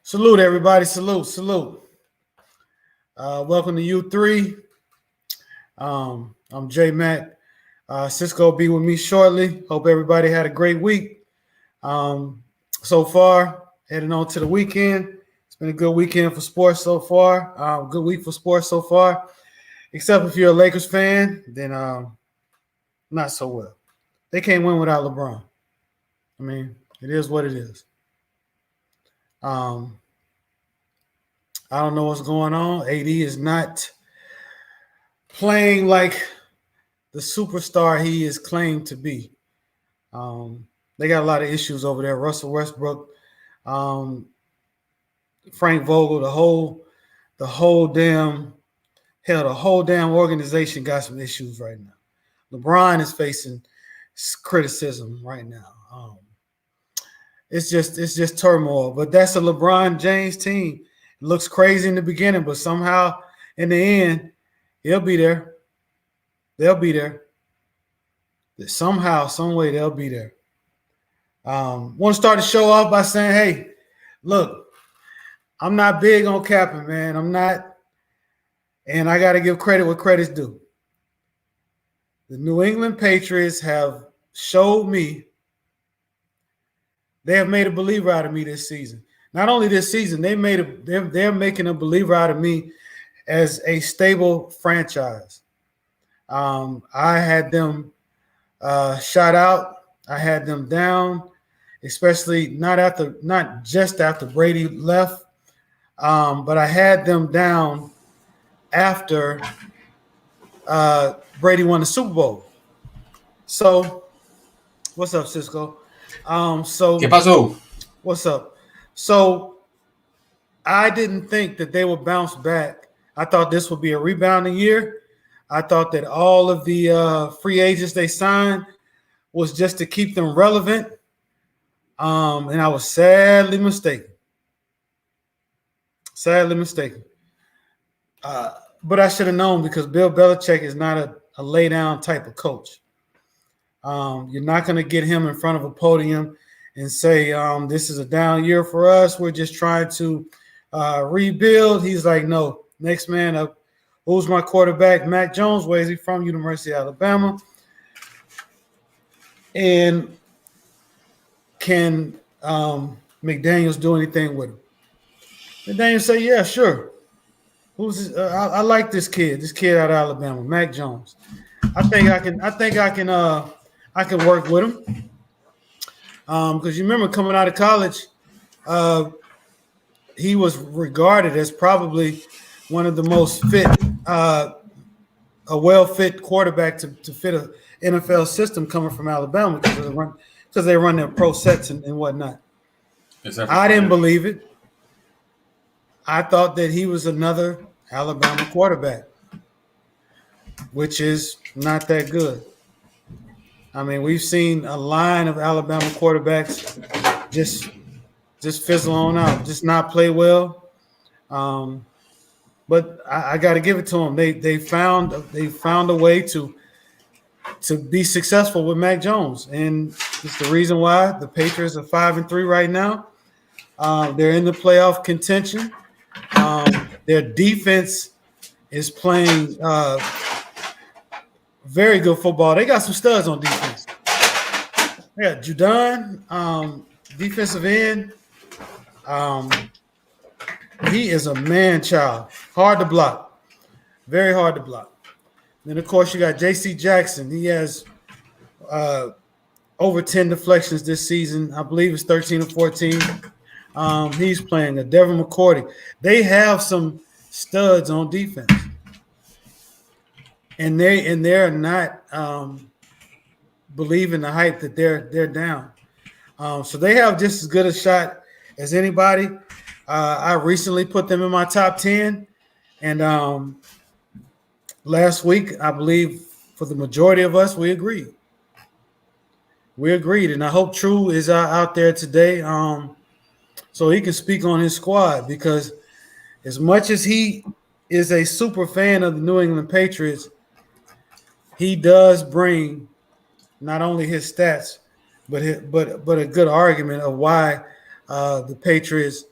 Salute, everybody. Salute. Welcome to U3. I'm J Mac. Cisco will be with me shortly. Hope everybody had a great week. So far, heading on to the weekend. It's been a good weekend for sports so far. Good week for sports so far. Except if you're a Lakers fan, then not so well. They can't win without LeBron. I mean, it is what it is. I don't know what's going on. AD is not playing like the superstar he is claimed to be. They got a lot of issues over there. Russell Westbrook, Frank Vogel, the whole damn organization got some issues right now. LeBron is facing criticism right now. It's just turmoil. But that's a LeBron James team. It looks crazy in the beginning, but somehow in the end, he'll be there. They'll be there. Somehow, some way, they'll be there. Want to start the show off by saying, hey, look, I'm not big on capping, man. I'm not. And I got to give credit where credit's due. The New England Patriots have showed me they have made a believer out of me this season. Not only this season, they're making a believer out of me as a stable franchise. I had them shot out. I had them down, especially not just after Brady left, but I had them down after Brady won the Super Bowl. So, what's up, Cisco? ¿Qué pasó? What's up? So, I didn't think that they would bounce back. I thought this would be a rebounding year. I thought that all of the free agents they signed was just to keep them relevant. And I was sadly mistaken. But I should have known because Bill Belichick is not a lay-down type of coach. You're not going to get him in front of a podium and say, this is a down year for us. We're just trying to rebuild. He's like, no, next man up. Who's my quarterback? Mac Jones. Where is he from? University of Alabama. And can McDaniels do anything with him? McDaniels say, yeah, sure. Who's this? I like this kid out of Alabama, Mac Jones. I think I can work with him. Because you remember coming out of college, he was regarded as probably one of the most fit, a well-fit quarterback to fit an NFL system coming from Alabama because they run their pro sets and whatnot. I didn't believe it. I thought that he was another Alabama quarterback, which is not that good. I mean, we've seen a line of Alabama quarterbacks just fizzle on out, just not play well. But I got to give it to them. They found a way to be successful with Mac Jones, and it's the reason why the Patriots are 5-3 right now. They're in the playoff contention. Their defense is playing very good football. They got some studs on defense. They got Judon, defensive end. He is a man-child. Hard to block. Very hard to block. Then, of course, you got J.C. Jackson. He has over 10 deflections this season. I believe it's 13 or 14. He's playing a Devin McCourty. They have some studs on defense. And they're not believing the hype that they're down. So they have just as good a shot as anybody. I recently put them in my top 10, and last week I believe for the majority of us we agreed. And I hope True is out there today, so he can speak on his squad, because as much as he is a super fan of the New England Patriots, he does bring not only his stats, but a good argument of why the Patriots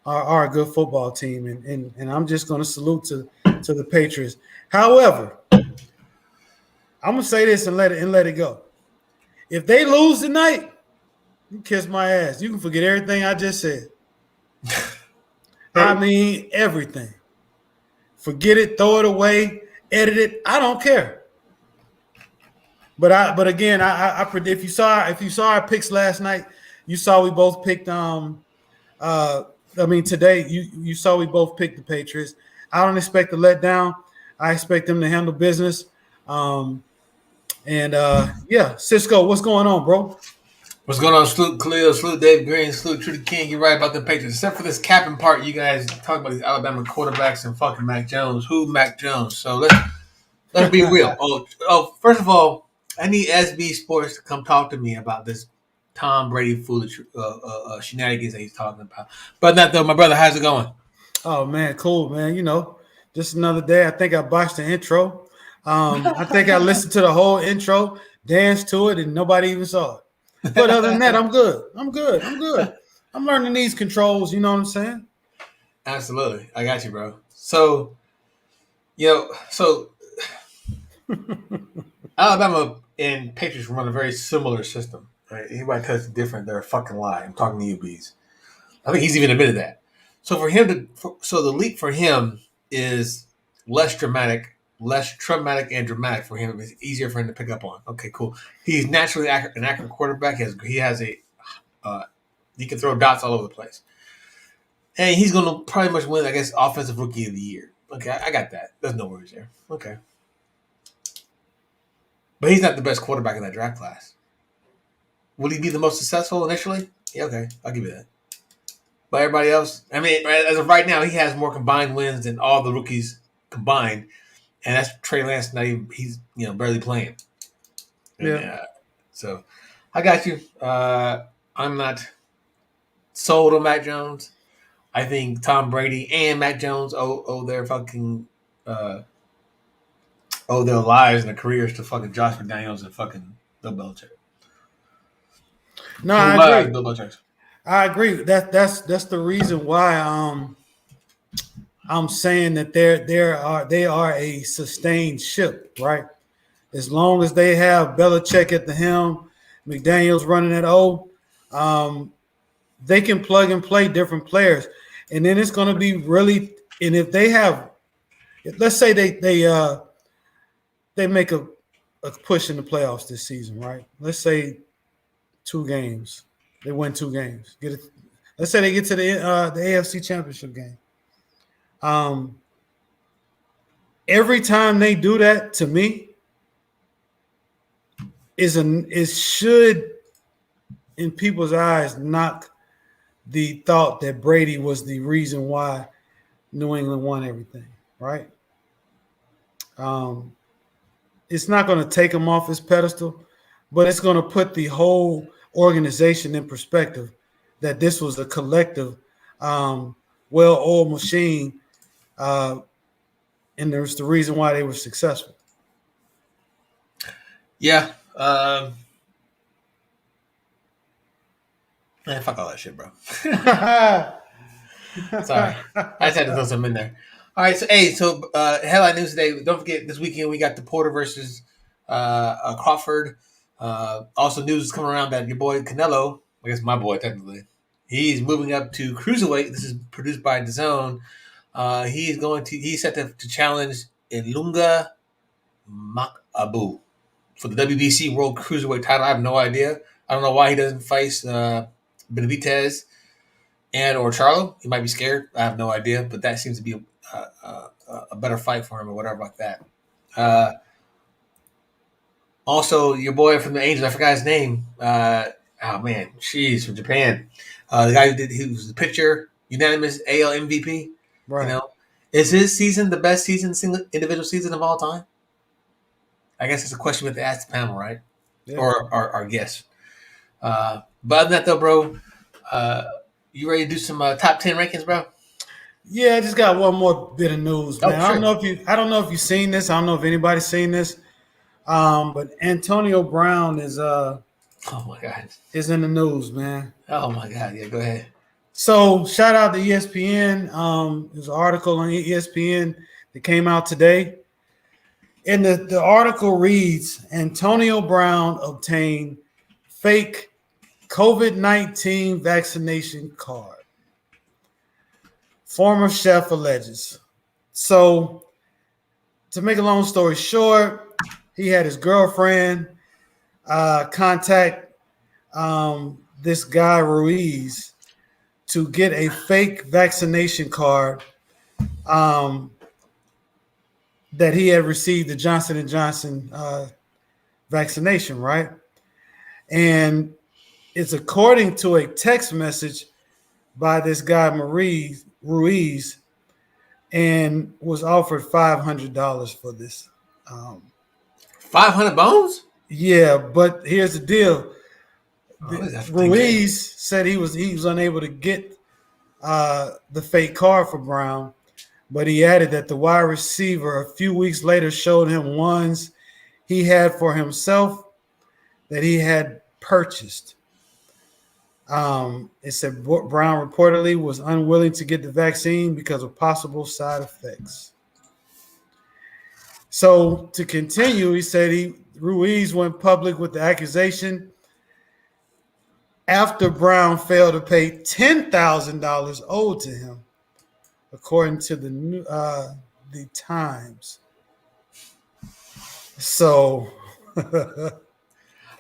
are a good football team, and I'm just going to salute to the Patriots. However, I'm gonna say this and let it go. If they lose tonight, you kiss my ass. You can forget everything I just said. I mean everything. Forget it, throw it away, edit it. I don't care. But again, I predict if you saw our picks last night, you saw we both picked today you saw we both picked the Patriots. I don't expect a letdown. I expect them to handle business. Cisco, what's going on, bro? What's going on? Salute Khalil, salute Dave Green, salute Trudy King. You're right about the Patriots. Except for this capping part, you guys talk about these Alabama quarterbacks and fucking Mac Jones. Who Mac Jones? So let's be real. First of all, I need SB Sports to come talk to me about this Tom Brady foolish shenanigans that he's talking about. But not though, my brother, how's it going? Oh man, cool, man. Just another day. I think I botched the intro. I think I listened to the whole intro, danced to it, and nobody even saw it. But other than that, I'm good. I'm learning these controls. You know what I'm saying? Absolutely. I got you, bro. So Alabama and Patriots run a very similar system. Right? Anybody tells you different, they're a fucking lie. I'm talking to you, Bees. I think he's even admitted that. So the leap for him is less traumatic and dramatic for him. It's easier for him to pick up on. Okay, cool. He's naturally an accurate quarterback. He can throw dots all over the place, and he's going to probably much win, I guess, offensive rookie of the year. Okay, I got that. There's no worries there. Okay, but he's not the best quarterback in that draft class. Will he be the most successful initially? Yeah, okay, I'll give you that. But everybody else, I mean, as of right now, he has more combined wins than all the rookies combined, and that's Trey Lance. He's barely playing. Yeah. So I got you. I'm not sold on Mac Jones. I think Tom Brady and Mac Jones owe their fucking owe their lives and their careers to fucking Josh McDaniels and fucking Bill Belichick. No, I agree. Bill Belichick. I agree. That's the reason why I'm saying that they are a sustained ship, right? As long as they have Belichick at the helm, McDaniels running at they can plug and play different players, and then it's going to be really. And if they have, let's say they make a push in the playoffs this season, right? Let's say 2 games, they win 2 games. Let's say they get to the AFC Championship game. Every time they do that, to me, it should, in people's eyes, knock the thought that Brady was the reason why New England won everything, right? It's not going to take him off his pedestal, but it's going to put the whole organization in perspective that this was a collective, well-oiled machine, and there's the reason why they were successful. Yeah. Man, fuck all that shit, bro. Sorry. I just had to throw something in there. All right, so headline news today. Don't forget, this weekend we got the Porter versus Crawford. Also, news is coming around that your boy Canelo, I guess my boy technically, he's moving up to cruiserweight. This is produced by DAZN. He's set to challenge Ilunga Makabu for the WBC World Cruiserweight title. I have no idea. I don't know why he doesn't face Benavidez and or Charlo. He might be scared. I have no idea, but that seems to be a better fight for him or whatever like that. Also, your boy from the Angels, I forgot his name. From Japan. The guy he was the pitcher, unanimous AL MVP. Right. Is his season the best individual season of all time? I guess it's a question we have to ask the panel, right? Yeah. Or our guest. But other than that, though, bro, you ready to do some top 10 rankings, bro? Yeah, I just got one more bit of news, man. Sure. I don't know if you've seen this. I don't know if anybody's seen this. But Antonio Brown is oh my God, is in the news, man. Oh my God, yeah, go ahead. So shout out to ESPN. There's an article on ESPN that came out today. And the article reads Antonio Brown obtained fake COVID-19 vaccination card. Former chef alleges. So, to make a long story short, he had his girlfriend contact this guy Ruiz to get a fake vaccination card that he had received the Johnson & Johnson vaccination, right? And it's according to a text message by this guy Ruiz, and was offered $500 for this. 500 bones? Yeah, but here's the deal. Oh, Ruiz said he was unable to get the fake card for Brown, but he added that the wide receiver a few weeks later showed him ones he had for himself that he had purchased. It said Brown reportedly was unwilling to get the vaccine because of possible side effects. So to continue, he said Ruiz went public with the accusation after Brown failed to pay $10,000 owed to him, according to the Times. So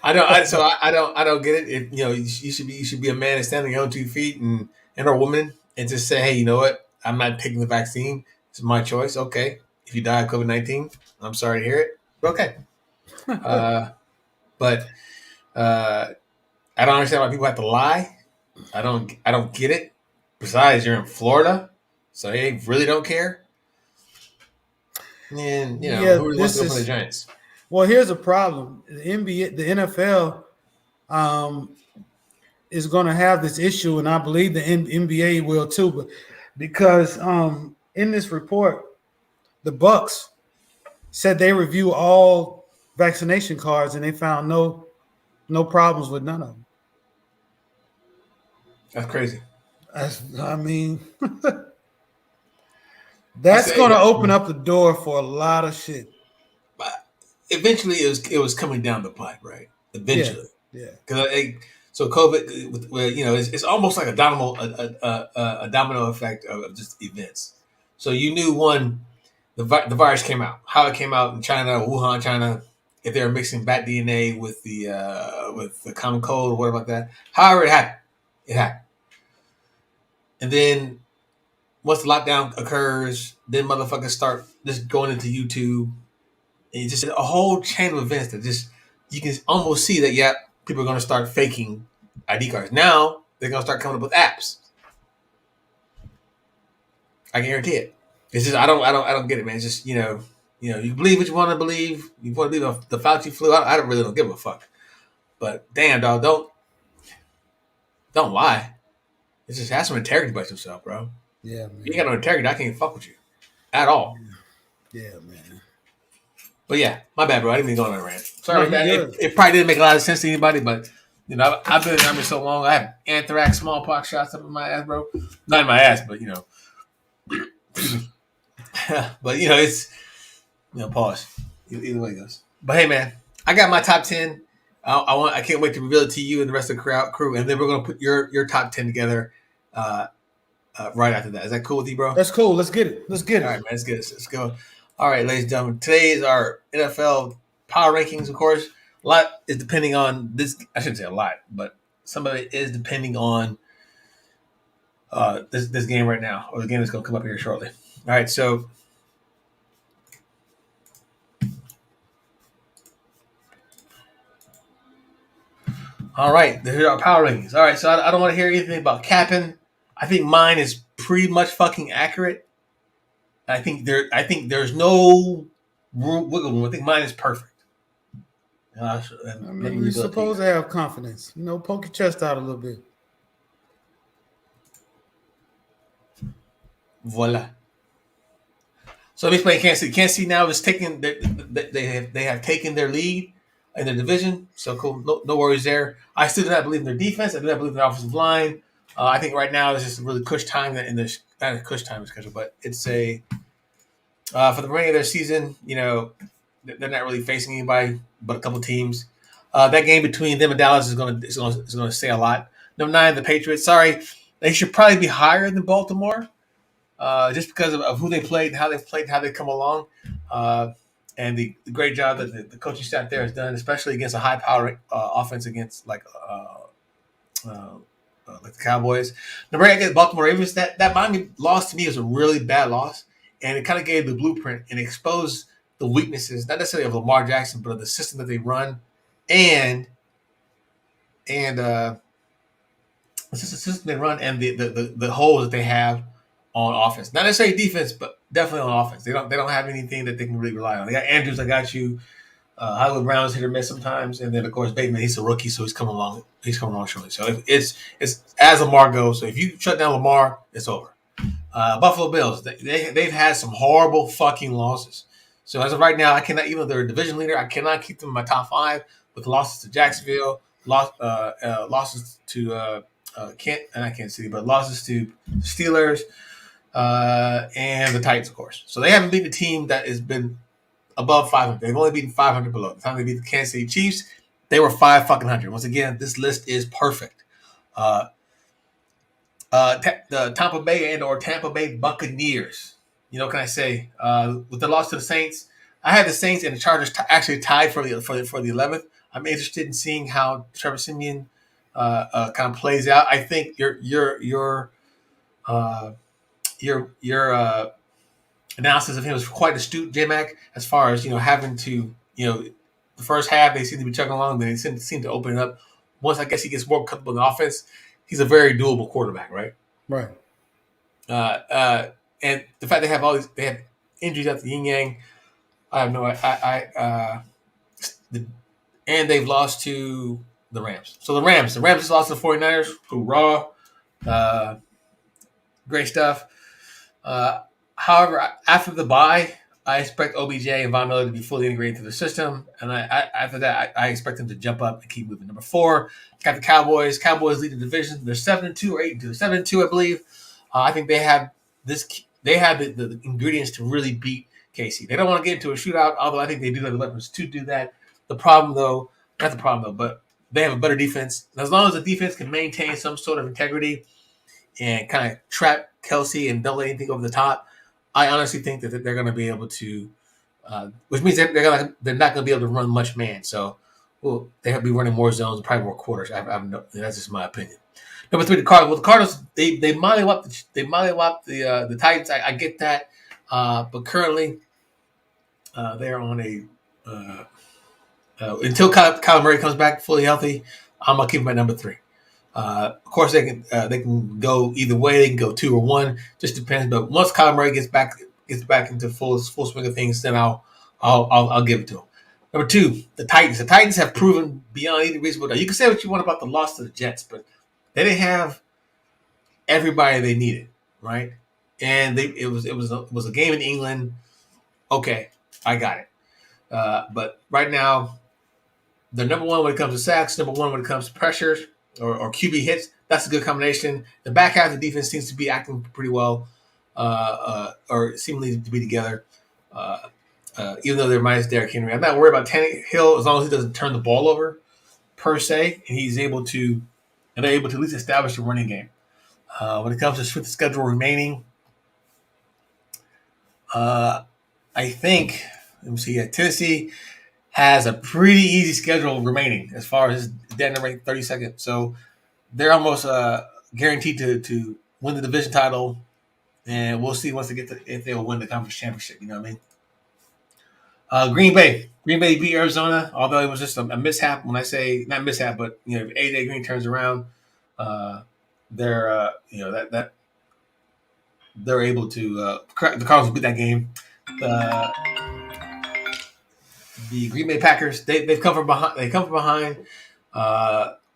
I don't get it. If, you should be a man and stand on your own 2 feet and or a woman and just say, hey, you know what? I'm not taking the vaccine. It's my choice. Okay. If you die of COVID-19, I'm sorry to hear it. Okay. But I don't understand why people have to lie. I don't get it. Besides, you're in Florida, so they really don't care. And who really wants to go for the Giants? Well, here's a problem. The NBA, the NFL, is going to have this issue, and I believe the NBA will too. But because in this report, the Bucks said they review all vaccination cards and they found no problems with none of them. That's crazy. That's going to open up the door for a lot of shit. But eventually, it was coming down the pipe, right? Eventually, yeah. So COVID, it's almost like a domino effect of just events. So you knew the virus came out, how it came out in China, Wuhan, China. If they were mixing bat DNA with the common cold or whatever like that, however it happened. And then once the lockdown occurs, then motherfuckers start just going into YouTube. And it's just a whole chain of events that just, you can almost see that, people are going to start faking ID cards. Now, they're going to start coming up with apps. I can guarantee it. It's just, I don't get it, man. It's just, you believe what you want to believe. You want to believe the Fauci flu. I really don't give a fuck. But damn, dog, don't lie. It's just have some integrity about yourself, bro. Yeah, man. You ain't got no integrity, I can't fuck with you at all. Yeah, man. But yeah, my bad, bro. I didn't mean to go on that rant. Sorry, it probably didn't make a lot of sense to anybody, but I've been in the Army so long. I have anthrax, smallpox shots up in my ass, bro. Not in my ass, but but it's pause. Either way it goes. But hey, man, I got my top 10. I can't wait to reveal it to you and the rest of the crew, and then we're gonna put your top 10 together right after that. Is that cool with you, bro? That's cool. Let's get it. All right, man. Let's get it. Let's go. All right, ladies and gentlemen. Today is our NFL power rankings. Of course, a lot is depending on this. I shouldn't say a lot, but some of it is depending on this game right now, or the game that's going to come up here shortly. All right, so. All right, here's our power rankings. All right, so I don't want to hear anything about capping. I think mine is pretty much fucking accurate. I think there's no wiggle room. I think mine is perfect. You're supposed to have confidence. Poke your chest out a little bit. Voila. So let me explain Kansas City. Kansas City now is taking they have taken their lead in their division. So cool. No worries there. I still do not believe in their defense. I do not believe in their offensive line. I think right now is just really cush time in the not a cush time schedule, but it's a for the remaining of their season. They're not really facing anybody but a couple teams. That game between them and Dallas is going to say a lot. Number 9, the Patriots. Sorry, they should probably be higher than Baltimore, just because of who they played and how they've played and how they've come along, and the great job that the coaching staff there has done, especially against a high-powered offense against like the Cowboys. Number 8 against Baltimore Ravens. That Miami loss to me was a really bad loss, and it kind of gave the blueprint and exposed the weaknesses, not necessarily of Lamar Jackson, but of the system that they run, and the system they run, and the holes that they have on offense. Not necessarily defense, but definitely on offense. They don't have anything that they can really rely on. They got Andrews, I got you. Hollywood Brown's hit or miss sometimes, and then of course Bateman, he's a rookie, so he's coming along. He's coming along shortly. So it's as Lamar goes. So if you shut down Lamar, it's over. Buffalo Bills, they've had some horrible fucking losses. So as of right now, I cannot, even though they're a division leader, I cannot keep them in my top 5 with losses to Jacksonville, losses to Kansas City, but losses to Steelers and the Titans, of course. So they haven't beaten a team that has been above 500. They've only beaten 500 below. The time they beat the Kansas City Chiefs, they were 500. Once again, this list is perfect. The Tampa Bay or Tampa Bay Buccaneers. Can I say with the loss to the Saints? I had the Saints and the Chargers actually tied for the 11th. I'm interested in seeing how Trevor Siemian kind of plays out. I think your analysis of him was quite astute, J-Mac, as far as having to the first half they seem to be chugging along, but they seem to open it up. Once I guess he gets more comfortable in the offense, he's a very doable quarterback, right? Right. And the fact they have injuries at the yin yang. I have no. And they've lost to the Rams. So the Rams just lost to the 49ers. Hoorah! Great stuff. However, after the bye, I expect OBJ and Von Miller to be fully integrated into the system, and after that, I expect them to jump up and keep moving. Number 4, got the Cowboys. Cowboys lead the division. They're 7-2 or 8-2. 7-2, I believe. I think they have this. They have the ingredients to really beat KC. They don't want to get into a shootout, although I think they do have the weapons to do that. But they have a better defense. And as long as the defense can maintain some sort of integrity and kind of trap Kelsey and don't let anything over the top, I honestly think that they're going to be able to, which means they're not going to be able to run much man. So, they'll be running more zones, probably more quarters. That's just my opinion. Number 3, the Cardinals. Well, the Cardinals they mollywop the Titans. I get that, but currently they're on a until Kyler Murray comes back fully healthy. I'm gonna keep him at number 3. Of course, they can go either way. They can go 2 or 1, just depends. But once Kyler Murray gets back into full swing of things, then I'll give it to him. Number 2, the Titans. The Titans have proven beyond any reasonable doubt. You can say what you want about the loss to the Jets, but they didn't have everybody they needed, right? And it was a game in England. Okay, I got it. But right now, they're number 1 when it comes to sacks, number 1 when it comes to pressures or QB hits. That's a good combination. The back half of the defense seems to be acting pretty well, or seemingly to be together. Even though they're minus Derrick Henry, I'm not worried about Tannehill as long as he doesn't turn the ball over per se, and they're able to at least establish a running game. When it comes to the schedule remaining, I think, let me see. Tennessee has a pretty easy schedule remaining as far as they're ranked 32nd. So they're almost guaranteed to win the division title, and we'll see once they get if they'll win the conference championship. You know what I mean? Green Bay beat Arizona, although it was just a mishap. When I say not mishap, but if AJ Green turns around, they're they're able to the Cardinals beat that game. The Green Bay Packers, they've come from behind.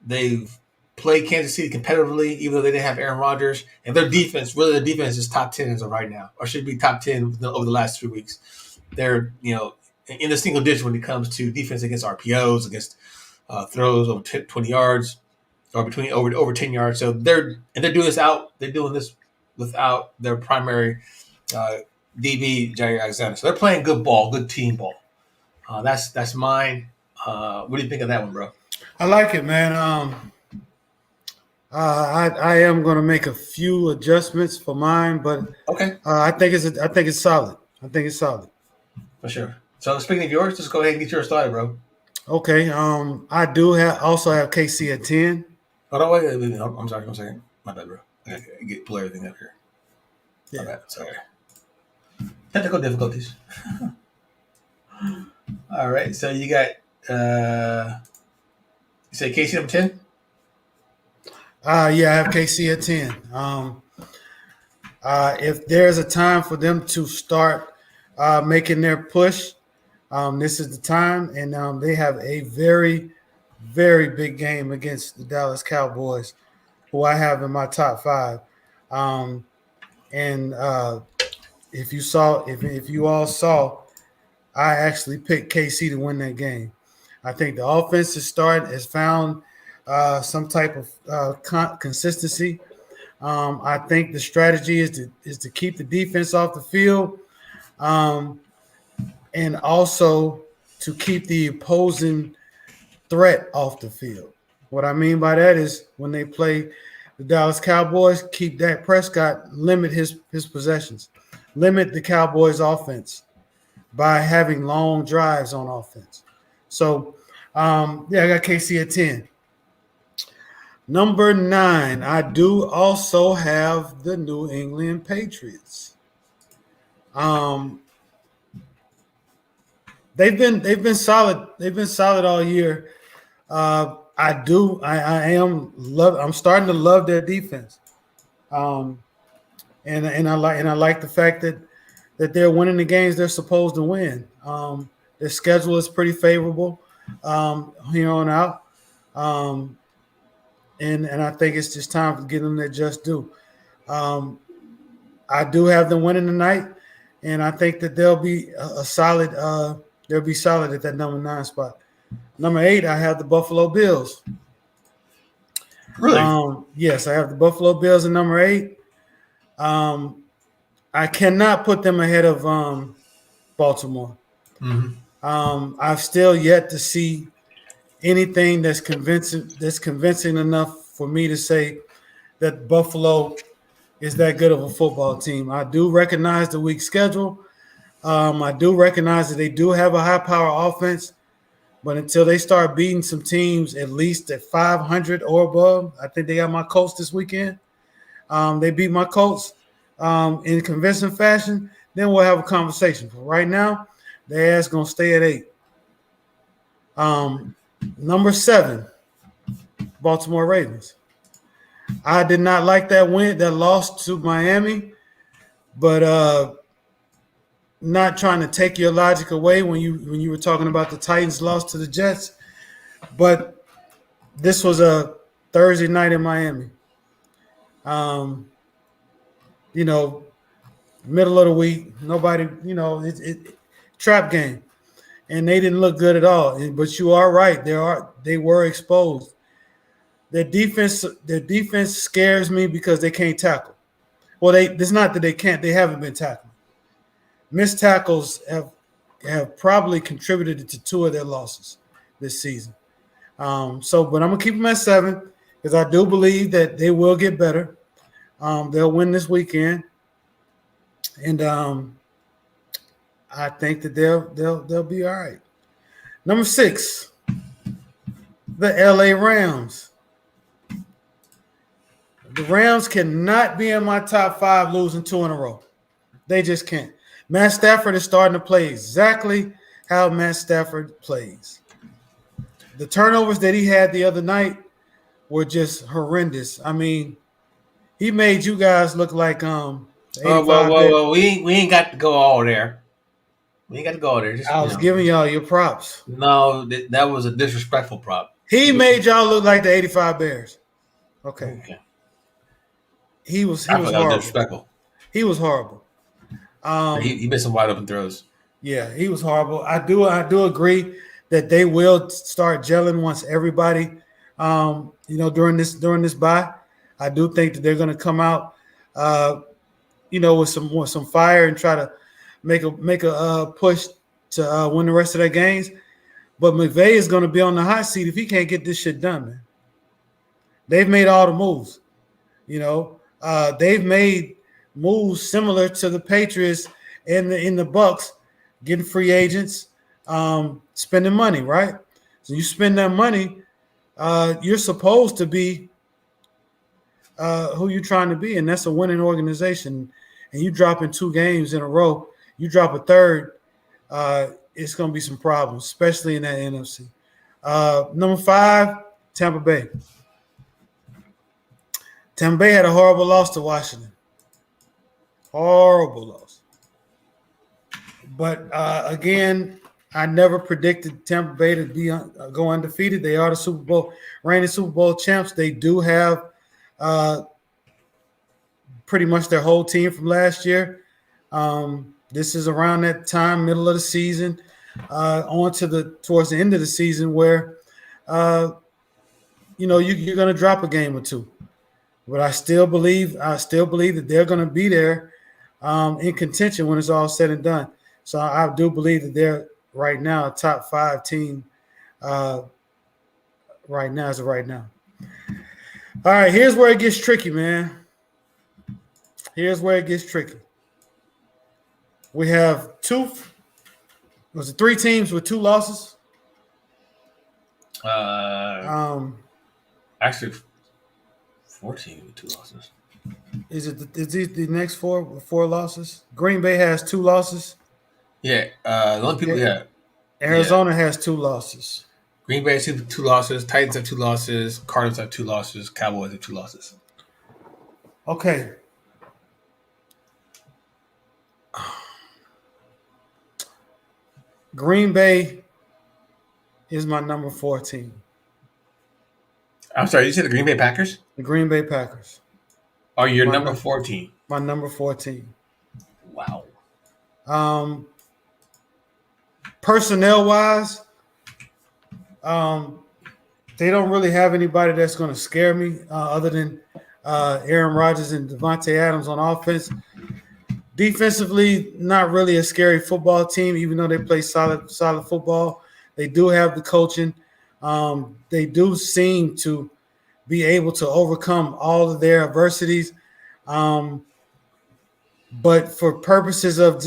They've played Kansas City competitively, even though they didn't have Aaron Rodgers. And their defense is top 10 as of right now, or should be top 10 over the last 3 weeks. They're in the single digit when it comes to defense against RPOs, against throws over 20 yards. or between over 10 yards. So they're doing this without their primary uh, DB Jerry Alexander. So they're playing good ball, good team ball. That's mine. What do you think of that one, bro? I like it, man. I am going to make a few adjustments for mine, but Okay, I think it's solid. I think it's solid. for sure. So speaking of yours, just go ahead and get yours started, bro. Okay. I do also have KC at 10. Hold on, wait. I'm sorry. 1 second. My bad, bro. I gotta pull everything up here. My Yeah. bad. Sorry. Technical difficulties. All right. So you got you say Casey number 10? Yeah, I have KC at 10. If there's a time for them to start making their push, this is the time. And they have a very, very big game against the Dallas Cowboys, who I have in my top 5. And if you all saw, I actually picked KC to win that game. I think the offense has found some type of consistency. I think the strategy is to keep the defense off the field, and also to keep the opposing threat off the field. What I mean by that is when they play the Dallas Cowboys, keep Dak Prescott, limit his possessions, limit the Cowboys' offense by having long drives on offense. So, I got KC at 10. Number 9, I do also have the New England Patriots. They've been solid. They've been solid all year. I'm starting to love their defense. And I like the fact that they're winning the games they're supposed to win. Their schedule is pretty favorable here on out. And I think it's just time to give them their just due. I do have them winning tonight, and I think that they'll be a solid. They'll be solid at that number 9 spot. Number 8, I have the Buffalo Bills. Really? Yes, I have the Buffalo Bills at number 8. I cannot put them ahead of Baltimore. Mm-hmm. I've still yet to see anything that's convincing enough for me to say that Buffalo is that good of a football team. I do recognize the weak schedule. I do recognize that they do have a high-power offense, but until they start beating some teams at least at 500 or above, I think they got my Colts this weekend. They beat my Colts in convincing fashion, then we'll have a conversation. But right now, their ass going to stay at 8. Number 7, Baltimore Ravens. I did not like that loss to Miami, but not trying to take your logic away when you were talking about the Titans' loss to the Jets, but this was a Thursday night in Miami. Middle of the week, nobody, trap game, and they didn't look good at all. But you are right; they were exposed. Their defense scares me because they can't tackle. Well, it's not that they can't; they haven't been tackling. Missed tackles have probably contributed to 2 of their losses this season. But I'm gonna keep them at 7 because I do believe that they will get better. They'll win this weekend, and I think that they'll be all right. Number 6, the LA Rams. The Rams cannot be in my top 5 losing 2 in a row. They just can't. Matt Stafford is starting to play exactly how Matt Stafford plays. The turnovers that he had the other night were just horrendous. I mean, he made you guys look like Well. We ain't got to go all there. We ain't got to go all there. Just, I was giving y'all your props. No, that was a disrespectful prop. He made y'all look like the 85 Bears. Okay. He was horrible. Disrespectful. He was horrible. He missed some wide open throws. Yeah, he was horrible. I do agree that they will start gelling once everybody During this bye. I do think that they're going to come out, with some fire and try to make a push to win the rest of their games. But McVay is going to be on the hot seat if he can't get this shit done, man. They've made all the moves. They've made moves similar to the Patriots and the Bucks, getting free agents, spending money, right? So you spend that money, you're supposed to be who you're trying to be, and that's a winning organization. And you drop in 2 games in a row, you drop a third, it's going to be some problems, especially in that NFC. Number 5, Tampa Bay. Tampa Bay had a horrible loss to Washington. Horrible loss. But again, I never predicted Tampa Bay to be go undefeated. They are the reigning Super Bowl champs. They do have pretty much their whole team from last year. This is around that time, middle of the season, towards the end of the season, where you're going to drop a game or two. But I still believe that they're going to be there in contention when it's all said and done. So I do believe that they're right now a top 5 team right now as of right now. All right, here's where it gets tricky, man. Here's where it gets tricky. We have 3 teams with 2 losses? Actually, 14 with 2 losses. Is it the next 4 losses? Green Bay has 2 losses. Yeah, the only people. Yeah, Arizona has 2 losses. Green Bay has 2 losses. Titans have 2 losses. Cardinals have 2 losses. Cowboys have 2 losses. Okay. Green Bay is my number 14. I'm sorry, you said the Green Bay Packers? The Green Bay Packers. Oh, you're number 14. My number 14. Wow. Personnel-wise, they don't really have anybody that's going to scare me other than Aaron Rodgers and Devontae Adams on offense. Defensively, not really a scary football team, even though they play solid football. They do have the coaching. They do seem to be able to overcome all of their adversities. But for purposes of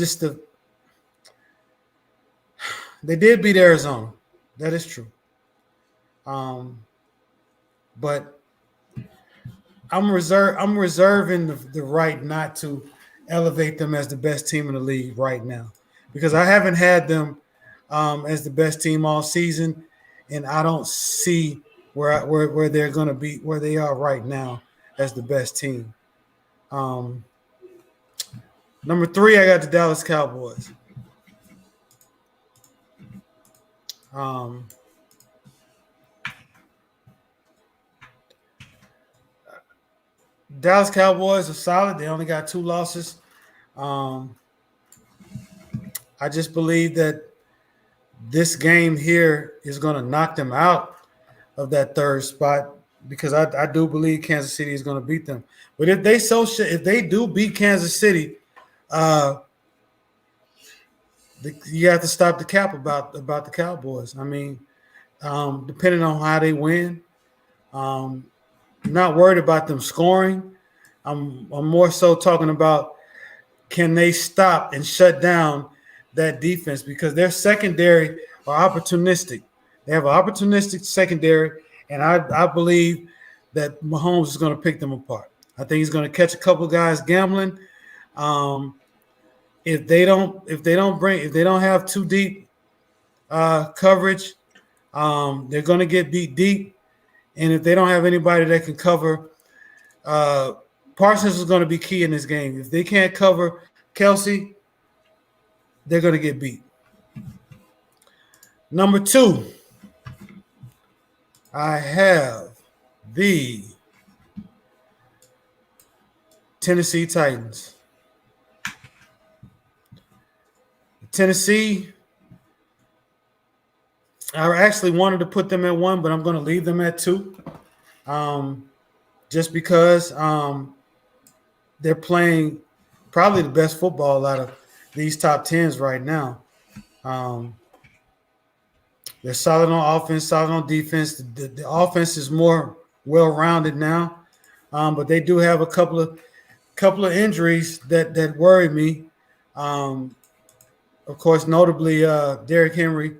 they did beat Arizona. That is true. But I'm reserving the right not to elevate them as the best team in the league right now, because I haven't had them as the best team all season, and I don't see where they're going to be, where they are right now as the best team. Number 3, I got the Dallas Cowboys. Dallas Cowboys are solid. They only got 2 losses. I just believe that this game here is going to knock them out of that 3rd spot, because I do believe Kansas City is going to beat them. But if they do beat Kansas City, you have to stop the cap about the Cowboys. I mean, depending on how they win, I'm not worried about them scoring. I'm more so talking about, can they stop and shut down that defense, because their secondary are opportunistic. They have an opportunistic secondary, and I believe that Mahomes is going to pick them apart. I think he's going to catch a couple guys gambling. If they don't have too deep coverage, they're going to get beat deep. And if they don't have anybody that can cover, Parsons is going to be key in this game. If they can't cover Kelsey, they're going to get beat. Number 2, I have the Tennessee Titans. Tennessee, I actually wanted to put them at 1, but I'm going to leave them at 2. just because they're playing probably the best football out of these top tens right now. Um, they're solid on offense, solid on defense. The offense is more well-rounded now, but they do have a couple of injuries that worry me. Of course, notably, Derrick Henry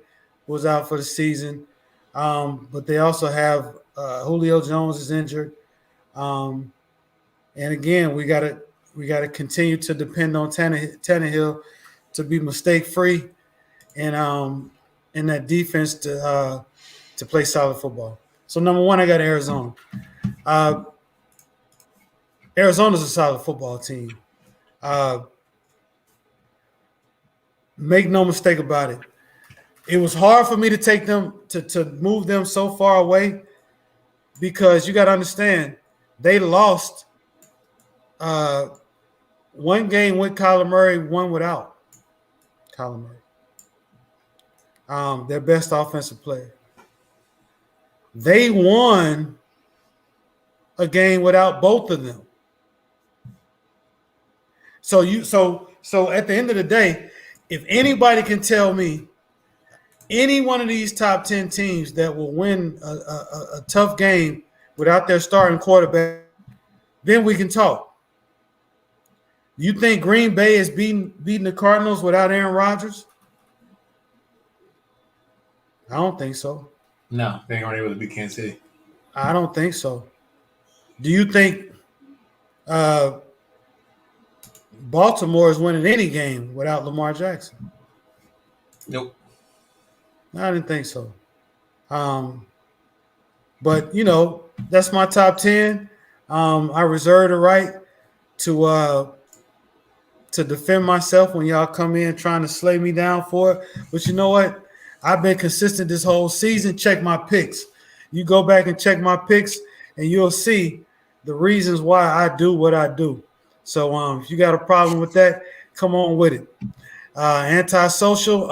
was out for the season, but they also have Julio Jones is injured, and again, we gotta continue to depend on Tannehill to be mistake free and in that defense to play solid football. So number one, I got Arizona. Uh, Arizona's a solid football team. Uh, make no mistake about it. It was hard for me to take them to move them so far away because you got to understand they lost one game with Kyler Murray, one without Kyler Murray. Their best offensive player. They won a game without both of them. So at the end of the day, if anybody can tell me any one of these top 10 teams that will win a tough game without their starting quarterback, then we can talk. You think Green Bay is beating the Cardinals without Aaron Rodgers? I don't think so. No, they ain't able to beat Kansas City. I don't think so. Do you think Baltimore is winning any game without Lamar Jackson? Nope. I didn't think so. But that's my top 10. I reserve the right to defend myself when y'all come in trying to slay me down for it. But you know what? I've been consistent this whole season. Check my picks. You go back and check my picks, and you'll see the reasons why I do what I do. So if you got a problem with that, come on with it. Antisocial.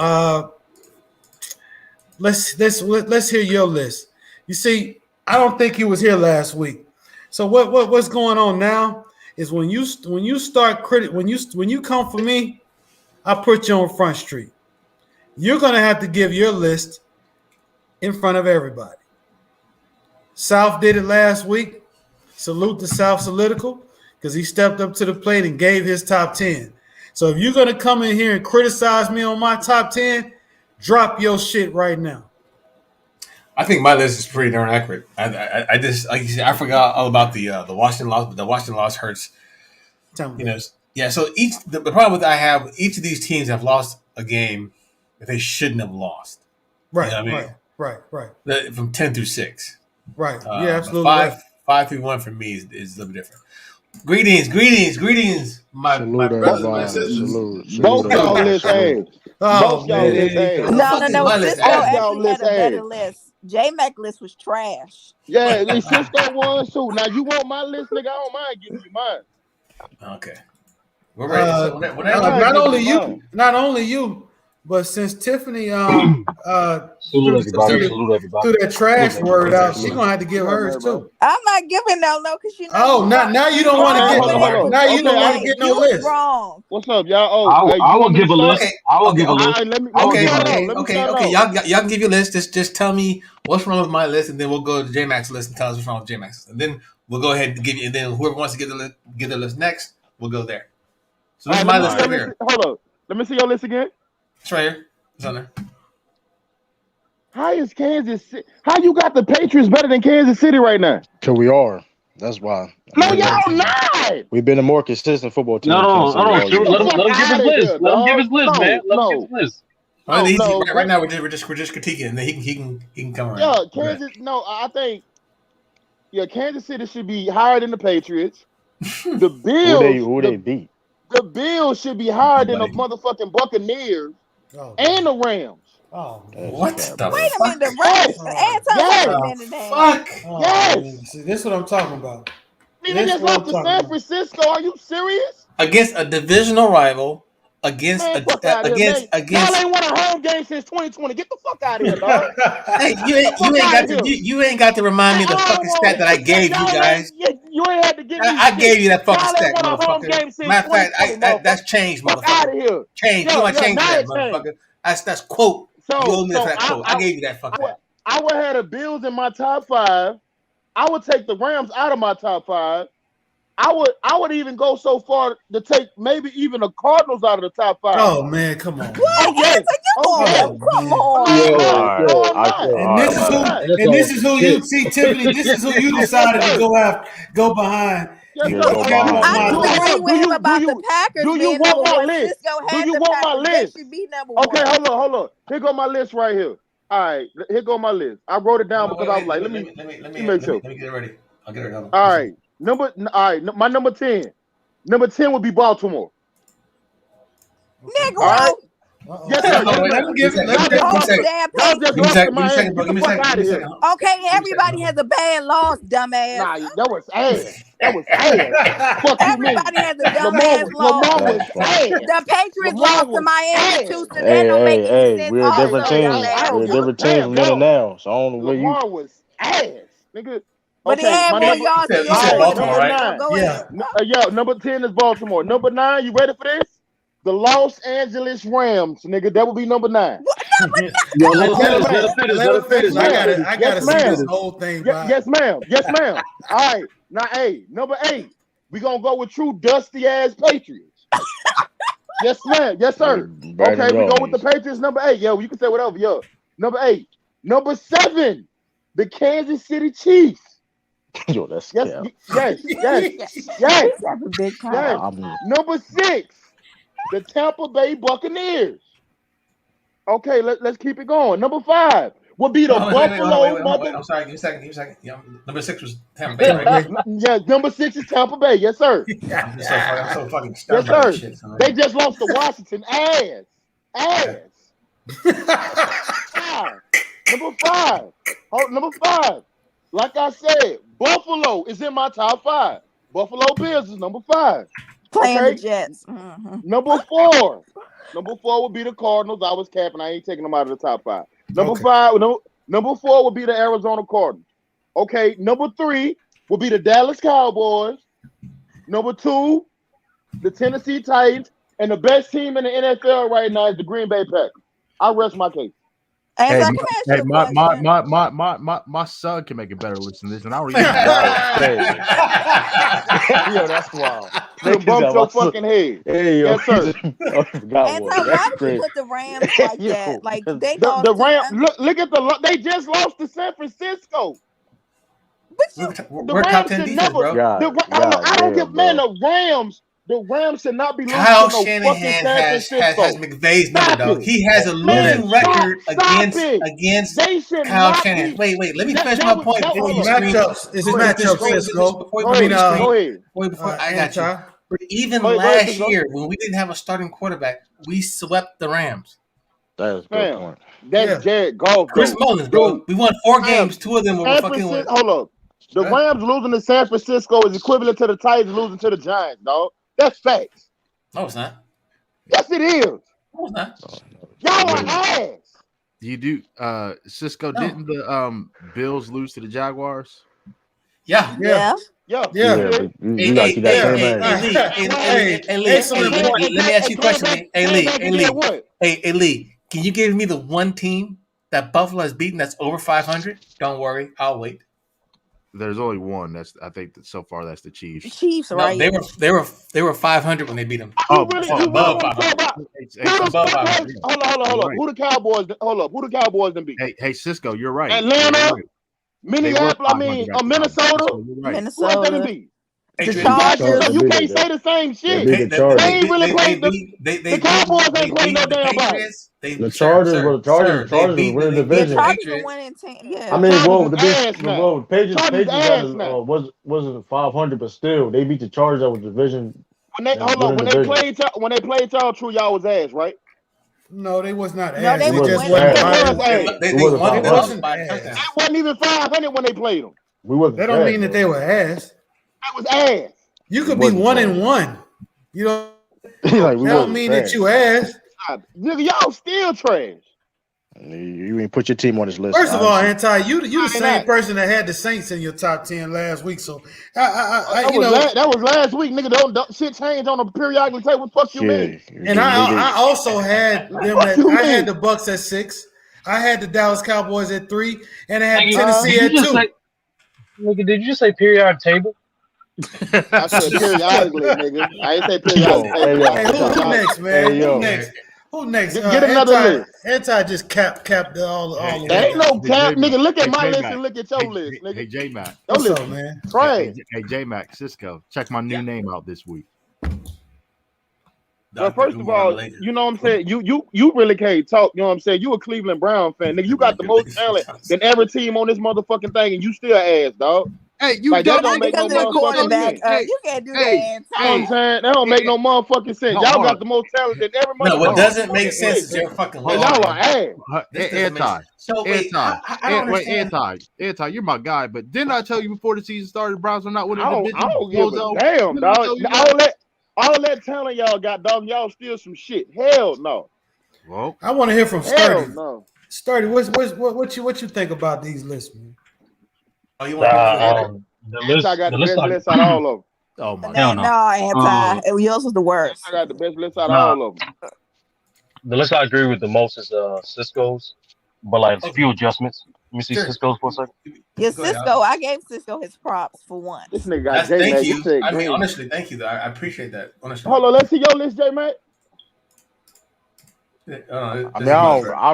Let's hear your list. You see, I don't think he was here last week. So what's going on now is when you come for me, I put you on Front Street. You're gonna have to give your list in front of everybody. South did it last week. Salute to South Solidical because he stepped up to the plate and gave his top 10. So if you're gonna come in here and criticize me on my top 10, drop your shit right now. I think my list is pretty darn accurate. I just, like you said, I forgot all about the Washington loss, but the Washington loss hurts. Yeah. So the problem with I have each of these teams have lost a game that they shouldn't have lost. Right. You know what I mean? Right. From 10 through 6. Right. Yeah, absolutely. 5 through 1 for me is a little different. Greetings, my brothers and my sisters. Both y'all list ass. Both y'all list ass. No. Cisco actually had a better list. J-Mac list was trash. Yeah, the Cisco one too. Now you want my list, nigga? I don't mind giving you mine. Okay. We're ready. So not only you, but since Tiffany Salute everybody. threw that trash word out, she's gonna have to give hers too. I'm not giving no, because you know. Oh, now you don't want to get now you don't want to get no list. Wrong. What's up, y'all? Oh, I will give a list. I will give a list. Okay. Y'all can give your list. Just tell me what's wrong with my list, and then we'll go to J-Mac's list and tell us what's wrong with J-Mac's. And then we'll go ahead and give you. And then whoever wants to get the list next, we'll go there. So this is my list right here. Hold up. Let me see your list again. It's right here. It's on there. How is Kansas City? How you got the Patriots better than Kansas City right now? Because we are. That's why. No, y'all not. We've been a more consistent football team. No. Let him give his list. Let him give his list, man. Let him give his list. Right now we're just critiquing, and then he can come around. Yeah, Kansas. No, I think Kansas City should be higher than the Patriots. The Bills. Who they beat? The Bills should be higher than the motherfucking Buccaneers and the Rams. Oh, what the Wait fuck? a minute, the Rams. Fuck. Yes. See, this is what I'm talking about. Nigga just lost to San Francisco. Are you serious? Against a divisional rival against Man, fuck out of here, man. Y'all ain't won a home game since 2020. Get the fuck out of here, dog. Hey, you ain't got to remind me of the fucking stat that I gave you guys. You ain't had to give me I gave you that fucking stat, y'all ain't won a home game motherfucker. since Matter of fact, 2020, that's changed, fuck out of motherfucker. here. Change. You want to change that, motherfucker? That's quote. You owe me for that quote. I gave you that fucking. I would have the Bills in my top 5. I would take the Rams out of my top 5. I would even go so far to take maybe even the Cardinals out of the top 5. Oh man, come on. What? Yes. Come on. And this is who you see, Tiffany. This is who you decided to go behind. I disagree with him about the Packers. Do you want my list? Do you want my list? They should be number 1. Okay, hold on. Here go my list right here. All right, here go my list. I wrote it down because I was like, let me make sure. Let me get it ready. I'll get it ready. All right, my number 10. Number 10 would be Baltimore. Negro. All right. Yes, sir. Give me a second. Okay, everybody has a bad loss, dumbass. Nah, that was ass. Everybody has a dumbass loss. Lamar was ass. The Patriots lost to Miami too, so that don't make any sense. We're a different team. We're a different team from then and now. So I don't know where you. Lamar was ass, nigga. But he had more yards than you said Baltimore, right? Go ahead. Yo, number 10 is Baltimore. Number 9, you ready for this? The Los Angeles Rams, nigga. That would be number 9. Yo, let it finish. I gotta see this whole thing. Yes, ma'am. All right. Now, number 8. We gonna go with true dusty ass Patriots. Yes, ma'am. Yes, sir. Okay, we go with the Patriots. Number 8. Yo, you can say whatever. Yo, number 8. Number 7. The Kansas City Chiefs. Yo, that's yes. That's a big count. Number 6. The Tampa Bay Buccaneers. Okay, let's keep it going. Number 5 would be the Buffalo. Wait, I'm sorry. Give me a second. Yeah, number 6 was Tampa Bay, right? Yeah, number 6 is Tampa Bay. Yes, sir. I'm so fucking stunned. Yes, sir. They just lost to Washington. Ass. Number 5. Number 5. Like I said, Buffalo is in my top 5. Buffalo Bills is number 5. Playing the Jets. Mm-hmm. Number 4 would be the Cardinals. I was capping. I ain't taking them out of the top 5. Number 4 would be the Arizona Cardinals. Okay. Number 3 would be the Dallas Cowboys. Number 2, the Tennessee Titans. And the best team in the NFL right now is the Green Bay Packers. I rest my case. My son can make a better list than this, and I don't even. Yo, that's wild. Bump your fucking head. Hey, yo. Yes, sir. Why would you put the Rams like that? Like they lost the Rams. Look at they just lost to San Francisco. We're top 10 defense, bro. I don't give the Rams. The Rams should not be losing Kyle to no Shanahan has McVay's number, though. He has a losing record against Kyle Shanahan. Wait. Let me finish my point before you scream. It's matchups, Cisco. I got you. Even last year, when we didn't have a starting quarterback, we swept the Rams. That's a good point. That's Jared Goff. Chris Mullins, bro. We won 4 games. 2 of them were fucking wins. Hold up. The Rams losing to San Francisco is equivalent to the Titans losing to the Giants, dog. That's facts. No, it's not. Yes, it is. No, it's not. Y'all are ass. You do, Cisco. No. Didn't the Bills lose to the Jaguars? Yeah. Hey, let me ask you a question. Hey, Lee. Can you give me the one team that Buffalo has beaten that's over 500? Don't worry, I'll wait. There's only one. I think that so far that's the Chiefs. The Chiefs, right? No, they were 500 when they beat them. Above 500. Hold on. Who the Cowboys? Hold up. Who the Cowboys then beat? Hey, Cisco, you're right. Atlanta, Minneapolis. Minnesota. Minnesota. Who they beat? The Chargers. You can't say the same shit. They ain't really played. The Cowboys ain't playing no damn ball. The Chargers were winning the division. The Chargers were winning 10. Yeah. I mean, the Patriots wasn't 500, but still they beat the Chargers. That was division. When they played y'all, true, y'all was ass, right? No, they was not ass. No, they just They wasn't even 500 when they played them. That don't mean that they were ass. That was ass. You could be 1-1. You know, Like we That don't wasn't mean trash. that you ass. Nigga, y'all still trash. You ain't put your team on this list. First of all, honestly. you the same not. person that had the Saints in your top 10 last week. So That you know, was last week, nigga. Don't shit change on the periodic table. What the fuck you mean? and I also had them What at you I had mean? the Bucks at 6. I had the Dallas Cowboys at 3, and I had Nigga, Tennessee did at you just 2. say, nigga, did you just say periodic table? I said periodically, nigga. I ain't say periodic Hey, table. yo, Hey, who next, man? Hey, yo. Who next? Who next? Get another list. Anti just capped all the There way ain't no down. cap, nigga. Look at my list J-Mac. and look at your list, nigga. Hey, J-Mac. Your What's list up, man? trash. Hey, J-Mac, Cisco. Check my new name out this week. But first of all, you know what I'm saying? You really can't talk, you know what I'm saying? You a Cleveland Brown fan, nigga. You got the most talent than every team on this motherfucking thing, and you still ass, dog. Hey, you Like, that don't don't make no because of the motherfucking quarterback. sense. You can't do Hey, that. You know what I'm saying? That don't make no motherfucking sense. Hold Y'all on. got the most talent than every No, what motherfucking doesn't make team. sense is your fucking And list. y'all are ass. This doesn't make sense. So wait, I don't understand. Anti, you're my guy. But didn't I tell you before the season started, the Browns are not winning I the division? don't give a damn, dog. All that talent y'all got, dog, y'all steal some shit. Hell no. Well, I want to hear from Hell Sturdy. no. Sturdy, what you think about these lists, man? Oh, you want to the list? I got The the list best list out of all of them. oh my Hell god. no. Anti. Yours was the worst. I got the best list out of all of them. The list I agree with the most is Cisco's, but like a few adjustments. Let me see Cisco's for a second. Yeah, Cisco. I gave Cisco his props for once. This nigga got J thank Mac. you. He said I mean, green. honestly, thank you. Though. I appreciate that. Honestly. Hold on, let's see your list, J Mac. I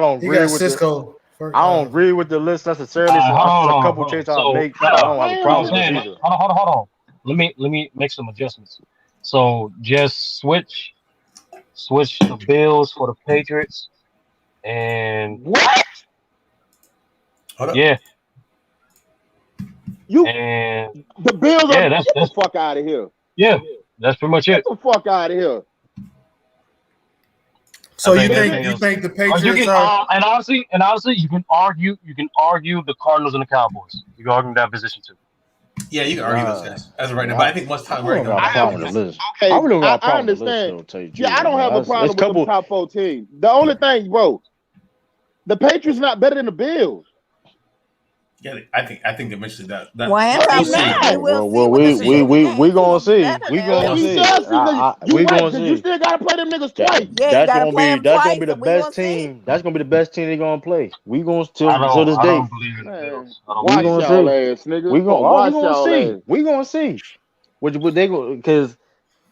don't agree with Cisco. I don't agree with the list necessarily. So Hold a on, couple hold on. changes I'll So, make. I don't have a problem with either. Hold on. Let me make some adjustments. So just switch the Bills for the Patriots, and what? Hold up. Yeah. And the Bills are get the fuck out of here. Yeah, that's pretty much it. Get the fuck out of here. So you think the Patriots are? And honestly, you can argue the Cardinals and the Cowboys. You can argue that position too. Yeah, you can argue those guys as of right now, but I think most time we're going to the list. Okay, I really got a I problem with the list, understand. though, tell you Yeah, I don't have a problem with the top 4 teams. The only thing, bro, the Patriots not better than the Bills. Yeah, I think eventually that Well, we gonna see. We gonna see. We gonna see. You still gotta play them niggas twice. That's gonna be the best team. That's gonna be the best team they're gonna play. We gonna till this day. I don't believe in the Bills. Watch y'all ass, nigga. We gonna see. What they go because.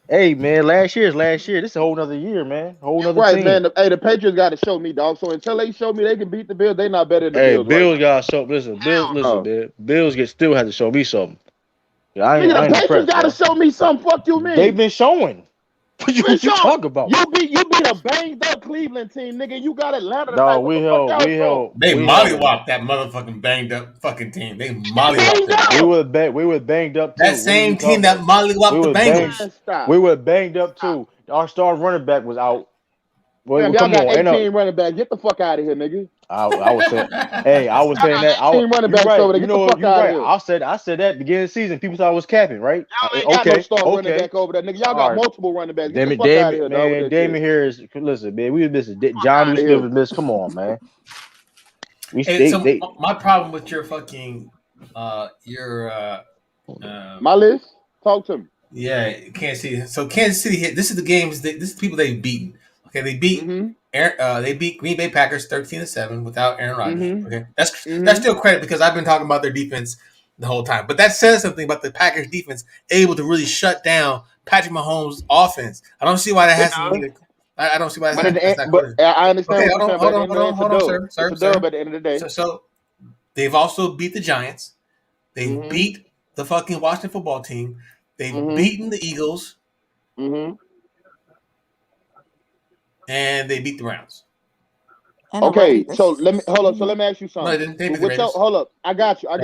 Hey man, last year. This is a whole nother year, man. Whole nother team. Man. The Patriots got to show me, dog. So until they show me they can beat the Bills, they not better than the Bills. Bills got to show. Listen, man. Bills still have to show me something. I ain't the Patriots got to show me something. Fuck you, man. They've been showing. What you talk about? You beat a banged up Cleveland team, nigga. You got Atlanta. No, we held. They mollywhopped that motherfucking banged up fucking team. They mollywopped them. We were banged up too. That same team that mollywopped the Bengals. We were banged up too. Our star running back was out. Well, y'all got 18 running back. Get the fuck out of here, nigga. I was saying, I was saying that. Running backs over there. Get the fuck out of here. I said that beginning of the season. People thought I was capping, right? Y'all ain't got no star running back over there, nigga. Y'all got multiple running backs. Get the fuck out of here, man. Damon Harris. Listen, man. We was missing. John Smith was missing. Come on, man. My problem with your fucking my list. Talk to me. Yeah, Kansas City. So Kansas City hit. This is the games. This is the people they've beaten. Okay, they beat. They beat Green Bay Packers 13-7 without Aaron Rodgers. Okay, that's still credit because I've been talking about their defense the whole time. But that says something about the Packers defense able to really shut down Patrick Mahomes' offense. I don't see why that has to be. I don't see why that's but I understand. Okay, hold on, sir. It's a dub at the end of the day. So they've also beat the Giants. They beat the fucking Washington football team. They've beaten the Eagles. And they beat the Browns. Okay, so let me hold up. So let me ask you something. No, they beat the Raiders. Hold up, I got you. They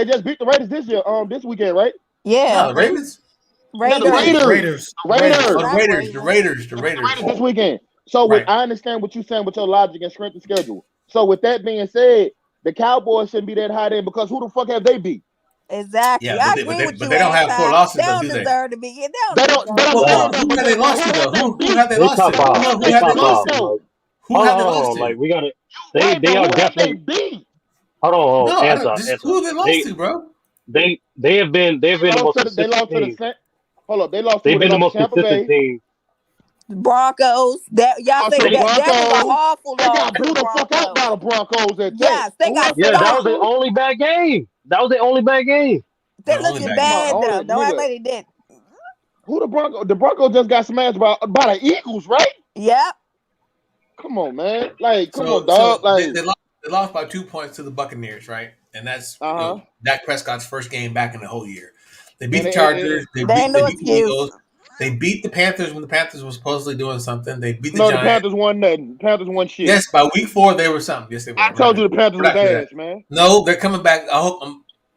just beat the Raiders this year. This weekend, right? Yeah. No, the Ravens. Raiders this weekend. So I understand what you're saying with your logic and strength of schedule. So with that being said, the Cowboys shouldn't be that high then because who the fuck have they beat? Exactly. Yeah, I agree with but you, they don't have 4 Anti. losses They though, don't do they? deserve to be. They They don't don't. deserve But to I'm be Well, saying lost. that. who But have they but lost who to though? have they Who beat? have they They lost top to? five. Who They have they top lost five, to? bro. Who Hold on, have they hold lost on. to? Like we gotta. Right, They but are who have they definitely. beat? Hold on, No, I don't. answer, Just answer. who have they lost They to, bro? they have been they've been the most They consistent lost to the team. Saint. Hold up, they lost to They've who? They been the lost to most Tampa consistent Bay. team. Broncos. That y'all Lost to say the They that was a Broncos. awful They loss got to the blew the fuck out Broncos. by the Broncos at that. Yes, they And who got else they yeah, that was lost slaughtered. their to? only bad game. That was their only bad game. They The only looking bad Come game. on, bad only though. Don't act nigga. like they did. Who the Broncos? The Broncos just got smashed by the Eagles, right? Yep. Come on, man. Like, come on, So dog. Like, they lost by 2 points to the Buccaneers, right? And that's uh-huh. Dak Prescott's first game back in the whole year. They beat And the Chargers. They ain't They no beat the excuse. Eagles. They beat the Panthers when the Panthers were supposedly doing something. They beat the no, the Giants. Panthers won nothing. Panthers won shit. Yes, by week 4 they were something. Yes, they were. I told you the Panthers We're was not gonna do that. ass, man. No, they're coming back. I hope.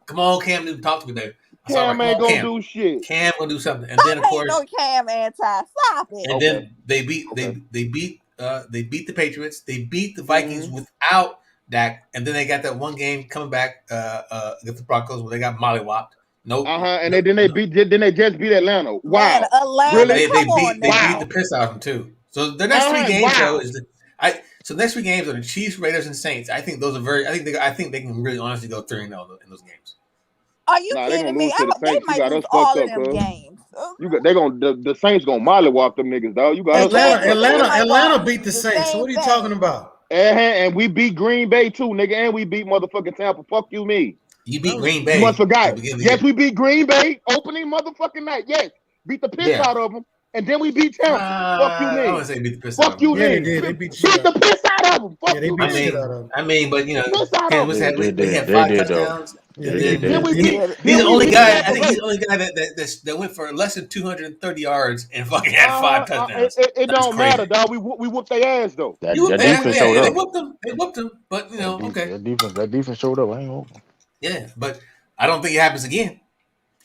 Come on, Cam Newton, talk to me, baby. I saw right. Cam Come ain't on, gonna Cam. do shit. Cam gonna do something, and then Stop of hating course, on Cam Anti. Stop it. and Okay. then they beat Okay. they beat the Patriots. They beat the Vikings Mm-hmm. without Dak, and then they got that one game coming back against the Broncos where they got mollywopped. Nope. And then they just beat Atlanta. Man, Wow. Atlanta, Really? come on They now. beat the piss out of them too. So the next 3 games Wow. though so the next 3 games are the Chiefs, Raiders, and Saints. I think those are very. I think they can really honestly go 3-0 in those games. Are you Nah, they kidding gonna me? lose to the They Saints. You might got lose us all fucked of up, them cuz. games. The Saints gonna mollywop them niggas, dog. You got And us fucked up. Atlanta beat the the Saints. So same what are you thing. talking about? And we beat Green Bay too, nigga, and we beat motherfucking Tampa. Fuck you, me. You beat Green Bay. You must forgot. at the beginning of the Yes, year. we beat Green Bay opening motherfucking night. Yes, beat the piss out of them, and then we beat Tampa. Fuck you, I me. wouldn't say beat the piss out of Fuck them. you, Yeah, they then. did. They beat Beat the piss out of them. Fuck Yeah, they you, beat the then. shit out of them. but Piss out of them. they had They 5 did though. touchdowns. Yeah, And they then Then we did. beat. he's Then the we only beat guy. I Tampa think he's Bay. the only guy that went for less than 230 yards and fucking had 5 touchdowns. It That's don't crazy. matter, dog. We whooped their ass though. That They defense showed up. whooped them. They whooped them. But okay, That defense showed up. I ain't gonna. yeah. But I don't think it happens again.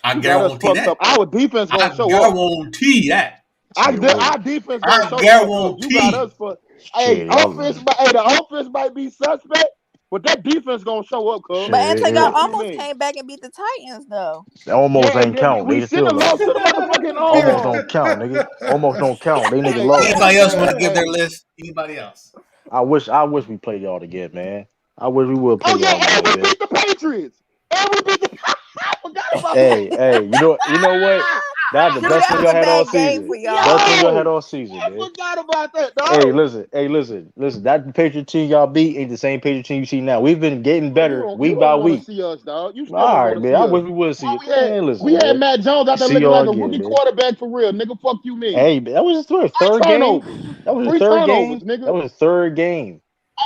I You got us guarantee fucked that. up. Our defense gonna I show up. guarantee that. Our defense gonna I show fucked up. guarantee. You got us for. Hey, Shit, the offense might be suspect, but that defense gonna show up, cuz. But Shit, Antonio yeah. almost came back and beat the Titans though. That almost Yeah, ain't count. we They should still have lost lost. to the motherfucking Almost don't count, nigga. Almost don't count. They niggas lost. Anybody else want to give their list? Anybody else? I wish we played y'all again, man. I wish we would play Oh yeah, y'all and again, we man. beat the Patriots. And we beat the. I forgot about Hey, that. you know what? That's the Dude, best that thing was y'all a had all bad game season. for y'all. Best thing y'all had all season, I man. forgot about that, dog. Hey, listen. That Patriot team y'all beat ain't the same Patriot team you see now. We've been getting better You week by don't want week. to see us, dog. You still All don't right, want to man. see I us. wish we would see you. Man, listen, We had man. Matt Jones out there See looking y'all like a again, rookie man. quarterback for real, nigga. Fuck you, mean? Hey, that was his third game. That was his Three third turnovers, game. nigga. That was his third game.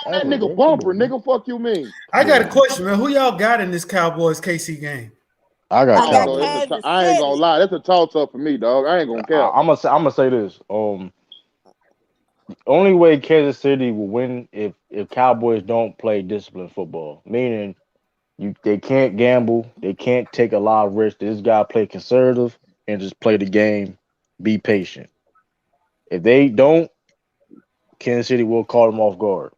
That nigga bumper, nigga. Fuck you, mean? I got a question, man. Who y'all got in this Cowboys KC game? I got I got Cowboys. Kansas I ain't gonna City. lie. That's a toss up for me, dog. I ain't gonna care. I'm gonna say this. Only way Kansas City will win if Cowboys don't play disciplined football. Meaning, they can't gamble, they can't take a lot of risks. They just gotta play conservative and just play the game. Be patient. If they don't, Kansas City will call them off guard.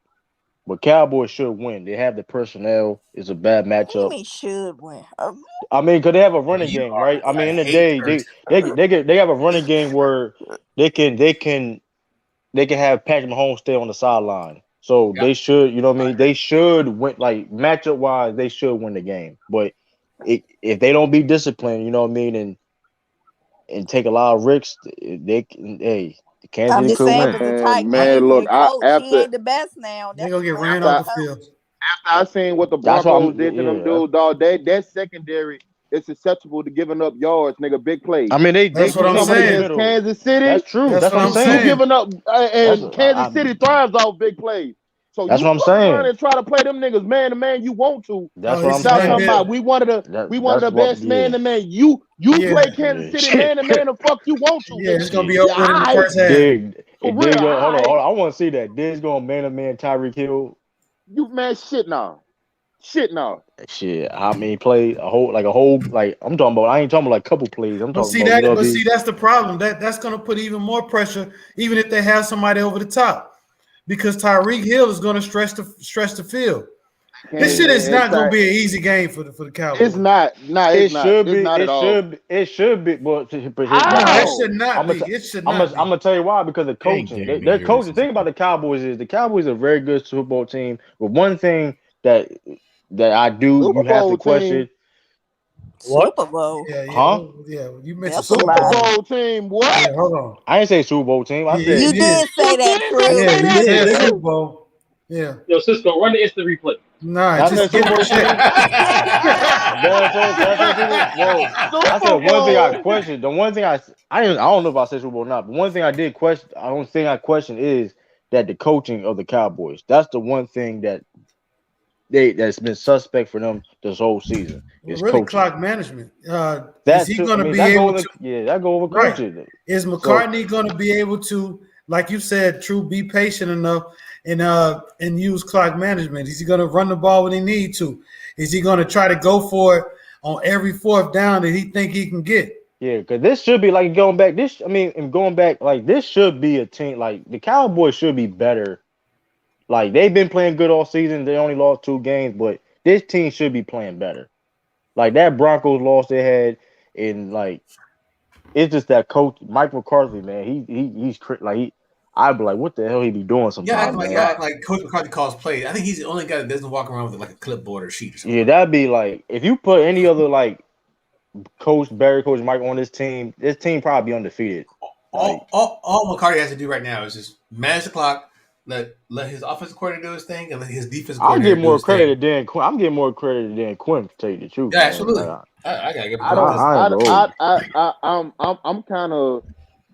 But Cowboys should win. They have the personnel. It's a bad What do you matchup. mean should win? I mean, because they have a running You game, are right? I mean, in the a hate day, person. they have a running game where they can have Patrick Mahomes stay on the sideline. So Yeah. they should, you know what I mean? They should win, like matchup wise, they should win the game. But if they don't be disciplined, you know what I mean, and take a lot of risks, they can. Hey, Kansas I'm City just could saying win. because the Titans Man, look, coach, he after ain't the best now. They That's gonna the get problem ran with off the the coach. field. I seen what the That's what Broncos did to them dudes, dog. That secondary is susceptible to giving up yards, nigga. Big plays. I mean, they That's what can I'm come Coming up the saying. against middle. Kansas City, That's true. That's That's what what I'm I'm you saying. saying. giving up, and Kansas City thrives off big plays. So That's you what I'm fuck around saying. and try to play them niggas man to man. You want to? That's Oh, what he's I'm Stop run talking saying. about deal. we one of the best man Yeah. to man. You Yeah, play Kansas City man to man, and fuck you want to, yeah. nigga. It's gonna be Shit. over Yeah, with in the I first half. Dig. for Dig. real. Hold on. I want to see that. Dig's going man to man Tyreek Hill. You man, shit now. Shit. How many plays? A whole. Like I'm talking about. I ain't talking about like a couple plays. I'm But talking see about. You know that. what I But mean? see that's the problem. That's gonna put even more pressure, even if they have somebody over the top, because Tyreek Hill is gonna stretch the field. This shit is not going to be an easy game for the Cowboys. It's not. No, It it's not. should It's be. not at all. It should be. But here's No, it should not I'm be. gonna It should not be. I'm gonna tell you why, because of Ain't coaching. getting Their me coaching. here. The thing about the Cowboys is the Cowboys are a very good Super Bowl team. But one thing that I do Super you have to Bowl question. team. What? Super Bowl. Yeah. Huh? Yeah. You mentioned That's a Super lie. Bowl. Super Bowl team. What? Yeah, hold on. I didn't say Super Bowl team. I Yeah, said You you did say that, did True. say Yeah, that, you said nigga. Super Bowl. Yeah. Yo, Cisco, run the instant replay. Nah, That's just that give Super a Bowl shit. team. I said one thing I questioned. The one thing I don't know if I said Super Bowl or not, but one thing I did question. I don't think I question is that the coaching of the Cowboys. That's the one thing that's been suspect for them this whole season. Well, Is really, coaching. clock management. That's Is he going to be that able go to? that go over Right. coaching. Is McCartney going to be able to, like you said, True, be patient enough and use clock management? Is he going to run the ball when he need to? Is he going to try to go for it on every fourth down that he think he can get? Yeah, because this should be like going back. This should be a team like the Cowboys should be better. Like they've been playing good all season. They only lost 2 games, but this team should be playing better. Like that Broncos loss they had, and like it's just that coach Mike McCarthy, man. I'd be like, what the hell he be doing sometimes? Like Coach McCarthy calls plays. I think he's the only guy that doesn't walk around with like a clipboard or sheet or something. Yeah, that'd be like if you put any other like Coach Mike on this team probably be undefeated. All McCarthy has to do right now is just manage the clock, let his offensive coordinator do his thing, and let his defense I'm coordinator getting more do his credit thing. to Dan Quinn. I'm getting more credit to Dan Quinn, to tell you the truth. Yeah, man. absolutely. Like, I gotta give him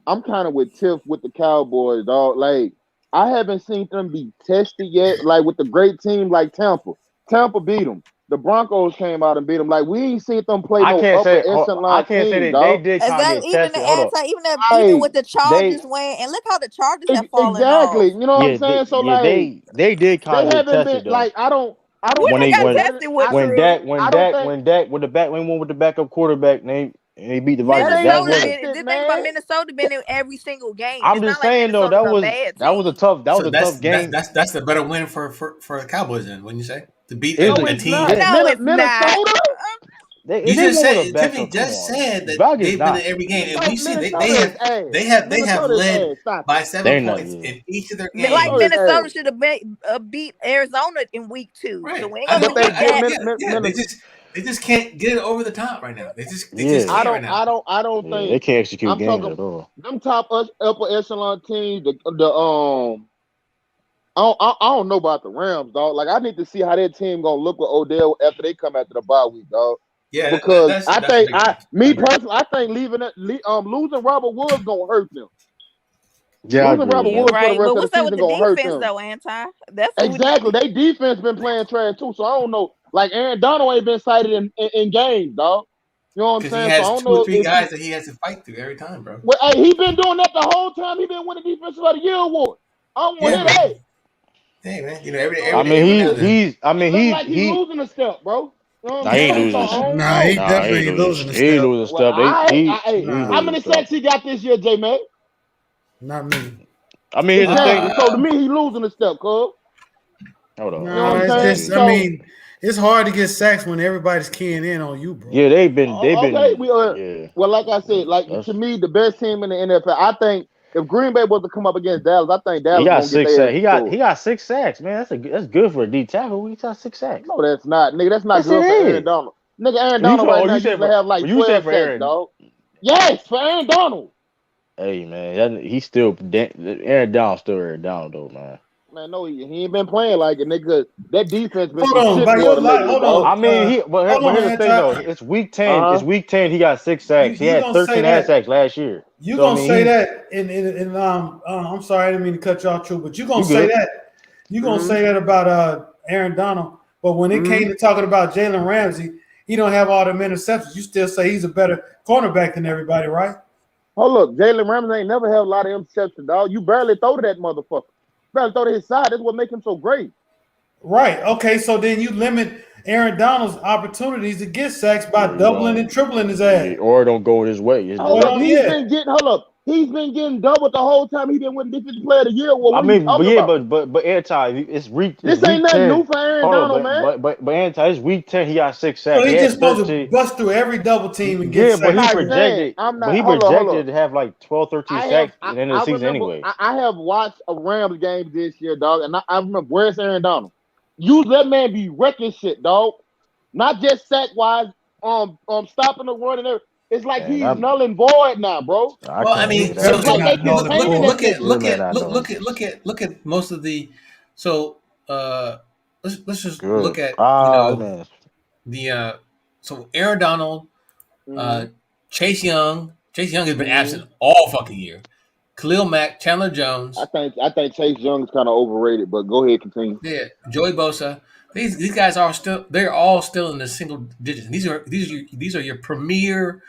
I'm kind of with Tiff with the Cowboys, dog. Like I haven't seen them be tested yet. Like with the great team like Tampa. Tampa beat them. The Broncos came out and beat them. Like we ain't seen them play no upper echelon team, dog. They did kind of Exactly. get Even tested. even with the Chargers win, and look how the Chargers have fallen Exactly. off. You know what I'm saying? So like they did kind of get haven't tested been though. like I don't When they got tested with when True. Dak with the backup quarterback and they beat the Vikings. The thing about Minnesota been in every single game. I'm just saying though that was a tough game. That's the better win for the Cowboys then, wouldn't you say? To beat no, a it's team. not. No, it's Minnesota. You just said Tiffany just said that they've been in every game, and we see they have led by 7 points in each of their games. Like Minnesota should have beat Arizona in week 2. Right. So we ain't gonna beat They just can't get it over the top right now. They just can't right now. I don't think they can't execute games at all. Them top upper echelon teams, I don't know about the Rams, dog. Like I need to see how that team gonna look with Odell after they come after the bye week, dog. Yeah, because I think losing Robert Woods gonna hurt them. Yeah, losing Robert Woods for the rest but of what's the up with season the gonna hurt defense them. though, Anti? That's exactly. They defense been playing trash too, so I don't know. Like Aaron Donald ain't been cited in games, dog. You know what I'm saying? He has so I don't 2 or know 3 guys that he has to fight through every time, bro. Well, hey, he been doing that the whole time. He been winning Defensive of the Year award. I don't want to hear that. Hey man, he's losing a step, bro. You know he ain't losing a step. He definitely losing a step. He losing a step. How many sacks he got this year, J Mac? Not me. I mean, here's the thing. So to me, he losing a step, cuz. Hold on. No, it's just, it's hard to get sacks when everybody's keying in on you, bro. Yeah, they've been. Well, like I said, to me, the best team in the NFL. I think if Green Bay was to come up against Dallas, I think Dallas. He got 6 sacks. He got 6 sacks, man. That's good for a D tackle. He got 6 sacks. No, that's not, nigga. That's not good for Aaron Donald. Nigga, Aaron Donald right now used to have like 12 sacks, dog. Yes, for Aaron Donald. Hey man, he's still Aaron Donald still Aaron Donald though, man. Man, no, he ain't been playing like it, nigga. That defense been hold on. I mean, but here's the thing though. It's week 10. It's week 10. He got 6 sacks. He had 13 sacks last year. You gonna say that? And I'm sorry, I didn't mean to cut you off, True, but you gonna say that? You gonna say that about Aaron Donald? But when it came to talking about Jalen Ramsey, he don't have all them interceptions. You still say he's a better cornerback than everybody, right? Oh look, Jalen Ramsey ain't never had a lot of interceptions, dog. You barely throw to that motherfucker. Barely throw to his side. That's what makes him so great. Right. Okay. So then you limit Aaron Donald's opportunities to get sacks by doubling and tripling his ass. Or don't go his way. He's been getting He's been getting doubled the whole time. He been winning Defensive Player of the Year. Well, I what are you mean, talking about? but Anti, This it's ain't week nothing 10. new for Aaron Hold Donald, on, man. but Anti, it's week 10. He got 6 So sacks. He he just had supposed to 13. bust through every double team and get Yeah, sacked. but he not projected. I'm But not. he Hold projected on. to have like 12, 13 sacks at the end of the season remember. anyway. I have watched a Rams game this year, dog, and I remember where's Aaron Donald. You let man be wrecking shit, dog. Not just sack wise, stopping the run and everything. It's like Man, he's null and void now, bro. I Well, I can't mean, believe Definitely so It's like they not null and containing void. that nigga. look at most of the. So let's just Good. look at Man. the so Aaron Donald, Mhm. Chase Young. Chase Young has been Mhm. absent all fucking year. Khalil Mack, Chandler Jones. I think Chase Young is kind of overrated, but go ahead, continue. Yeah, Joey Bosa. These guys are still they're all still in the single digits. These are your premier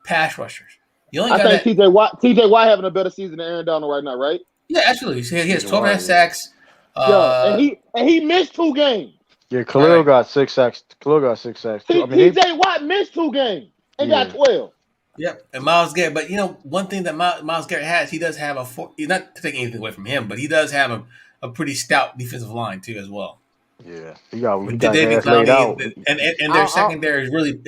pass rushers. The only I guy think that TJ Watt having a better season than Aaron Donald right now, right? yeah, absolutely. He has TJ 12 and a half Watt, yeah. sacks. Yeah, and he missed 2 games. Yeah, Khalil Right. got 6 sacks. Khalil got 6 sacks too. I mean, TJ Watt missed 2 games and got 12. Yep, and Miles Garrett. But one thing that Miles Garrett has, he does have not to take anything away from him, but he does have a pretty stout defensive line too as well. yeah, he got With his David ass laid out. Clowney and their secondary is really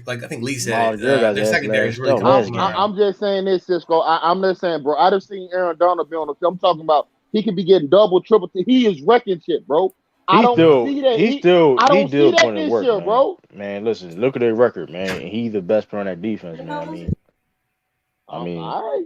like I think Lee said Miles Garrett got their his ass secondary is lashed really out coming last game. around. I'm just saying this, Cisco. I'm just saying, bro. I just seen Aaron Donald be on the field. I'm talking about he could be getting double, triple. He is wrecking shit, bro. I don't see that. I don't see that putting in this work, year, man. bro. Man, listen, look at their record, man. He's the best player on that defense, man. I mean, all right.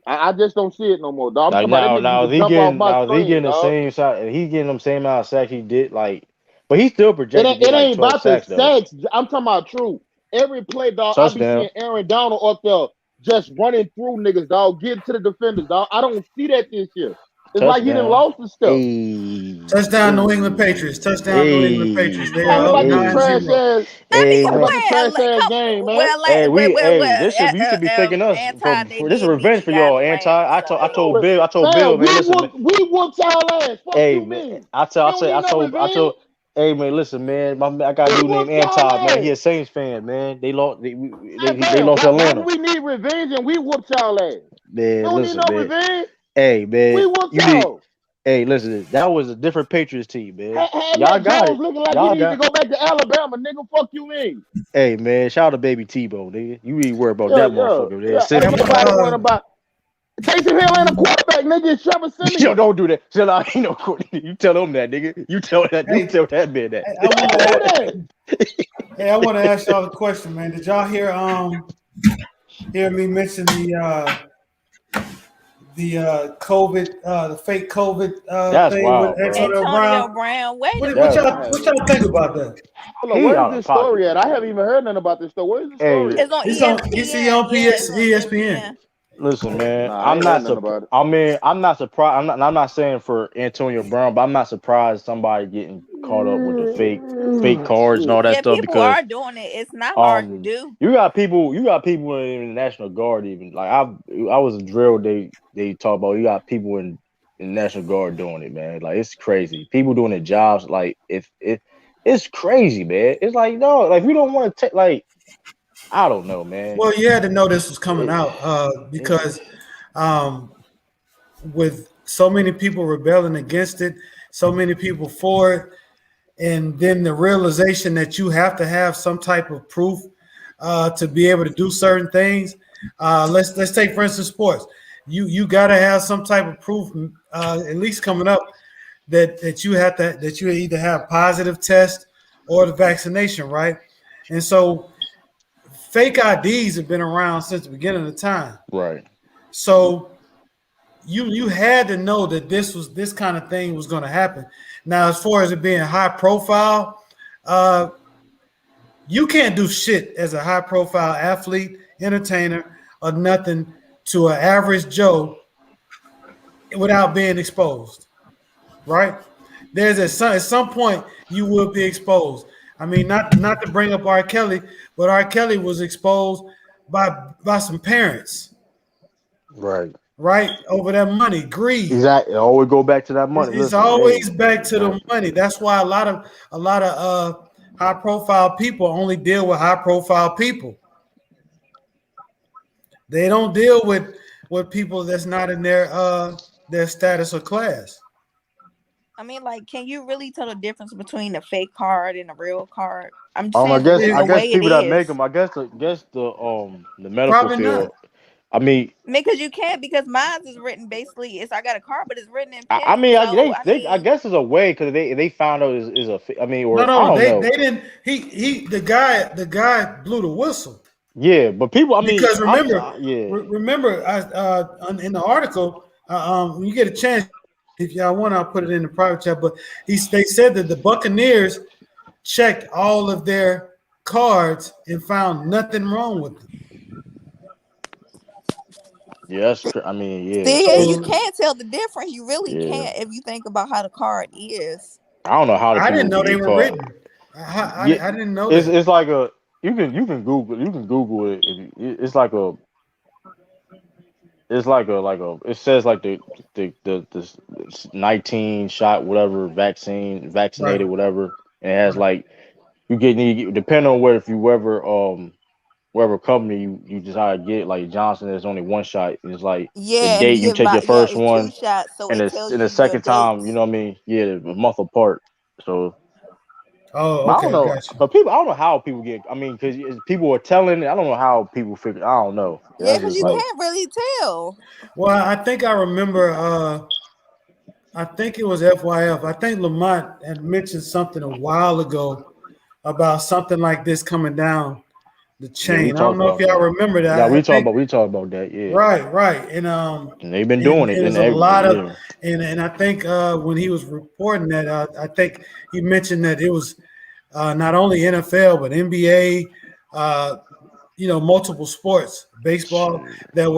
I just don't see it no more, dog. I'm like talking about that now nigga jump off my he screen, getting the dog. same side. He's getting them same amount of sacks he did, like, but he still projected to It get like ain't 12 about the sacks though. sacks. I'm talking about true. Every play, dog. I be Touchdown. seeing Aaron Donald up there just running through niggas, dog. Getting to the defenders, dog. I don't see that this year. It's like he done Touchdown. lost his step. Hey. Touchdown, New England Patriots. Touchdown, New England Patriots. They are Talking up about this trash 9-0. ass. Hey, Talking man. about the trash ass game, man. You should be thanking us Anti, for they this is did beat revenge you for guys y'all. the Anti, Rams, I so. told Bill, Man, man, listen, man. we whooped y'all ass. Fuck Hey, you man, mean? I told, hey, man, listen, man, I got a We dude named whooped y'all Anti, man. He a ass. Saints fan, man. They lost, they Man, lost to why Atlanta. would we need revenge and we whooped y'all ass? Man, Don't listen, need no man. revenge. Hey, man, We whooped y'all. Hey, listen, that was a different Patriots team, man. Had Y'all Matt got Jones it. looking like Y'all he need to got. go back to Alabama, nigga. Fuck you mean? Hey, man, shout out to Baby Tebow, nigga. You need to worry about Yeah, that motherfucker, man. Ain't Send him. nobody worrying about Taysom Hill ain't a quarterback, nigga. It's Trevor Siemian. Yo, don't do that. Chill out. Ain't no. You tell him that, nigga. You tell that man that. I want to ask y'all a question, man. Did y'all hear me mention the COVID, the fake COVID That's thing wild, with bro. Antonio Brown. Wait a What minute. y'all think about that? Hold on, where's this story at? I haven't even heard nothing about this story. Where's the story? It's on ESPN. Listen, man, I ain't heard nothing about it. I'm not surprised. I'm not saying for Antonio Brown, but I'm not surprised somebody getting caught up with the fake cards and all that stuff. People because are doing it. It's not hard to do. You got people in the National Guard even. Like I was a drill. They talk about. You got people in the National Guard doing it, man. Like it's crazy. People doing their jobs. Like it's crazy, man. It's like no, like we don't want to take like. I don't know, man. Well, you had to know this was coming out because with so many people rebelling against it, so many people for it, and then the realization that you have to have some type of proof to be able to do certain things. Let's take, for instance, sports. You got to have some type of proof, at least coming up, that you either have positive test or the vaccination, right? And so fake IDs have been around since the beginning of time. Right. So you had to know that this kind of thing was going to happen. Now, as far as it being high profile, you can't do shit as a high profile athlete, entertainer, or nothing to an average Joe without being exposed, right? There's at some point you will be exposed. I mean, not to bring up R. Kelly, but R. Kelly was exposed by some parents. Right? Over that money, greed. Exactly. It always go back to that money. It's always back to the money. That's why a lot of high profile people only deal with high profile people. They don't deal with with people that's not in their status or class. I mean, like, can you really tell the difference between a fake card and a real card? I'm just I saying guess the I guess way it people that make is. them. I guess the medical Probably field. not. I mean, I mean, because you can't, because mine is written basically. I got a card, but it's written in I pen. mean, So I I mean, guess it's a way because they found out is a. I mean, No, or I no, don't they know. didn't. The guy blew the whistle Yeah, but people. I mean, because remember, yeah, remember, in the article, when you get a chance, if y'all want, I'll put it in the private chat. But they said that the Buccaneers checked all of their cards and found nothing wrong with them. yeah. I mean, yeah. see, So you So can't tell the difference. You really yeah, can't if you think about how the card is. I don't know how the I didn't people know they get were caught. written. Yeah, I didn't know it's that. it's like a you can Google it. It's like a it says like the 19 shot whatever vaccinated Right. whatever, and it has Right. like depending on where if you wherever company you decide to get, like Johnson, there's only one shot. It's like the Yeah, and date you you get take your first it's two one, shots, so and it tells in the you your second time, you dates. know what I mean? Yeah, a month apart. So, Oh, but I don't okay, know. gotcha. But people, I don't know how people get. I mean, because people are telling. I don't know how people figure. I don't know. Yeah, That's because just you like can't really tell. Well, I think I remember. I think it was FYF. I think Lamont had mentioned something a while ago about something like this coming down the yeah, we chain. I don't talked know if about y'all that. remember Yeah, that. I think we talked about that. Yeah, right, and they've been and doing it. it And was a lot of yeah, and I think when he was reporting that, I think he mentioned that it was not only NFL but NBA, multiple sports, baseball shit. that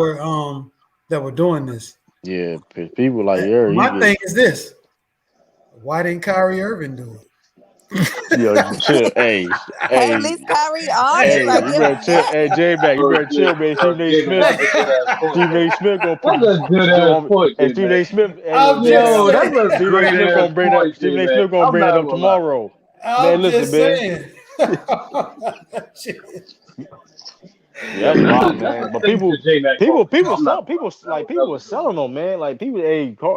were doing this. Yeah, people like yeah, you My get thing is this: why didn't Kyrie Irving do it? yo chill. Hey, Hey, at hey, least Kyrie honest. hey, I you give better him chill. that. Hey, J Mac, you better chill, man. Stephen A. Jamie, Smith. that's a good ass point. Stephen A. Smith gonna put. That's a good ass point, Hey, Jamie. Stephen A. Smith. Hey, look, I'm J just Mac. Yo, that's saying. a Stephen A. great Smith ass gonna bring that. point, Stephen A. Jamie. Smith gonna I'm bring that not up gonna lie. tomorrow. Man, I'm listen, just man. saying. Yeah, that's wild, That's a man. But signature J Mac moment. I'm not gonna lie. That people was were a good selling one. them, man. Like people,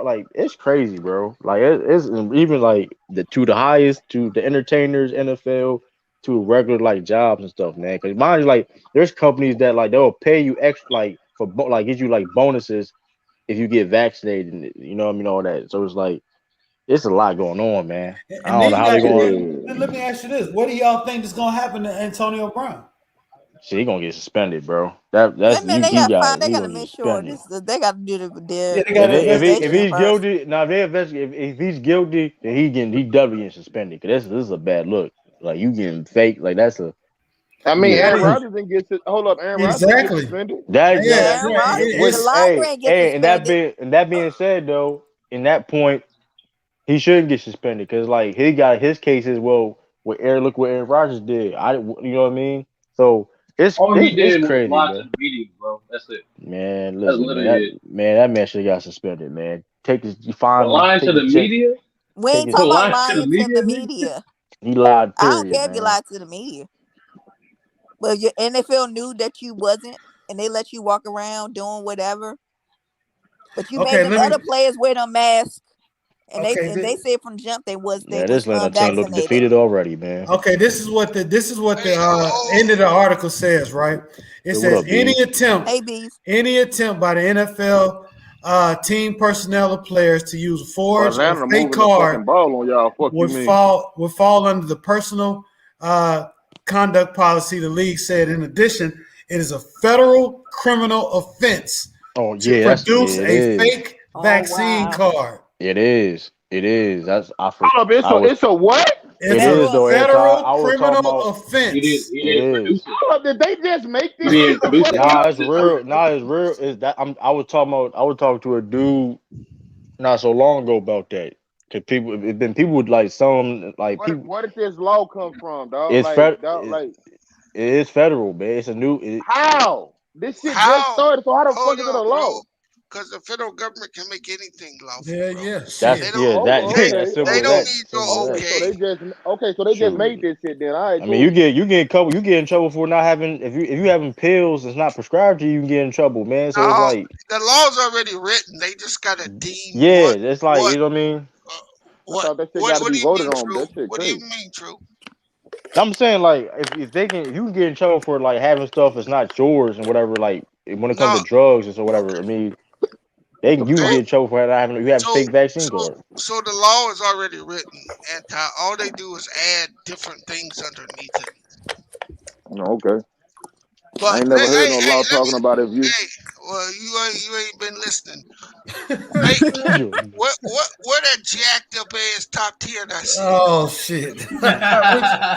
like it's crazy, bro. Like it's even like the highest to the entertainers, NFL, to regular like jobs and stuff, man. Because mind you, like there's companies that like they'll pay you extra, like like get you like bonuses if you get vaccinated, and you know what I mean, all that. So it's like it's a lot going on, man. I And don't know then you how they got going. let me ask you this: what do y'all think is going to happen to Antonio Brown? Shit, he gonna get suspended, bro. Yeah, That's man, they gotta find. They he gotta gonna get make sure suspended. this. They gotta do Yeah, they got If to if investigate. investigation he's first. guilty, now if they investigate, if he's guilty, then he definitely getting suspended. Cause this is a bad look. Like you getting fake. Like that's a I you mean, getting What Aaron do fake. Aaron Rodgers didn't get. Hold up, Aaron Rodgers didn't get exactly? suspended. That Yeah, yeah. Aaron Rodgers. The It's lineman ain't get suspended. And that being said though, in that point, he shouldn't get suspended because like he got his cases. Well, look what Aaron Rodgers did. You know what I mean? So All he it's did was crazy, lie to bro. the media, bro. That's it. Man, That's listen, literally it. that man should have got suspended, man. Take his, you But find him, lying to take the his check, media? We take ain't his. But talking about lying to the lying to media, the nigga? media. He lied, I don't period, care if you man. lie to the media. But your NFL knew that you wasn't, and they let you walk around doing whatever. But you made okay. them Let me. other players wear them masks, and Okay, they said from jump they Man, this was Atlanta team look vaccinated. defeated already, man. okay. This is what the end of the article says. Right. It So what says up, B? Hey, beef. any attempt by the NFL team personnel or players to use a Well, forged or Atlanta fake moving the card fucking ball on y'all. Fuck you, mean? would fall under the personal conduct policy. The league said. In addition, it is a federal criminal offense Oh to yeah, produce it a is. fake Oh vaccine wow. card. It is. It is. That's Hold up, I was. it's a what? It It's a is Federal though, offense. anti. federal I was talking criminal about. offense. He It didn't is. produce it. Hold up, did they just make He this? didn't What the produce fuck? it. He Nah, was it's just real. heard. Nah, it's real. Is that I was talking about. I was talking to a dude not so long ago about that. Cause people would like some like people. Where did this law come from, dog? It's Like, fed. dog, like It is federal, man. It's a new. how? This shit just started, so how the fuck is it a law? because the federal government can make anything lawful. Yeah, bro. yeah. That's Shit. that simple They as don't that. need Simple your as that. So okay. they just Shoot. made this shit then. All right, I mean, cool. you get in trouble for not having if you having pills that's not prescribed to you, you can get in trouble, man. So it's No, like, the law's already written. They just gotta deem yeah, it's like what you know what I mean. I thought that shit got to what be do you voted mean, on. True? That shit What do you crazy. mean, True? I'm saying like if they can, if you can get in trouble for like having stuff that's not yours and whatever. Like when it comes No, to drugs and so whatever. I mean, you can they get in trouble for having you have so fake vaccine so cards. so the law is already written, and all they do is add different things underneath it. No, okay. I But ain't never heard no law let me. talking about if you. Hey, well, you ain't been listening. Hey, what that jacked up ass top 10 I said? Oh shit.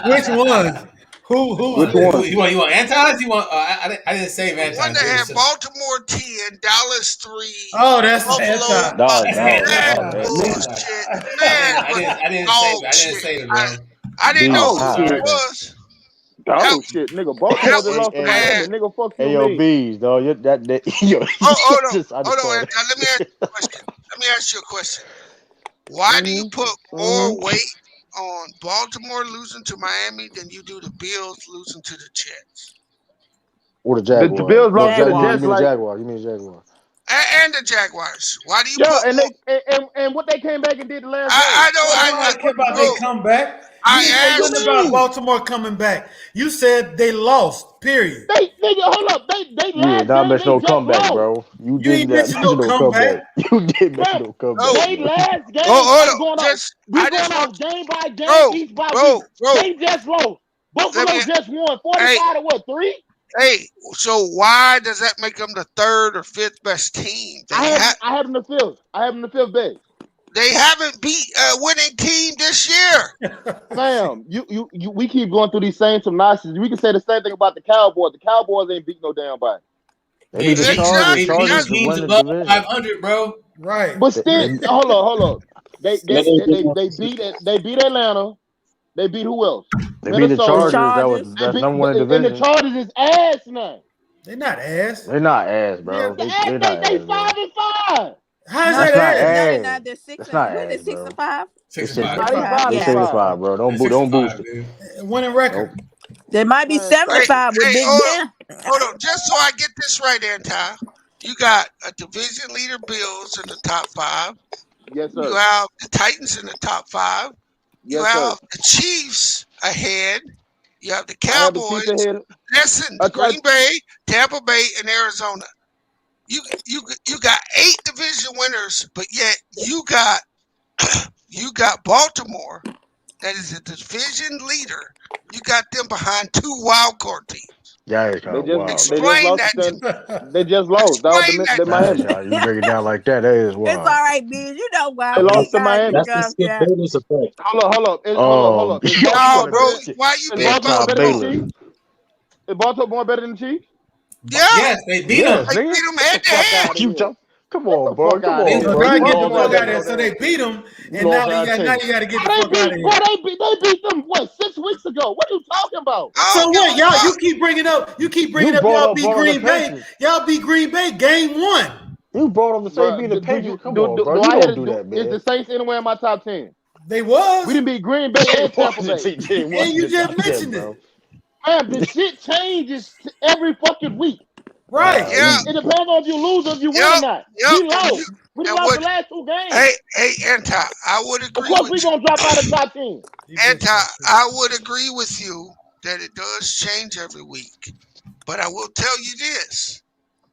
which one? Who Which who's this? one? You want Anton's? You want? I didn't save The one Anton's. that It was had some. Baltimore 10, Dallas 3, Oh, that's Buffalo. anti. Dog, That's That dog, anti. man. bullshit, man. Was I didn't save dog it. I didn't shit. save it, bro. I didn't know Oh who Sorry, he shit. bro. was. That Oh shit, nigga. Baltimore that just was lost to bad. Miami. Nigga, fuck you, me. AOBs, dog. Yo, Oh, I hold just on, saw Anton. Let me ask you a question. Why do you put more weight on Baltimore losing to Miami than you do the Bills losing to the Jets Or the The Jaguars. Bills Well, lost to the you Jets mean the Jaguars. like Jaguars? You mean the Jaguars? and the Jaguars? Why do you yeah, put and more? and what they came back and did the last game. I Well, I know. don't care about Bro, they comeback. You didn't say I You nothing asked about mean? Baltimore coming back. You said they lost. Period. They nigga, hold up. They Yeah, last not game mention they no just comeback, lost. bro. You You ain't did not mention no mention no comeback. comeback. You did mention Bro, no comeback, no. they bro. last game. Hold I'm on. going off. We I going just off want, game by game, week by week. bro. They just lost. Let me. Buffalo just won Hey, 45 to what 3? hey. So why does that make them the third or fifth best team? I have them the fifth. I have them the fifth best. They haven't beat a winning team this year. Fam, we keep going through these same synopses. We can say the same thing about the Cowboys. The Cowboys ain't beat no damn body. They beat the Exactly. Chargers to Teams win the above division. 500, bro. Right. But still, They, hold up. They beat Atlanta. They beat who else? they beat the The Minnesota. Chargers. Chargers. They That's beat, number one in the and the division. Chargers is ass now. They're not ass. They're not ass, Yeah. bro. The ass, They're not they ass, bro. 5-5. How is No, that That's not ass? they're not. ass. They're 6 That's and not when ass, is 6 bro. and 5? Six It's and six five. and Nah, they five. 5. It's Yeah. 6 and 5, bro. They're six and Don't boost five, it. dude. Winning record. Nope. They might be Man, 7 and Hey, 5 with Big Ben. hold on. Just so I get this right, Anti. You got a division leader Bills in the top 5. yes, You sir. have the Titans in the top 5. You Yes, sir. have the Chiefs ahead. You have the I have the Chiefs Cowboys. ahead. Listen, the Green Bay, Tampa Bay, and Arizona. You got 8 division winners, but yet you got Baltimore, that is a division leader. You got them behind 2 wild card teams. Yeah, it's kind They of just wild, they though. just Explain lost that to to San. me. They just lost. That was Explain that the to me. That's Miami. how you break it down like that. That is It's wild. all right, Ben. You know why They we lost ain't to gotta Miami. get That's the off Skip yet. Bayless effect. Hold up. Hold up. Is No, Baltimore bro. better? Why you Is being Baltimore better than the Anti-Baylor. Chiefs? Is Baltimore better than the Chiefs? Yeah, Yes, they beat Yes, them. they nigga. beat them Get head the to fuck head. out of You here. jump. Come Get on, the bro. fuck Come out of on, here. So bro. now You get the lost Baltimore fuck that ain't out of beat here. no nigga. So they damn beat team. them, You and lost now that team. you got to get the How they fuck out of beat? Boy, here. they beat them what 6 weeks ago? What are you talking about? I So don't give what, a y'all? fuck. You keep You bringing up. brought Y'all up beat the Green Bay. Patriots. Y'all beat Green Bay game 1. You brought up the same Bro, being the do you Patriots. Come on, bro. do You I don't hear do do that, is man. the Saints anywhere in my top 10? They We was, didn't beat Green Bay and Tampa Bay. It and wasn't you the just top 10, mentioned bro. it, Man, the shit changes every fucking week. right? Yeah, It depends on if you lose or if you win or yep, not. yep. We lost. We done And lost the what? last 2 games. Hey, Anti, I would Of agree course, with we you. gonna drop out of the top 10. Anti, I would agree with you that it does change every week. But I will tell you this: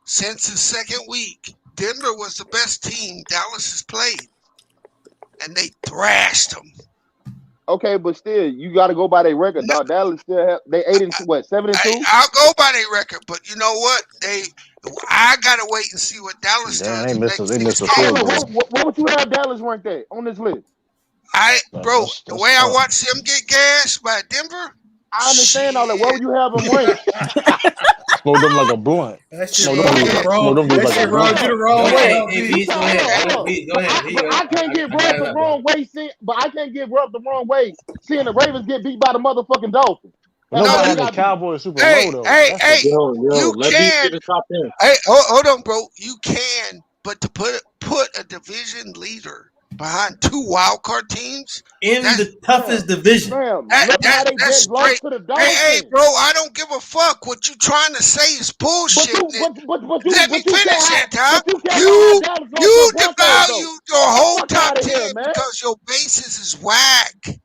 since the second week, Denver was the best team Dallas has played, and they thrashed them. Okay, but still, you got to go by their record, No, dog. Dallas still have they 8 and 2, what 7-2? I'll go by their record, but you know what? I gotta wait and see what Dallas Damn, does the next they 6 missed a Hold field on, games. goal. what would you have Dallas ranked at on this list? Bro, the That's way I tough. watched them get gashed by Denver, I understand all that. What shit, would you have them ranked? Smoke them like a blunt. That shit Smoke them rubbed dudes you the like shit. smoke wrong. them dudes That like a shit Hold rubbed blunt. you the up. Go wrong way, ahead, You hey, LB. Beast. Go hold ahead. on, hold Hey, on. Beast, go ahead. Here you go. I can't get I got rubbed it the up, bro. wrong way, but I can't get rubbed the wrong way seeing the Ravens get beat by the motherfucking Dolphins. But And No, nobody we had you. the got beat. Cowboys super Hey, low though. hey, That's hey. the Yo, You let Beast can. get his top 10. Hey, hold on, bro. You can but to put a division leader behind 2 wild card teams in that's- the toughest division. Fam, that, look how that, they that's just lost straight. to the Hey, Dolphins. bro, I don't give a fuck. What you trying to say is bullshit. Let me finish, Anton. You devalue your whole fuck top outta 10 here, man. because your basis is whack. Get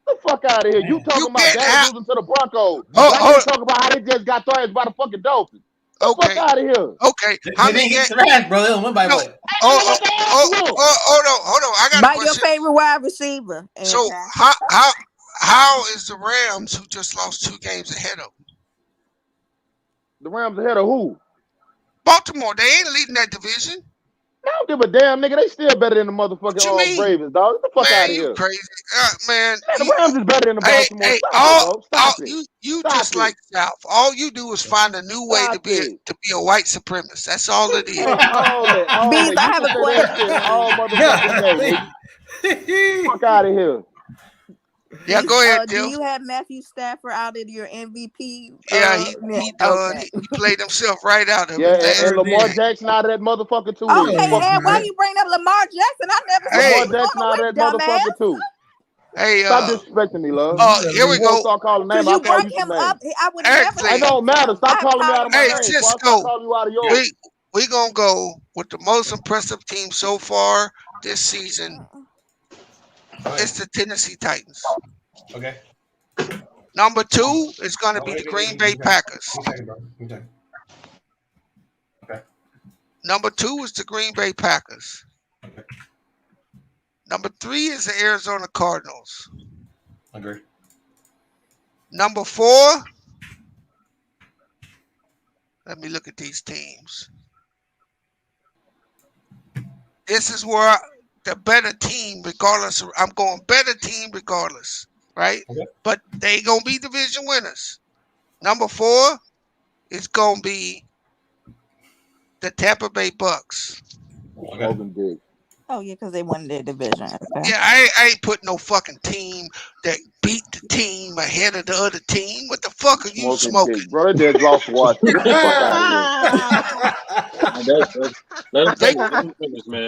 the fuck out of here. You talking You about can't Dallas have- losing to the Broncos. Oh, Like they talking about how they just got thrashed by the fucking Dolphins. Get the Okay. fuck out of here. Okay. They How didn't many get games? thrashed, bro. They don't win by what? Hold on. I got a By your question. favorite wide receiver. So Anti. how is the Rams, who just lost 2 games ahead of The Rams ahead of who? Baltimore? They ain't leading that division. I don't give a damn, nigga. They still better than the motherfucking Ravens, dog. Get the fuck out Man, of you here. crazy, man. The Rams is better than the Baltimore. Hey, Stop it, bro. Stop it. You Stop just it. like South. All you do is find a new way to Stop be it. a white supremacist. That's all it is. Hey, all that. Beans, You I have can a say that question. shit all motherfucking day, nigga. Fuck out of here. Yeah, go ahead, Do Tim. you have Matthew Stafford out of your MVP? Yeah, he done. Okay. He played himself right out of Yeah, it. and Lamar Jackson out of that motherfucker too. Okay, then. and why you bring up Lamar Jackson? I never said Hey. he was Lamar Jackson going out to of that win, motherfucker dumbass. too. Hey, Stop disrespecting me, love. here we You go. won't start calling names. Because you I'll call brought you some him names. up. I would never Actually, It don't matter. Stop I calling me out of my Hey, name. Before I Cisco, start calling you out of yours. we gonna go with the most impressive team so far this season. It's the Tennessee Titans. Okay. Number 2 is gonna be the Green Bay Packers. Okay. Number 2 is the Green Bay Packers. Okay. Number 3 is the Arizona Cardinals. Agree. Number 4. Let me look at these teams. This is where the better team, regardless. I'm going better team regardless, right? Okay. But they gonna be division winners. Number 4 is gonna be the Tampa Bay Bucks. Okay. Oh, yeah, because they won their division. Okay. Yeah, I ain't put no fucking team that beat the team ahead of the other team. What the fuck are you smoking? Dick, bro, they just lost Washington. Get the fuck out of here.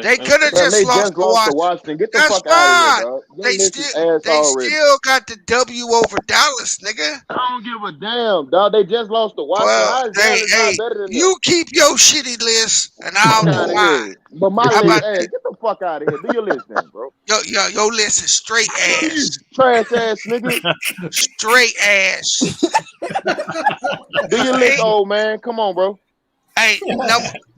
They could have just lost to Washington. Get the That's fuck out of here, fine. dog. They still got the W over Dallas, nigga. I don't give a damn, dog. They just lost to Washington. Well, How is Dallas not better than you keep your shitty list, and I'll do mine. But my How list, about hey, that? get the fuck out of here. Do your list then, bro. Your list is straight ass. Trash ass nigga. Straight ass. Do your list, old man. Come on, bro. Hey,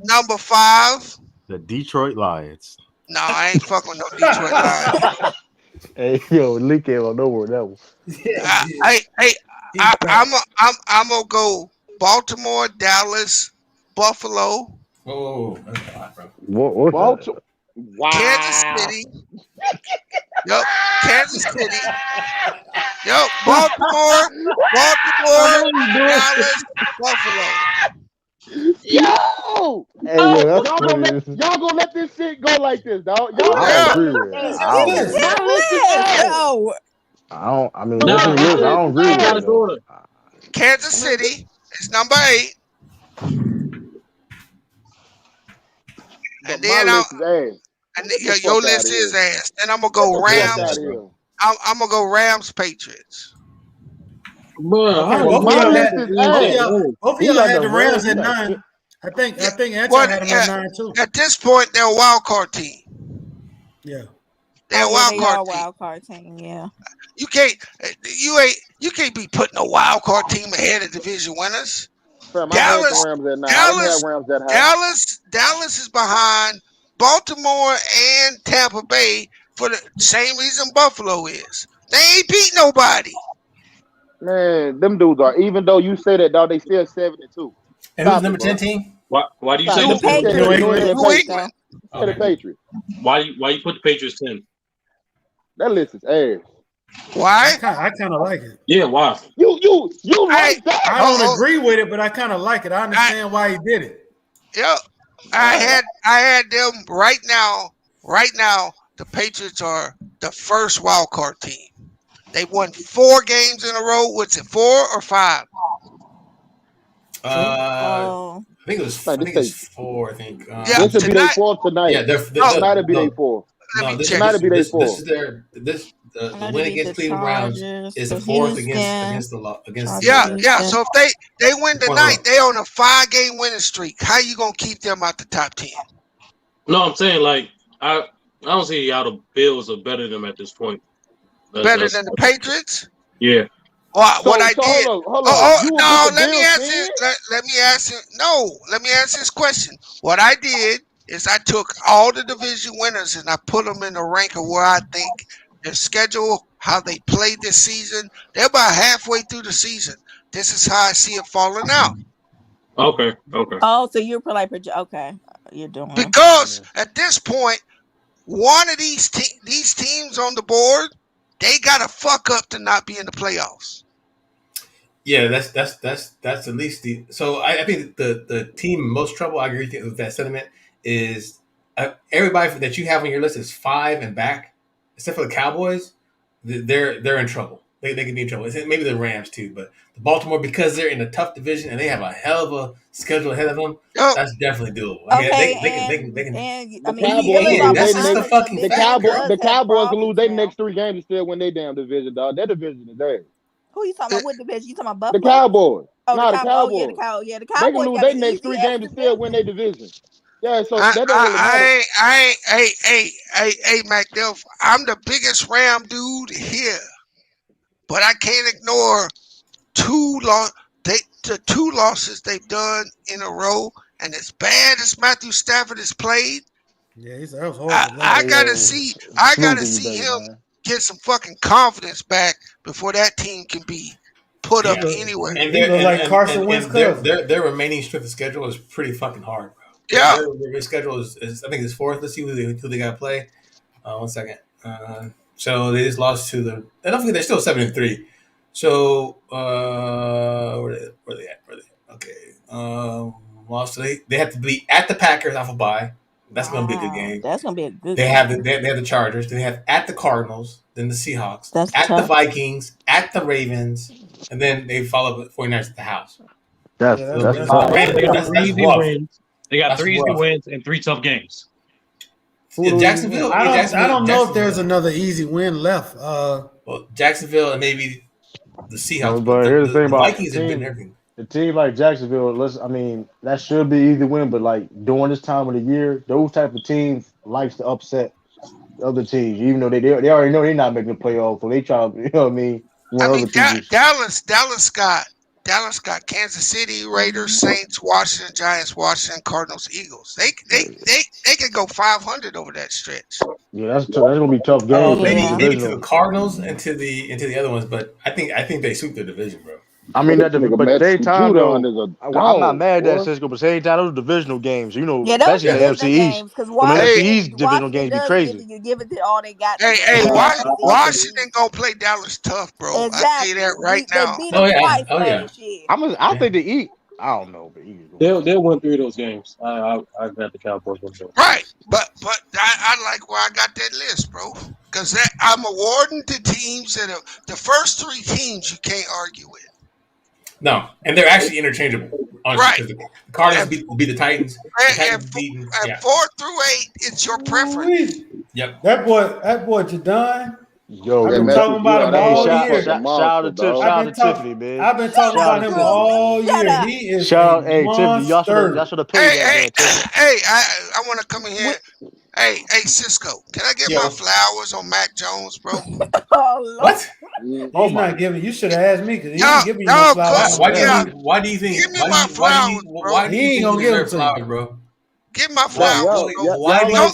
number 5. The Detroit Lions. No, I ain't fucking with no Detroit Lions. Hey, yo, Lee came on nowhere that one. I'm gonna go Baltimore, Dallas, Buffalo. Oh, that's a lot, bro. What? Baltimore. Wow. Kansas City. Yup, Kansas City. Yup, Baltimore, Dallas, Buffalo. Yo! Hey, yo, that's y'all gonna let this shit go like this, dog. Y'all I don't agree with it. I don't agree with it, though. Kansas City is number 8. And then your list is ass. Then I'm gonna go Rams. I'm gonna go Rams Patriots. Bro, Both of y'all had the Rams at 9. I think Anton had them at 9 too. At this point, they're a wild card team. Yeah. They're a wild card team. Yeah. You can't be putting a wild card team ahead of division winners. Dallas is behind Baltimore and Tampa Bay for the same reason Buffalo is. They ain't beat nobody. Man, them dudes are. Even though you say that, dog, they still 7-2. And who's number 10 team? Why do you say the Patriots? New England. The Patriots. Why you put the Patriots 10? That list is ass. Why? I kind of like it. Yeah, why? You like that? I don't agree with it, but I kind of like it. I understand why he did it. Yeah, I had them right now. Right now, the Patriots are the first wild card team. They won 4 games in a row. What's it, 4 or 5? I think it was. Like I this think it's they 4. I think. Yeah, this would be their tonight. fourth tonight. Yeah, No, Tonight would be their no, fourth. let me no. check. Tonight would be their This fourth. is their I the know they win beat the against Cleveland Browns Chargers, is the the fourth Houston, against the law against Chargers, Yeah, the yeah. Houston. So if they win Hold tonight, on. they on a 5-game winning streak. How you gonna keep them out the top 10? No, I'm saying like I don't see how the Bills are better than them at this point. Better than the Patriots? Yeah. What I So did. hold Oh, up. You would put no. the Let me Bills answer. in? Let me answer. No, let me answer this question. What I did is I took all the division winners and I put them in the rank of where I think their schedule, how they played this season. They're about halfway through the season. This is how I see it falling out. Okay. Oh, so you're like okay, you're doing. Because at this point, one of these teams on the board, they gotta fuck up to not be in the playoffs. Yeah, that's at least the. So I think the team in most trouble. I agree with that sentiment. Is everybody that you have on your list is 5 and back, except for the Cowboys. They're in trouble. They can be in trouble. Maybe the Rams too, but the Baltimore, because they're in a tough division and they have a hell of a schedule ahead of them. Yep. That's definitely doable. I mean, Okay, they can. I mean, Cowboys give us lose all That's their just the next. fucking The fact, bro. Cowboys can lose their next 3 games and still win their damn division, dog. That division is theirs. Who you talking about? What division? You talking about The Buffalo? Cowboys. Oh, No, the the Cowboys. Cowboys. Oh, yeah, the They can Cowboys lose got their an next easy 3 ass games and still win their division. Yeah, so that don't really matter. Hey, MacDuff, I'm the biggest Ram dude here, but I can't ignore the 2 losses they've done in a row, and as bad as Matthew Stafford has played, Yeah, that was horrible. I gotta Salute to you, see baby, him man. get some fucking confidence back before that team can be put up Yeah, anywhere. and He look like Carson Wentz cousin. their remaining strength of schedule is pretty fucking hard, bro. Yeah. Their schedule is I think it's 4th. Let's see who they got to play. 1 second. So they just lost to the. I don't think they're still 7-3. So where they at? Okay. Lost. They have to be at the Packers off a bye. That's going to be a good game. That's gonna be a good. They have the Chargers. Then they have at the Cardinals. Then the Seahawks. That's at tough. the Vikings. At the Ravens. And then they follow the 49ers at the house. That's tough. They got That's 3 easy rough. wins. They got That's 3 easy rough. wins and 3 tough games. Yeah, Jacksonville. I don't know if there's another easy win left. Well, Jacksonville and maybe the Seahawks. But here's the thing about Vikings have been everything. a team like Jacksonville. That should be easy win, but like during this time of the year, those type of teams likes to upset other teams, even though they already know they're not making the playoffs, so they try to, you know what I mean? Dallas got Kansas City, Raiders, Saints, Washington Giants, Washington Cardinals, Eagles. They could go 500 over that stretch. Yeah, that's gonna be tough games. Maybe to the Cardinals and to the other ones, but I think they sweep their division, bro. I mean, but at the same time, though, I'm not mad at boy. Cisco, but at the same time, those are divisional games, you know, Yeah, those especially in the NFC East. because The NFC East divisional games be crazy. You give it to all they got. Hey, Washington gonna play Dallas tough, bro. Exactly. I tell you that right now. They beat them twice last year. I think the East. I don't know, but They'll win 3 of those games. I got the Cowboys win those. Right, but I like where I got that list, bro. Because I'm awarding to teams that are the first 3 teams you can't argue with. No, and they're actually interchangeable. Honestly, Right. The Cardinals beat the Titans. And 4 through 8, it's your preference. Yep. That boy Jadon. Yo, I've been talking about him all year. Shout out to Tiffany, man. I've been talking about him all year. He is Tiffany, y'all should have paid that man. Hey, I want to come in here. Hey, Cisco, can I get my flowers on Mac Jones, bro? What? He's not giving. You should have asked me because he ain't giving you no flowers. Why do you think? Give me my flowers, bro. He ain't gonna give them flowers, bro. Give my flowers.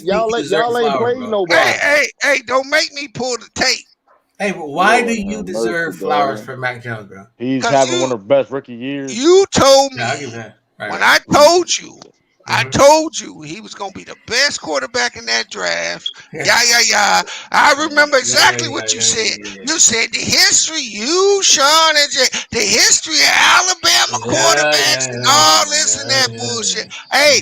Y'all ain't playing nobody. Hey, don't make me pull the tape. Hey, but why do you deserve flowers for Mac Jones, bro? He's having one of the best rookie years. You told me I'll give that. when I told you I told you he was gonna be the best quarterback in that draft. Yeah. I remember exactly what you said. You said the history, you, Sean, and Jay, the history of Alabama quarterbacks and all this and that bullshit. Hey,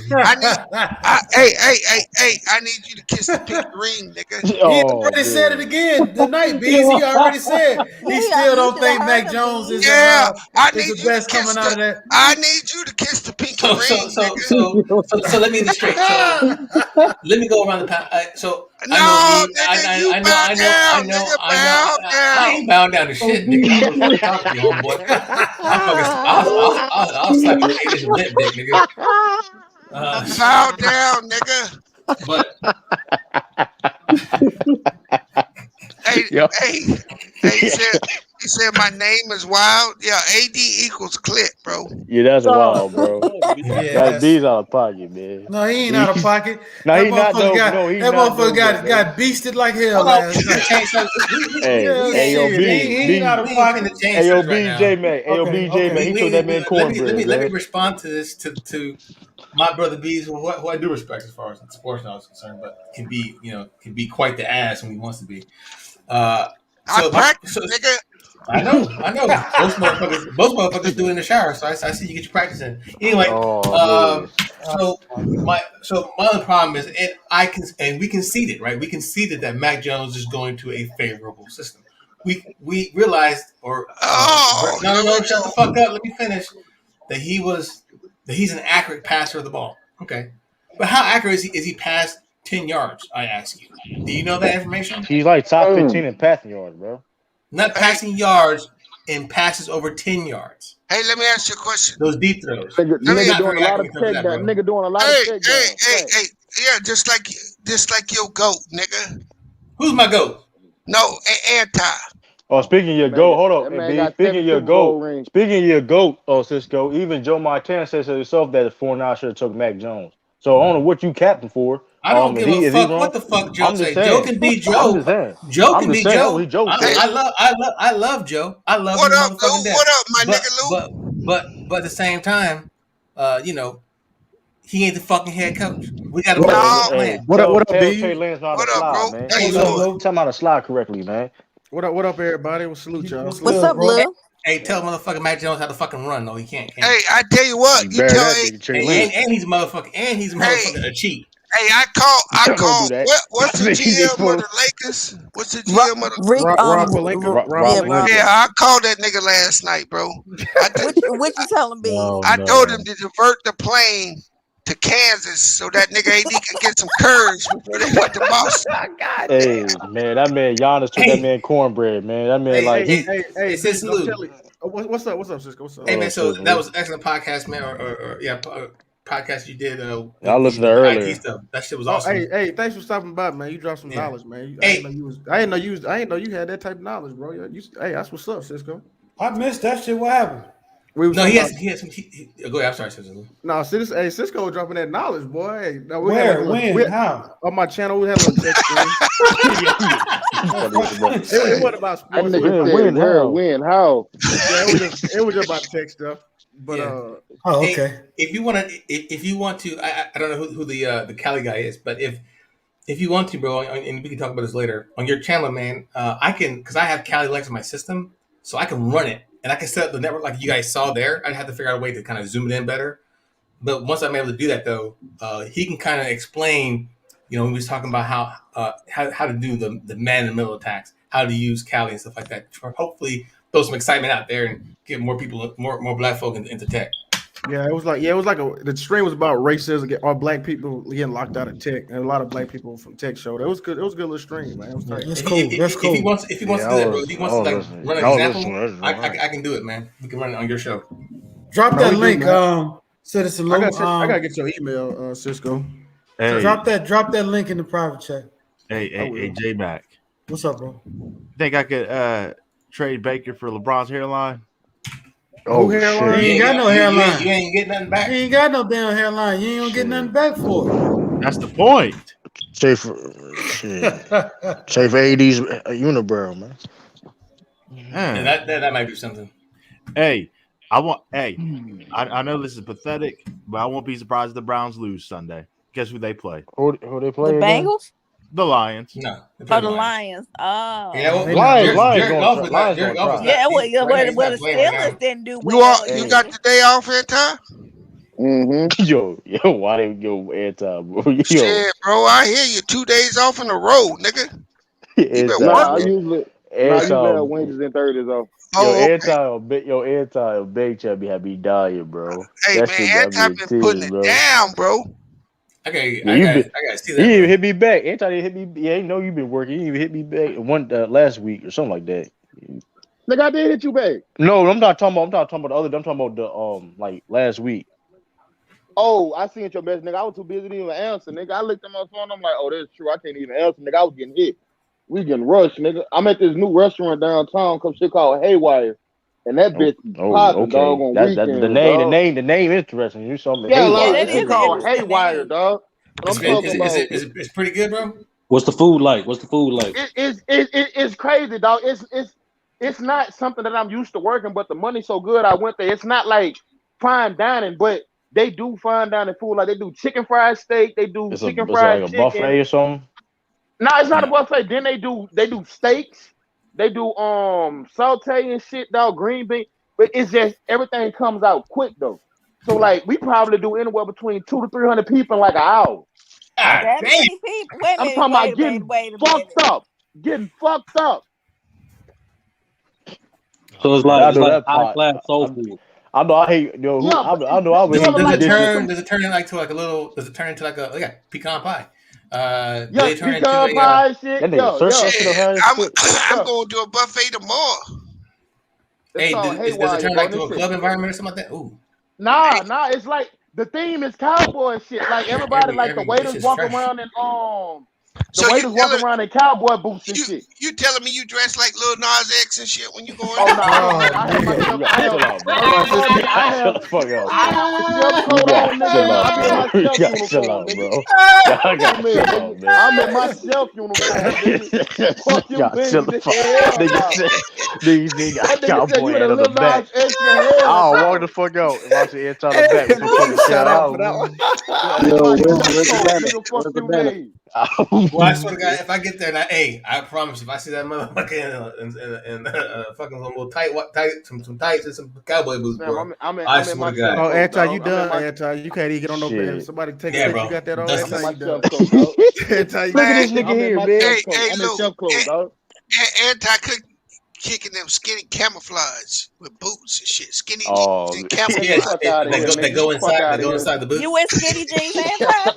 I need you to kiss the pinky ring, nigga. He Oh, already said it man. again tonight, Bees. He already said he still You don't should have think heard Mac him, Jones Bees. is Yeah, I is need the you to best kiss coming out of the. that. I need you to kiss the pinky ring, nigga. So let me get this straight. So let me go around the path. So I know No, me. nigga, you I bow down, know. nigga, bow I down. ain't bound down to shit, nigga. I don't fucking talk to you, homeboy. I'll slap your 8 inch lip, dick, nigga. Bow down, nigga. But Hey, Yo. hey, he said my name is wild. Yeah, AD equals clip, bro. Yeah, that's wild, bro. yeah, These out of pocket, man. No, he ain't out of pocket. No, That he not motherfucker though. got No, he that not motherfucker though, man. got beasted like hell hold on. last night. Hey, so Hey, yo, Shit, he ain't out of we ain't pocket. finna change Hey, yo, this right now. BJ, man. Hey, yo, Okay, BJ, man. okay. He took that man cornbread, Let me man. respond to this to my brother Bees, who I do respect as far as sports knowledge is concerned, but can be quite the ass when he wants to be. I So practice, nigga. I know. Most motherfuckers do it in the shower, so I see you get your practice in. Anyway, Oh, man. my other problem is, and we conceded, right? We conceded that Mac Jones is going to a favorable system. We realized, Oh, here we shut go. the fuck up. Let me finish. That he's an accurate passer of the ball. Okay, but how accurate is he past 10 yards? I ask you. Do you know that information? He's like top 15 in passing yards, bro. Not passing yards and passes over 10 yards. Hey, let me ask you a question. Those deep throws. Nigga, Let me- He's nigga not doing a very lot accurate of when it comes to check that, down. bro. Nigga doing a lot Hey, of check down. yeah, just like your goat, nigga. Who's my goat? No, anti. Oh, speaking of your Man, goat, hold up, that man B. got Speaking 7 of your Super Bowl goat, rings. Cisco, even Joe Montana says to himself that the 49 should have took Mac Jones. So I don't know what you captain for. I don't give a Is he fuck wrong? what the fuck Joe I'm just say. Joe saying. can be I'm Joe. just saying. Joe I'm can just be saying. That's what Joe. he Joe said. I love Joe. I love What him up, Lou? motherfucking death. What up, my But nigga Lou? but at the same time, he ain't the fucking head coach. We got to Hey, work with No. his plan. tell Trey Lance not to What up, slide, bro? man. How you What's up, doing? Lou? Tell him how to slide correctly, man. What up, everybody? We'll salute y'all. What's What's good, up, bro? Lou? Hey, tell motherfucking Mac Jones how to fucking run. No, he can't. Hey, I tell you what, You you bear tell that hey, nigga Trey Lance. And he's motherfucking a cheat. hey, I Don't do call. that. What's the I think he GM of supposed- the Lakers? What's the GM of the? Rick, Rob Pelinka. yeah, Pelinka. Rob. Yeah, I called that nigga last night, bro. What you tell him, Bees? Oh, I no. told him to divert the plane to Kansas so that nigga AD can get some curves before they went to Boston. Hey, man, that man Giannis took that man cornbred, man. That man Hey, Sis I'm Lou. telling you. What's up, Cisco? What's up? Hey man, so Sis that Lou. was an excellent podcast, man. Podcast you did. I listened to the earlier. IT stuff. That shit was Oh, awesome. hey, thanks for stopping by, man. You dropped some knowledge, man. I Hey. didn't know you had that type of knowledge, bro. Hey, that's what's up, Cisco. I missed that shit. What happened? We was No, talking he had some. Go ahead. I'm sorry, Sis Lou. No, Cisco dropping that knowledge, boy. Hey, no, Where? When? How? On my channel, we had a little text stream. It wasn't about That sports. nigga said, where, when, how? Yeah, it was just about tech stuff. But Yeah. Oh, Hey, okay. if you want to, I don't know who the Cali guy is, but if you want to, bro, and we can talk about this later on your channel, man. I can, because I have Cali Lex in my system, so I can run it and I can set up the network like you guys saw there. I'd have to figure out a way to kind of zoom it in better. But once I'm able to do that, though, he can kind of explain. When we was talking about how to do the man in the middle attacks, how to use Cali and stuff like that, for hopefully throw some excitement out there and get more people, more black folk into tech. Yeah, it was like the stream was about racism or black people getting locked out of tech, and a lot of black people from tech showed. It was good. It was a good little stream, man. It was tight. That's cool. That's cool. If he wants to do that, bro, if he wants to run an example, I can do it, man. We can run it on your show. Drop that link, Citizen Lou. I gotta get your email, Cisco. Hey, drop that link in the private chat. Hey, J Mac. What's up, bro? Think I could trade Baker for LeBron's hairline? Oh, hairline? He ain't got no hairline. You ain't getting nothing back. He ain't got no damn hairline. You ain't gonna get nothing back for it. That's the point. Safe for AD's unibrow, man. And that might be something. Hey, I want. Hey, I know this is pathetic, but I won't be surprised if the Browns lose Sunday. Guess who they play? Who they The play again? Bengals? The Lions. No, they play Oh, the Lions. Lions. Oh. Yeah, well, They not losing. Lions Jared gonna Goff try. is Lions not. Jared gonna Goff is try. not. Yeah, well, Right now, he's well, not the playing right now. Steelers didn't do You well. you got the day off, anti? Mm-hmm. Yo, why they go anti, bro? Yo, Shit, bro, I hear you. 2 days off in a row, nigga. You been anti, Nah, I working? bro. usually have Anti, Wednesdays and Thursdays off. yo, Oh, okay. anti, big chubby had me dying, bro. Hey, That man, shit got me anti in been putting tears, it bro. down, bro. Okay, Yeah, I you got. been. I got to see He that, didn't even bro. hit me back. Anti didn't hit me. Yeah, he know you been working. He didn't even hit me back one last week or something like that. Nigga, I did hit you back. No, I'm not talking about. I'm not talking about the other. I'm talking about the like last week. Oh, I seen your message, nigga. I was too busy to even answer, nigga. I looked at my phone. I'm like, oh, that's true. I can't even answer, nigga. I was getting hit. We getting rushed, nigga. I'm at this new restaurant downtown, some shit called Haywire, and that bitch popping, dog, Okay. on That weekends, the name, dog. the name interesting. You saw me. Yeah, Yeah, like that Haywire. it's is an called interesting Haywire, name. dog. But I'm talking about It's pretty good, bro. What's the food like? What's the food like? it's crazy, dog. It's not something that I'm used to working, but the money's so good. I went there. It's not like fine dining, but they do fine dining food. Like they do chicken fried steak. They do It's chicken like fried a chicken. buffet or something. No, it's not a No. buffet. Then they do steaks. They do saute and shit, dog. Green bean, but it's just everything comes out quick though. So like we probably do anywhere between 200 to 300 people in like an hour. Ah, That damn. many people? Wait a I'm minute, talking wait about a minute, getting wait a fucked minute. up, getting fucked up. So it's I like know that high part. class soul food. I know I hate yo. Yeah, I know I would hate but Does to it like do this shit. turn? Does it turn into like a little? Does it turn into like a pecan pie? Do Yeah, they turn into pecan a? pie shit. That nigga Yeah, search yeah, that shit on Shit, how I'm shit. I'm yeah. going to a buffet tomorrow. It's Hey, called does it Haywire, turn bro. like to This a shit. club environment or something like that? Ooh, Nah. It's like the theme is cowboy shit. Like everybody, like the this waiters shit's walk fresh. around in the So waiters walk around in cowboy boots and shit. you telling me you dress like Lil Nas X and shit when you go in? Oh no, I don't. Oh, Nigga, I have man. myself. You I gotta have. chill out, bro. First of all, nigga, I Chill have. the fuck out. I have my chef You coat gotta on, chill nigga. out, I be in my bro. You chef gotta chill uniform, out, nigga. bro. Y'all I'm gotta in, chill nigga. out, man. I'm in my chef uniform, nigga. Fuck you, Y'all chill mean, the nigga. fuck. Hell Nigga no. said, nigga got That nigga said cowboy you in a head on the Lil back. Nas X in hell I'll walk no. the fuck out if I see Anton on the back with some fucking Shout out for shout that out. one. I'm in Yo, my where's chef coat, the banner? nigga. Fuck Where's the you, banner? mean. Well, I swear to God, if I get there, now, hey, I promise you, if I see that motherfucker in fucking some little some tights and some cowboy boots, Damn, bro, I'm I in swear my to chef God, Oh, coat, anti, you dog. I'm in done, my anti. You can't even get on no bed. Shit. Somebody take a yeah, picture. You bro, got that on. dusty. I'm in Anti, my you chef done. coat, dog. Anti, you Look at Man, this nigga I'm in here, my man. chef coat. hey, I'm in look, chef clothes, dog. anti kicking them skinny camouflage with boots and shit. Skinny jeans Oh, and Get the Yeah, camouflage. fuck out of here, that nigga. go Get the fuck inside. out That of go here. inside the You boots. wear skinny jeans, anti?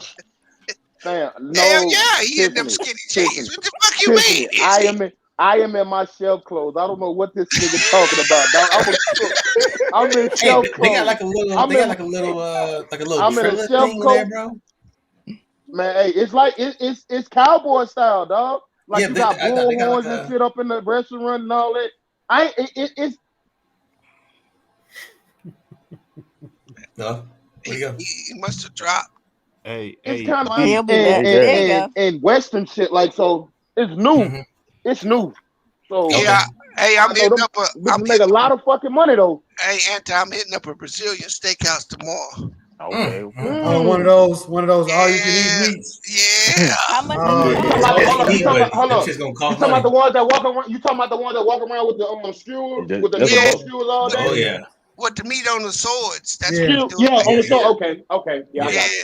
Damn, Hell no, yeah, he in them Tiffany, skinny Tiffany, jeans. What the fuck you mean? Tiffany. Is he? I am in my chef clothes. I don't know what this nigga talking about, dog. I'm a cook. I'm in Hey, chef they got clothes. like a little. I'm They got in like a little I'm in a trailer chef thing in there, coat, bro. man. Hey, it's like it's cowboy style, dog. Like Yeah, you but got I thought they got like bullhorns and shit up in the restaurant and all that. It's no. Where you go? He must have dropped. Hey, it's hey, kind of my, He'll deep be back. There you go. and western shit. Like so, it's new. Mhm. It's new. So Okay. Yeah. Hey, I'm I know hitting them up a. bitches I'm make a hitting. lot of fucking money though. Hey, Anti, I'm hitting up a Brazilian steakhouse tomorrow. okay. Oh, one of those all you can eat Yeah, meats. yeah. How much Oh, is You talking that? about All you hold can up? You eat, talking but about hold them up? shit's gonna You cost talking about the money. ones that walk around? You talking about the ones that walk around with the skewers with the That's a Yeah, little bu- skewers all with day? Oh the, yeah, with the meat on the swords. That's what Yeah. we Skew, do. yeah. yeah, yeah, Okay. Yeah, I yeah. got Yeah.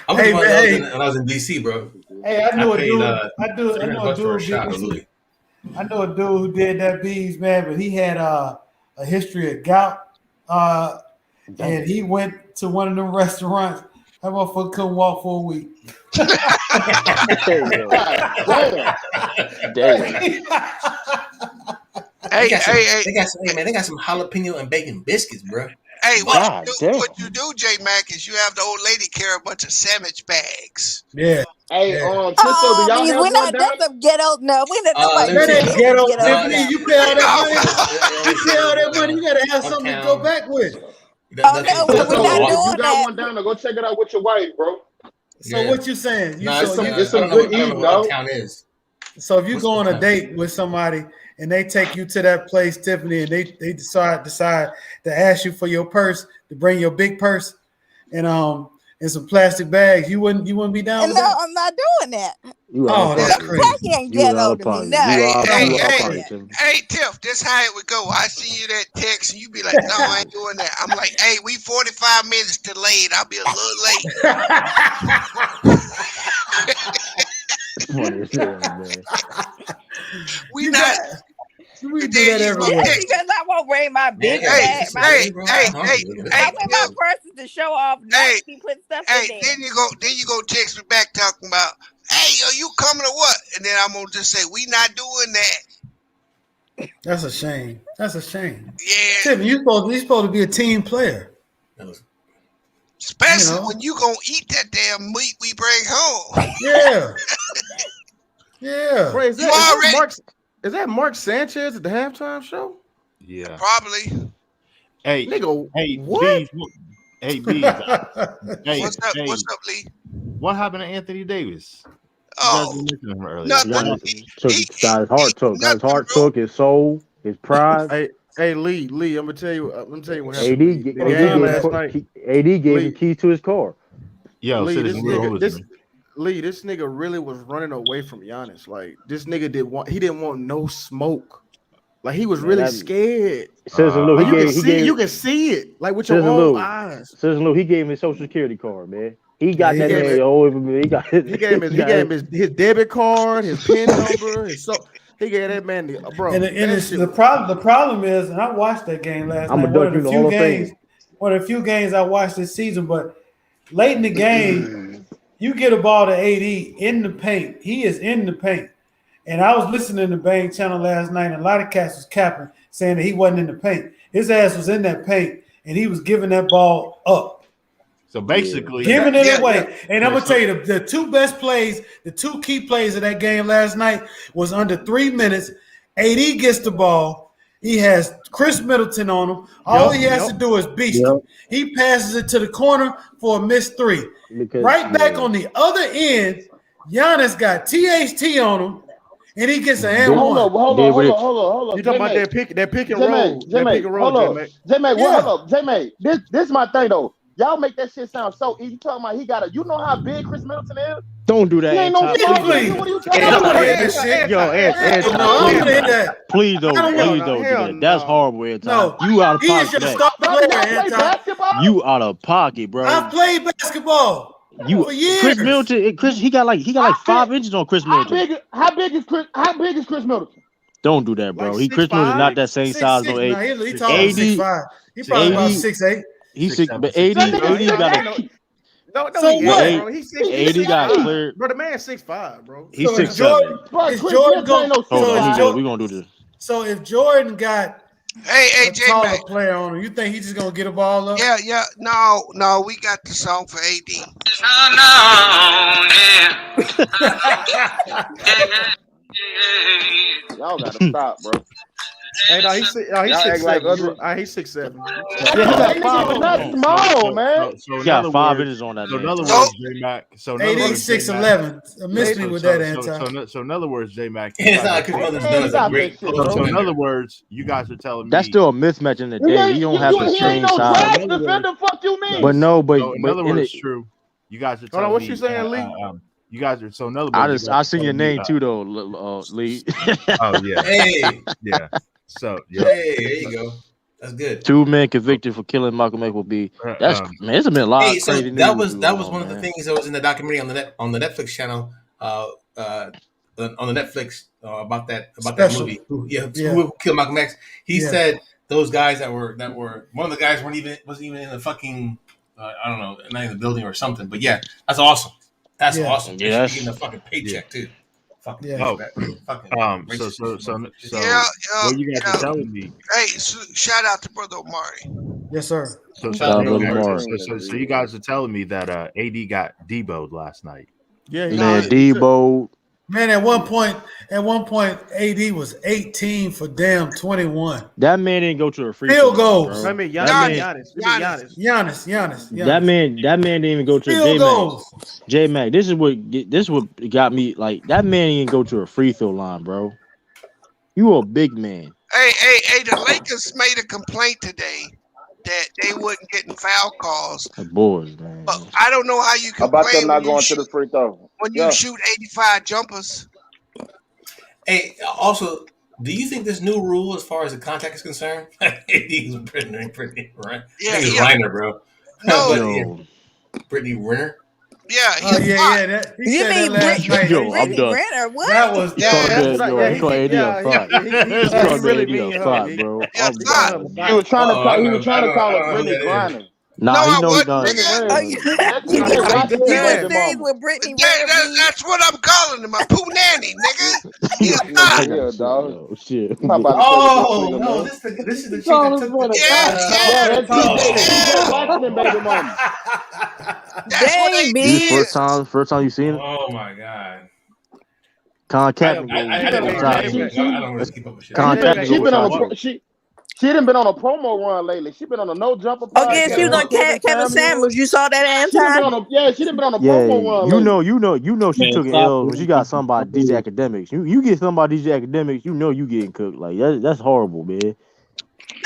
I went to Hey, one man, of those hey, when I was in DC, bro. hey, I I knew a paid dude. I $300 know a for a dude shot did of this. Louis. I know a dude who did that bees, man, but he had a history of gout. And he went to one of them restaurants. That motherfucker couldn't walk for a week. Damn. God damn. Damn. Hey, They got some. Hey man, they got some jalapeno and bacon biscuits, bro. hey, God damn. what you do, J Mac, is you have the old lady carry a bunch of sandwich bags. Yeah. Hey, Yeah. Cisco, do y'all Bees, have we're one not. down? That's a ghetto. No, we not. Let Nobody me That see. doing ain't this ghetto, ghetto No, Tiffany. stuff. You pay all that No. money. let me You pay all that money. You gotta have something to go Uptown. back with. Oh no, we're Cisco, not if you doing got that. one down there, go check it out with your wife, bro. So Yeah. what you saying? You No, It's so some you it's I some don't know. good I don't know eating, what dog. Uptown is. so if you What's go on a Uptown? date with somebody and they take you to that place, Tiffany, and they decide to ask you for your purse, to bring your big purse, and some plastic bags, you wouldn't be down And with no, that? I'm not doing that. You Oh, out of that's pocket. crazy. Tacky ain't You out ghetto of to me. pocket. No, Hey, You out hey, of hey, pocket, Tim. hey, Tiff, this how it would go. I see you that text and you be like, no, I ain't doing that. I'm like, hey, we 45 minutes delayed. I'll be a little late. Funny as hell, man. We not. We do Then that you go everywhere. just text. because I won't bring my big bag, my Hey, I wear my Tiff, purses to show off, not hey, to be putting stuff hey, in there. then you go text me back talking about, hey, are you coming or what? And then I'm gonna just say, we not doing that. That's a shame. That's a shame. Yeah, Tim, you're supposed to be a team player. especially You know? when you gonna eat that damn meat we bring home. Yeah. Yeah. Bro, You already is that Mark Sanchez at the halftime show? Yeah. probably. Hey, Nigga, hey, what? Bees. Hey, Bees. Hey, What's up? hey, What's up, Lee? what happened to Anthony Davis? You guys Oh, were mentioning him earlier. nothing. Got his heart took. Got his Nothing, heart bro. took. His soul. His pride. Hey, Lee, I'm gonna tell you what AD, happened. Lee. The AD game gave last him, night. AD gave him Lee, keys to his car. Yo, Lee, Citizen, who was it? this nigga really was running away from Giannis. Like this nigga didn't want no smoke. Like he was Man, really that- scared. Citizen Lou, Like, he you gave can see it like with your Citizen own Lou. eyes. Citizen Lou, he gave him his social security card, man. He got he that gave man. it- Oh, he got his. He gave him his debit card, his PIN number, he gave that man the bro. And the problem is, and I watched that game last I'm night. a duck you in the Hall of Fame. One of the few games I watched this season, but late in the game, you get a ball to AD in the paint. He is in the paint. And I was listening to Bang Channel last night, and a lot of cats was capping, saying that he wasn't in the paint. His ass was in that paint, and he was giving that ball up. So basically, Giving it away. Yeah. And I'm going to tell you, the two best plays, the two key plays of that game last night was under 3 minutes. AD gets the ball. He has Chris Middleton on him. All he has to do is beast him. He passes it to the corner for a missed three. Right back on the other end, Giannis got THT on him, and he gets an and Hold one. up. You talking about that pick and roll? J-May, hold up. J-May, this is my thing though. Y'all make that shit sound so easy. You talking about he got a, you know how big Chris Middleton is? Don't do that. He ain't no Anton. small Please. nigga. What are you talking I don't want to hear about? this shit. Yo, Anton, No, I don't want to hear that. please don't I don't do hell that. That's no. horrible, Anton. No, You out of he is pocket. your for star Bro, player, y'all play Anton. basketball? You out of pocket, bro. I've played basketball for years. Chris Middleton. He got like 5 inches on Chris Middleton. How big is Chris Middleton? Don't do that, bro. Like Chris Middleton's not that same size. No, Nah, he talking AD 6'5". He probably about 6'8". He's 6'7", 6', but AD got a. No, So he what? ain't, bro. He's 6'5". AD got cleared. Bro, the man's 6'5", bro. He's So if 6'7". Bro, Is Chris Jordan Middleton ain't no Hold on, 6'5". we're gonna do this. So if Jordan got Hey, a J taller Mac. player on him, you think he's just gonna get a ball up? Yeah. No, we got the song for AD. Y'all gotta stop, bro. Hey, no, he's Y'all act like 6'7". He's 6'7". Yeah, he got That nigga 5 was inches not on. small, man. So He got 5 inches on that So in man. other words, J-Mac. So in other AD words, J-Mac. 6'11". Miss me with that, Anton. So in other words, J-Mac. It's not like Chris Middleton's done as a Stop great that shit, post. So in other words, you guys are telling me That's still a mismatch in the day. He don't have the He same ain't no size. trash defender. Fuck you mean? But no, but So in but other in words, it, true. You guys are Hold telling on, what me. you saying, Lee? You guys are so in other words. I seen your name too though, Lee. Oh yeah, Hey, yeah. So yeah. hey, there you go. That's good. 2 men convicted for killing Malcolm X will be. That's man. There's been a lot Hey, of so crazy that news. was one of the things that was in the documentary on the Netflix channel, on the Netflix about that Special. movie. Who killed Malcolm X? He said those guys that were one of the guys wasn't even in the fucking I don't know, not in the building or something. But yeah, that's awesome. That's awesome. Yeah, They should be getting a fucking paycheck too. Fucking What you guys are telling me. Hey, shout out to Brother Omari. Yes, sir. So you guys are telling me that AD got deboed last night. Yeah, Man, Debo. Man, at one point, AD was 18 for damn 21. That man didn't go to a free Field throw line, goals. bro. I mean, Giannis. Giannis. That man didn't even go to Field goals. J Mac. This is what got me like. That man didn't go to a free throw line, bro. You a big man. Hey, the Lakers made a complaint today that they wasn't getting foul calls. The boys, man. But I don't know how you can About play them not going to the free throw. when Yeah. you shoot 85 jumpers. Hey, also, do you think this new rule, as far as the contact is concerned, he's Brittany, right? Yeah, I think it's yeah. Reiner, bro. No. But, Yo, Brittany Renner. Yeah, Oh he's yeah. That, he You said that mean last night. yo, I'm Brittany done. Renner? What? That was You called that's that, what yo, I- you called AD a thought. he You really called mean AD a her. thought, He- bro. Yeah, I'm he thought. called her done. a He thought. was trying to Oh, call. I He don't was know. trying to call I her don't know who Brittany that is. Griner. Nah, No, he I know he wasn't, done. Brittany nigga. Oh, Renner. you, That's you, his I Rocky beat you your was ass. baby serious mama. with Brittany Yeah, Renner, B? that's what I'm calling him. A poo nanny, nigga. He a Yo, Nigga thought. here, shit, dog. yo, shit. I'm not about to play with this Oh nigga, no, man. this is the You chick that call this took the. one a Yeah, thought? Yeah, yeah, that's DJ Oh, Washington baby mama. that's what Dang, AD This B. is. first time you seen it? oh my god! Colin I don't. Kaepernick I She go didn't been, know her beside name. you. she, But I she, don't really keep up with shit. Colin Kaepernick she go been on beside you. she done been on a promo run lately. She been on a no jumper Oh, yeah, she was podcast on with Kevin Kevin Samuels. Samuels. You saw that She done been Anti? on she done been on a Yeah, promo run lately. you know she Man, took an stop L when she got something by it. DJ Academics. You get something by DJ Academics, you know you getting cooked. Like that's horrible, man.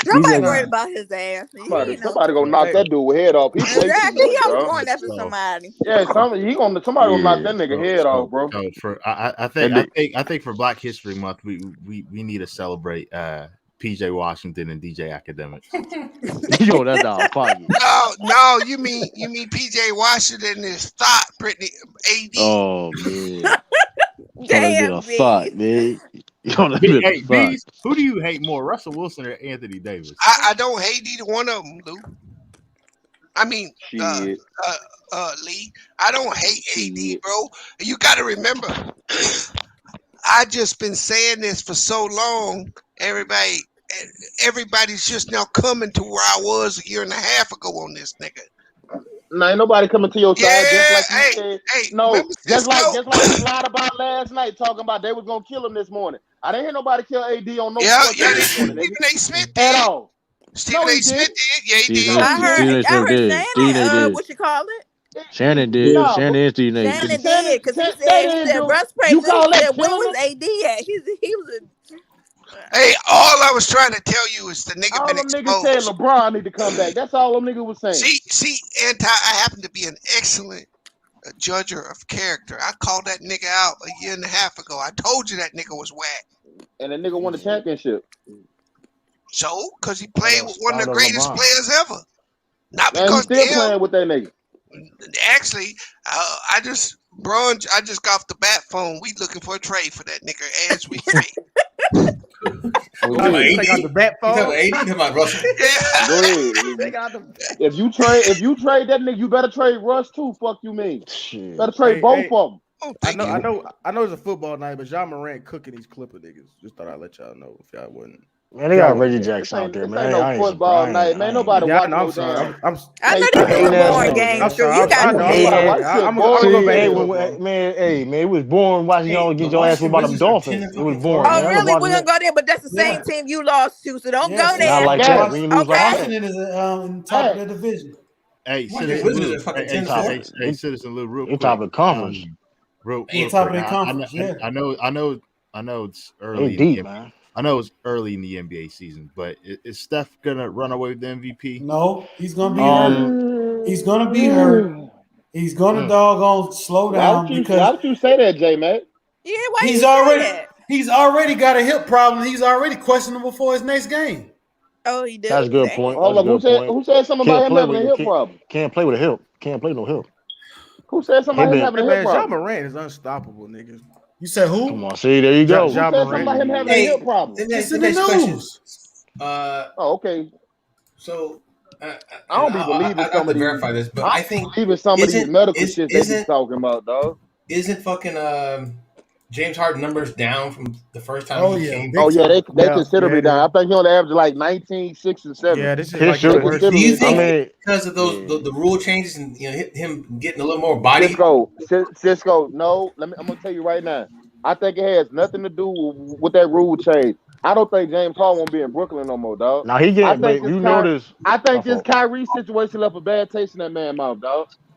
Nobody DJ, worried about his ass. Somebody, You know. somebody gonna knock Hey, that dude head off. He play too Exactly. He much, always dog. going after So, somebody. Yeah, somebody gonna knock that nigga head off, bro. So for I And think for Black History Month we need to celebrate PJ Washington and DJ Academics. yo, that's out of pocket. No, you mean PJ Washington is thought Brittany AD. Oh man, yo, that's been Damn, a B. thought, man. Yo, that's been a Hey, thought. Bees, who do you hate more, Russell Wilson or Anthony Davis? I don't hate either one of them, Lou. I mean, Shit. Lee. I don't hate AD, Shit. bro. You got to remember, I just been saying this for so long. Everybody's just now coming to where I was a year and a half ago on this nigga. Nah, ain't nobody coming to your side, Yeah, just like you said. No, remember just like Cisco? you lied about last night, talking about they was gonna kill him this morning. I didn't hear nobody kill AD on no Yeah, fucking this Stephen morning, A. Smith nigga. did. At all. Stephen No, A. he Smith didn't. did. Yeah, he Stephen did. No, A. he didn't. Stephen A. I heard did. Stephen A. Shannon, did. what you call it? Shannon did. Nah, Shannon and Stephen A. Shannon did. did, because that he didn't said do. Russ Pray. You He call said, that where killing was him? AD at? He was Hey, all I was trying to tell you is the nigga All been them niggas said exposed. LeBron need to come back. That's all them niggas was saying. See, I happen to be an excellent judger of character. I called that nigga out a year and a half ago. I told you that nigga was whack. And the nigga won the championship. So, because he played with one of the Shout out greatest LeBron. players ever. Not And he's because still of him. playing with that nigga. Actually, I just got off the bat phone. We looking for a trade for that nigga as we speak. Oh, You talking about yeah. take out AD? the bat You talking phone. about AD? You talking about Russell? Yeah. Go ahead. Take out the. If you trade that nigga, you better trade Russ too. Fuck you mean? Shit. Better trade Hey, both hey. of them. Oh, I thank know, you. I know it's a football night, but John Morant cooking these Clipper niggas. Just thought I'd let y'all know if y'all wouldn't. Man, they got Yeah. Reggie This Jackson out ain't, there, this man. ain't no I ain't football surprised. night, man. Nobody Yeah, watch no, no I'm sorry. damn. I know Hey, they Ain't put that boring so, games. man? I'm sorry. You got I to know. be I'm Nobody sorry. watch fair. shit I'm boring. gonna go See, back hey, to football. man, it was boring watching y'all get The your ass Washington whooped by them Wizards are 10 Dolphins. and It was fucking boring, 4. Oh, man. I was really? We're watching going to that. go there, but that's the same Yeah. team you lost to, so don't Yes, go it Not is. there. like Yes. that. We ain't lose like Okay? that. Washington is on top of Hey, the division. Hey, Washington Citizen Wizards Lou. are fucking Hey, 10 and Top, 4. Citizen Lou, real in quick. top of the conference. Real On quick. top of their conference, yeah. I know it's They early. deep, man. I know it's early in the NBA season, but is Steph gonna run away with the MVP? No, he's gonna be hurt. He's gonna be hurt. He's gonna Mm. doggone slow down why because would you say that, J Mac? Yeah, why he's you say already that? he's already got a hip problem. He's already questionable for his next game. Oh, he do? That's a good Dang. point. Hold That's a up, good point. who said something about Can't him play having a with hip problem? can't play with a hip. Can't play no hip. Who said something He about him been having Hey a hip man, John problem? Morant is unstoppable, niggas. You said come who? on. See, there you go. Who John said something Morant. about him having a Hey, hip problem? It's the in the next question. news. Oh, okay. So, I don't be believing I got some to of these. verify this, but I I don't think believe in some of these medical shit they be isn't talking about, dog. fucking James Harden numbers down from the first time Oh he yeah, came? big Oh yeah, time. they Yeah, considerably it is. down. I think he only averaged like 19, 6, and 7. Yeah, this is His like They shooting. worst. Do you considerably think down. I mean, because of those yeah. the rule changes and him getting a little more body? Cisco, no. I'm gonna tell you right now. I think it has nothing to do with that rule change. I don't think James Harden won't be in Brooklyn no more, dog. Now he I getting, think but you notice. I My think this fault. Kyrie situation left a bad taste in that man's mouth, dog.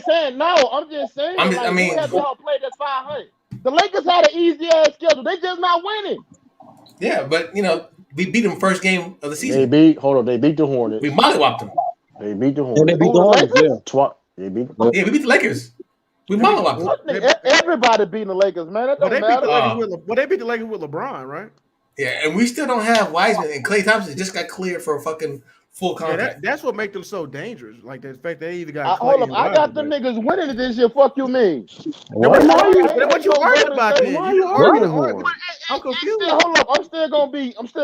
just saying. No, I'm just saying. I Like, mean, who have y'all played that's 500? The Lakers had an easy ass schedule. They just not winning. yeah, but we beat them first game of the They season. beat the Hornets. We mollywopped them. They beat the And they Hornets. beat Who, the the Hornets. Yeah. Lakers? They beat. Yeah, we beat the Lakers. We They beat the- mollywopped them. Everybody beating the Lakers, man. That But don't they beat matter. the Lakers with they beat the Lakers with LeBron, right? Yeah, and we still don't have Wiseman, and Klay Thompson just got cleared for a fucking full Yeah, contract. that's what makes them so dangerous. Like the fact they either got Hold Clay up, and I got the Wiseman. niggas winning it this year. Fuck you, mean? What? What you arguing about then? Why You you arguing arguing? for? I'm confused. Hold up, I'm still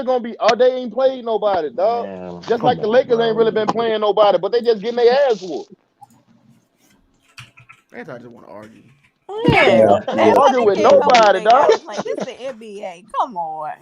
gonna be. Oh, they ain't played nobody, dog. Man, Just come like the on, Lakers bro. ain't really been playing nobody, but they just getting their ass whooped. Man, I just want to argue. Yeah. Argue with nobody, dog. Like, this is the NBA. Come on.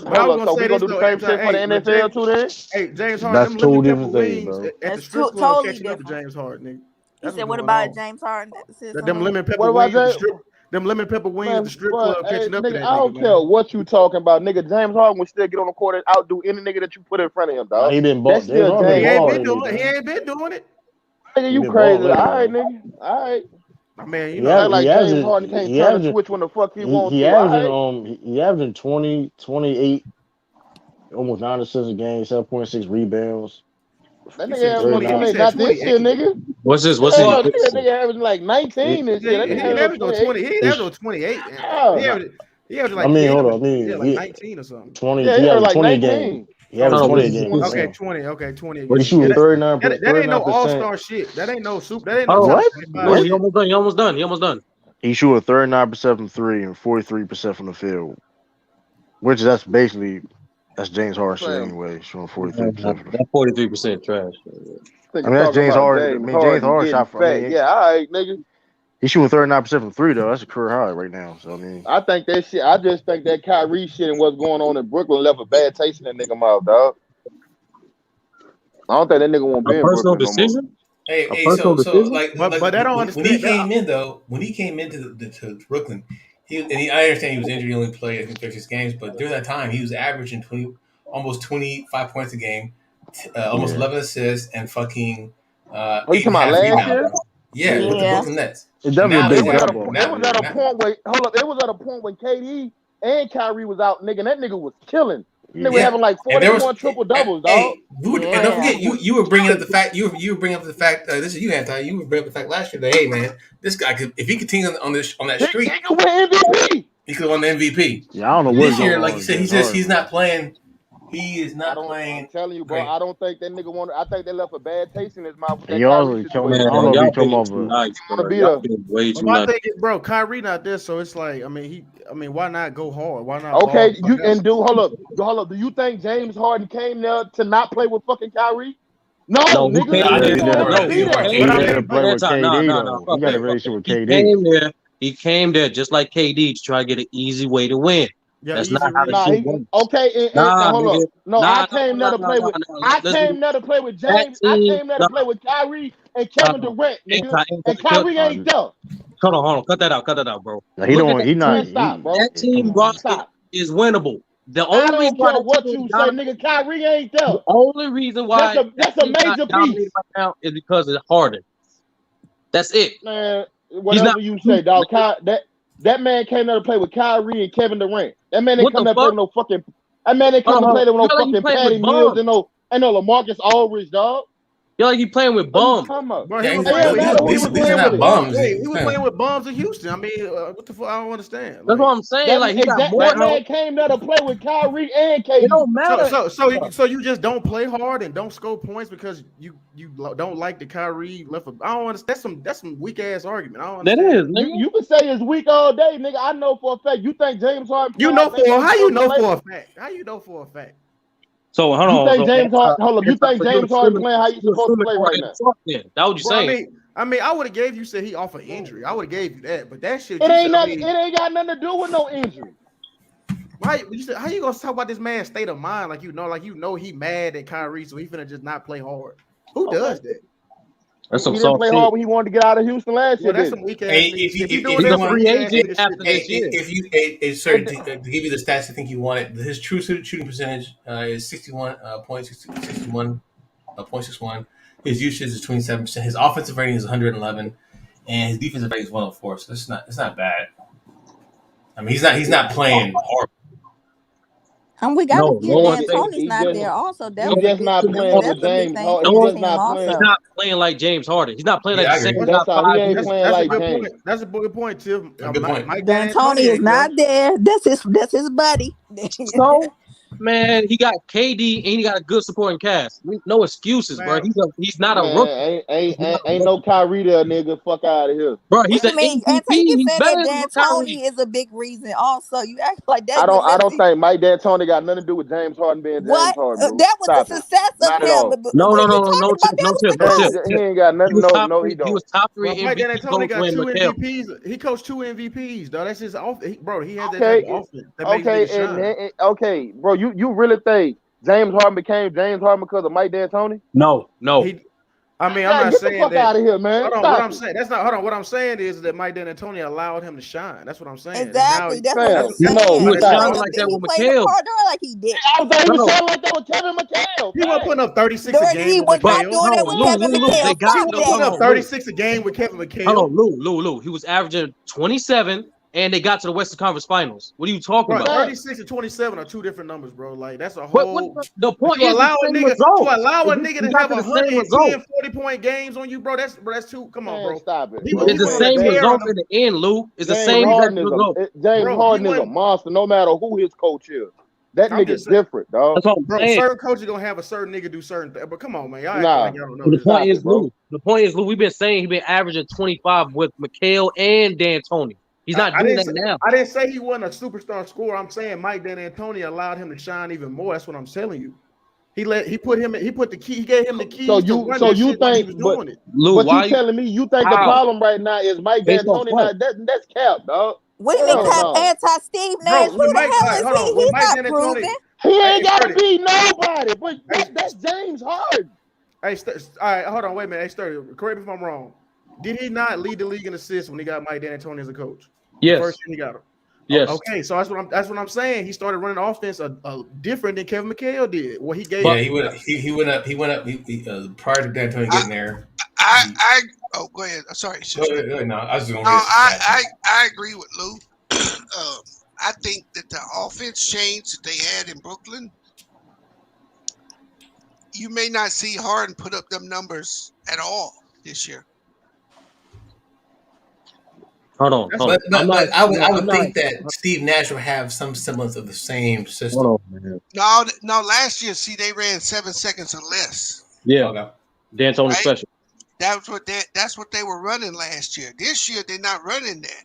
But I was Hold up, gonna so say we gonna this do the though. same shit for the But NFL too then? James Harden, That's them two lemon pepper different things, wings bro. at the That's strip club totally catching up to different. James Harden, nigga. He That's said, what's "What going about on. James Harden at the Them system?" lemon What pepper about wings at the James? strip. Them lemon pepper wings at the Man, strip but club hey, catching up to nigga, that I nigga, don't care man. what you talking about, nigga. James Harden will still get on the court and outdo any nigga that you put in front of him, Nah, dog. he been That's bought. James still Harden been He James bought ain't been Harden. lately, doing. He man. ain't been doing it. Nigga, He you been bought crazy? All lately, right, man. nigga. All right. I mean, you He Act know, averaging. like He James averaging. Harden can't He turn the averaging. switch when the fuck he want He to. All averaging. right. He averaging 20, 28, almost 9 assists a game, 7.6 rebounds. That he nigga said averaging Thirty 20. He nine. like said not this year, 28. nigga. What's this? What's Hell his? no, What? that nigga averaging like 19 this Yeah, year. That nigga he ain't averaging averaging no 28. 20. He ain't He's, averaging no 28. Oh no. He averaging I like mean, 10 hold of on. I it. Yeah, mean, like he 19 or something. 20. Yeah, He he averaging averaging like 20 a game. 19. He Oh, averaging Hold on, 20 what's a his? game. What's He's his okay, saying. 20. Okay, 20 a But he's game. Yeah, shooting 39, that ain't no 39%. all-star shit. That ain't no super. That ain't no Hold on. top What? 25 No, he What? shit. almost done. He almost done. He almost done. He's shooting 39% from three and 43% from the field, which that's James Harden shit Sam, anyway, shooting Man, 43% from the that 43% trash. I nigga mean, that's talking James about Harden. I James mean, James Harden Harden getting shot for, I fat. mean, Yeah, all right, nigga. he's shooting 39% from three, though. That's a career high right now. So, I mean, I think that shit. I just think that Kyrie shit and what's going on in Brooklyn left a bad taste in that nigga mouth, dog. I don't think that nigga won't A be in personal Brooklyn no more. decision? Hey, A hey, personal so decision? But like I don't when he understand that. came in though, when he came into to Brooklyn, I understand he was injured, he only played I think 36 games, but during that time he was averaging almost 25 points a game, almost yeah, 11 assists, and fucking Oh, you eight and talking a about half last rebounds, year? bro. Yeah, with the yeah. Yeah. Brooklyn Nets. It's And definitely a now It big this was year, at a jump up. it now, was at a now point where hold up. It was at a point when KD and Kyrie was out, nigga. And that nigga was killing. Nigga was Yeah. yeah, having like and there was 41 triple doubles, dog. hey, and don't Yeah. forget you were bringing up the fact you were bringing up the fact this is you Anti you were bringing up the fact last year that hey man this guy could if he continues on that He streak could win MVP. he could have won the MVP. Yeah, I don't know what's This going year, like on you with said, James Harden, he's man. not playing. He is I not don't. I'm playing telling you, bro. great. I don't think that nigga wanted. I think they left a bad taste in his mouth with And that he Kyrie also come. situation, I Man, don't know bro. if he y'all come being off too a. nice, He want to bro. be Y'all the being way But too my nice. thing is, bro, Kyrie not there, so it's like, I mean, why not go hard? Why not ball okay. the fuck You out? and do hold up. Do you think James Harden came there to not play with fucking Kyrie? No, No, he nigga. No, came I there. think He it's wanted him more. to I No, think be it's he more there. But came I He there. there to mean, play with Anti, no, KD no, no. though. He Fuck got a that. Fuck that. relationship with He KD. came there. He came there just like KD to try to get an easy way to win. yeah, That's not easy how the win. Nah, shit he works. okay. And Nah, hold up. nigga. No, I Nah, nah, came there nah, to nah, play nah, with. nah. I Listen, came there to play with that James. I team. came there to Nah, play with Kyrie and nah. Kevin Durant, nigga. And Cut. Kyrie ain't there. Hold on. Cut that out, bro. Now he Look at don't. that He not. Man, team. stop, bro. That Yeah, come team on, man. rocket Stop. is winnable. The I only reason don't why care that team what ain't you say, dominated, nigga. Kyrie ain't there. the only reason why that That's a team's not major dominated piece, right now is because of Harden. That's it. man. He's not Whatever you say, producing, dog. nigga. That man came there to play with Kyrie and Kevin Durant. That man didn't What come the there to play fuck? with no fucking. That man didn't come to Hold play on. there with You no feel like he fucking playing with Patty Mills bums. and no LaMarcus Aldridge, dog. You like he playing with What are you bums. talking about? Bro, he Yeah, was It playing didn't with matter who he was these are playing not with. bums. he was playing with bombs in Houston. I mean, what the fuck? I don't understand. That's what Like, I'm saying. Like he got more that help. man came there to play with Kyrie and It KD. don't so matter. so so you, so you just don't play hard and don't score points because don't like the Kyrie left. I don't understand. That's some weak ass argument. I don't That understand is, it. nigga. You can say it's weak all day, nigga. I know for a fact. You think James Harden play You know harder than for he's how you supposed to know play? for a fact? How you know for a fact? So hold You on. think So James Harden? Hold up. You think so you're James Harden assuming playing how he's you're supposed to assuming play all right that now? talk then. That what you're Bro, saying. I mean, I would have gave you said he off an injury. I would have gave you that, but that shit It you said. ain't I nothing. It mean, ain't got nothing to do with no injury. why you said how you gonna talk about this man's state of mind like you know he mad at Kyrie, so he finna just not play hard? Who Okay. does that? That's He some didn't soft play shit. hard when he wanted to get out of Houston last Well, year, that's did some weak Hey, ass nigga shit. If you doing if He's you a that, some want, free weak ass agent nigga shit. after this year. if you, sir, it? to give you the stats, I think you want it. His true shooting percentage is 61.61. His usage is 27%. His offensive rating is 111, and his defensive rating is 104. So it's not bad. I mean, he's not playing horrible. And we got to No, no forget one He, saying D'Antoni's he not just there. Also, that he was a just big. not I mean, playing with that's a big James. thing for He no that one. just team. not He's playing. Also, not playing like James Harden. He's not playing like Yeah, the I same agree. That's top all. He 5 ain't dude. playing That's a like good James. point. That's a good point, Tim. A good point. Mike D'Antoni D'Antoni is ain't there. not there. That's his buddy. So Man, he got KD and he got a good supporting cast. No excuses, bro. Man, He's not a rookie. Man, ain't He's not a ain't no rookie. Kyrie there, nigga. Fuck out of here. Bro, he's What an you mean? MVP. Anton, you keep He's saying better that than D'Antoni Kyrie. is a big reason. Also, you act like that. I You don't literally think Mike D'Antoni got nothing to do with James Harden being James what? Harden, bro. That was the Stop it. success of Not at him. all. No, What no, are you no, no, talking about? That was the no James, tip. coach. he ain't got He nothing. was No, top no, he three. He don't. was top bro, 3 Mike MVP D'Antoni coach got when 2 McHale. MVPs. He coached 2 MVPs, though. That's his offense. Bro, he has that type of Okay, offense that makes niggas shine. okay, bro. You really think James Harden became James Harden because of Mike D'Antoni? No. He, I mean, I'm Yeah, not get the saying fuck that. out of here, man. Hold on, what Stop I'm it, saying. That's not. Hold on, what I'm saying is that Mike D'Antoni allowed him to shine. That's what I'm saying. And now, Exactly. That's what that's I'm fam. what, He, that's he No, saying. was He stop shining played it. a like that he with played a McHale. part on like he did. I was saying he was No. sounding like that with Kevin McHale. he wasn't Facts. putting up 36 a game He with was But not McHale. doing it hold with on, Kevin Lou, He they McHale. got Stop wasn't no, that. putting hold up on, Lou. 36 a game with Kevin Hold McHale. on, Lou. He was averaging 27 and they got to the Western Conference Finals. What are you talking Bro, about? Facts. 36 and 27 are 2 different numbers, bro. Like that's a What whole the point to is the allow a same nigga results. to We got have to the same 110, result. 40-point games on you, bro. That's too. Come on, Man, bro. stop it, He bro. he It's the went on a same tear on results them, in the end, Lou. It's the James same bro. exact Harden is result. James Bro, he Harden is a wasn't. monster, no matter who his coach is. That I'm nigga just saying, different, dog. That's what I'm bro. saying. Certain coaches gonna have a certain nigga do certain things. But come on, man, y'all acting like Nah, y'all don't know But the this. point stop is, it, bro. Lou, we've been saying he's been averaging 25 with McHale and D'Antoni. He's not I doing didn't that say, now. I didn't say he wasn't a superstar scorer. I'm saying Mike D'Antoni allowed him to shine even more. That's what I'm telling you. He gave him the keys to run So this you shit while he think, was doing it. Lou, but you why? telling me you think the How? problem right now is Mike Based on D'Antoni? what? Now that's cap, dog. What do you mean Hell cap no. anti Steve Nash? Bro, Who when the Mike, all hell right, is hold he? on. When He's Mike not D'Antoni, proven. He ain't hey, gotta Sturdy, be nobody, but hey, that's James Harden. hey, all right, hold on, wait a minute. Hey, Sturdy, correct me if I'm wrong. Did he not lead the league in assists when he got Mike D'Antoni as a coach? The Yes. first year he got him. Yes. Okay, so that's what I'm saying. He started running offense different than Kevin McHale did. What he gave. Yeah, But he went up. He went up. Prior to D'Antoni I, getting there. I oh, go ahead. Sorry, Go sister. ahead. No, I was just No, gonna read some stats. I agree with Lou. I think that the offense change that they had in Brooklyn, you may not see Harden put up them numbers at all this year. hold on. But I'm not. I I'm would not. think that Steve Nash would have some semblance of the same system. Hold on, man. No, last year, see, they ran 7 seconds or less, Yeah, Okay. D'Antoni right? special. That's what they were running last year. This year, they're not running that.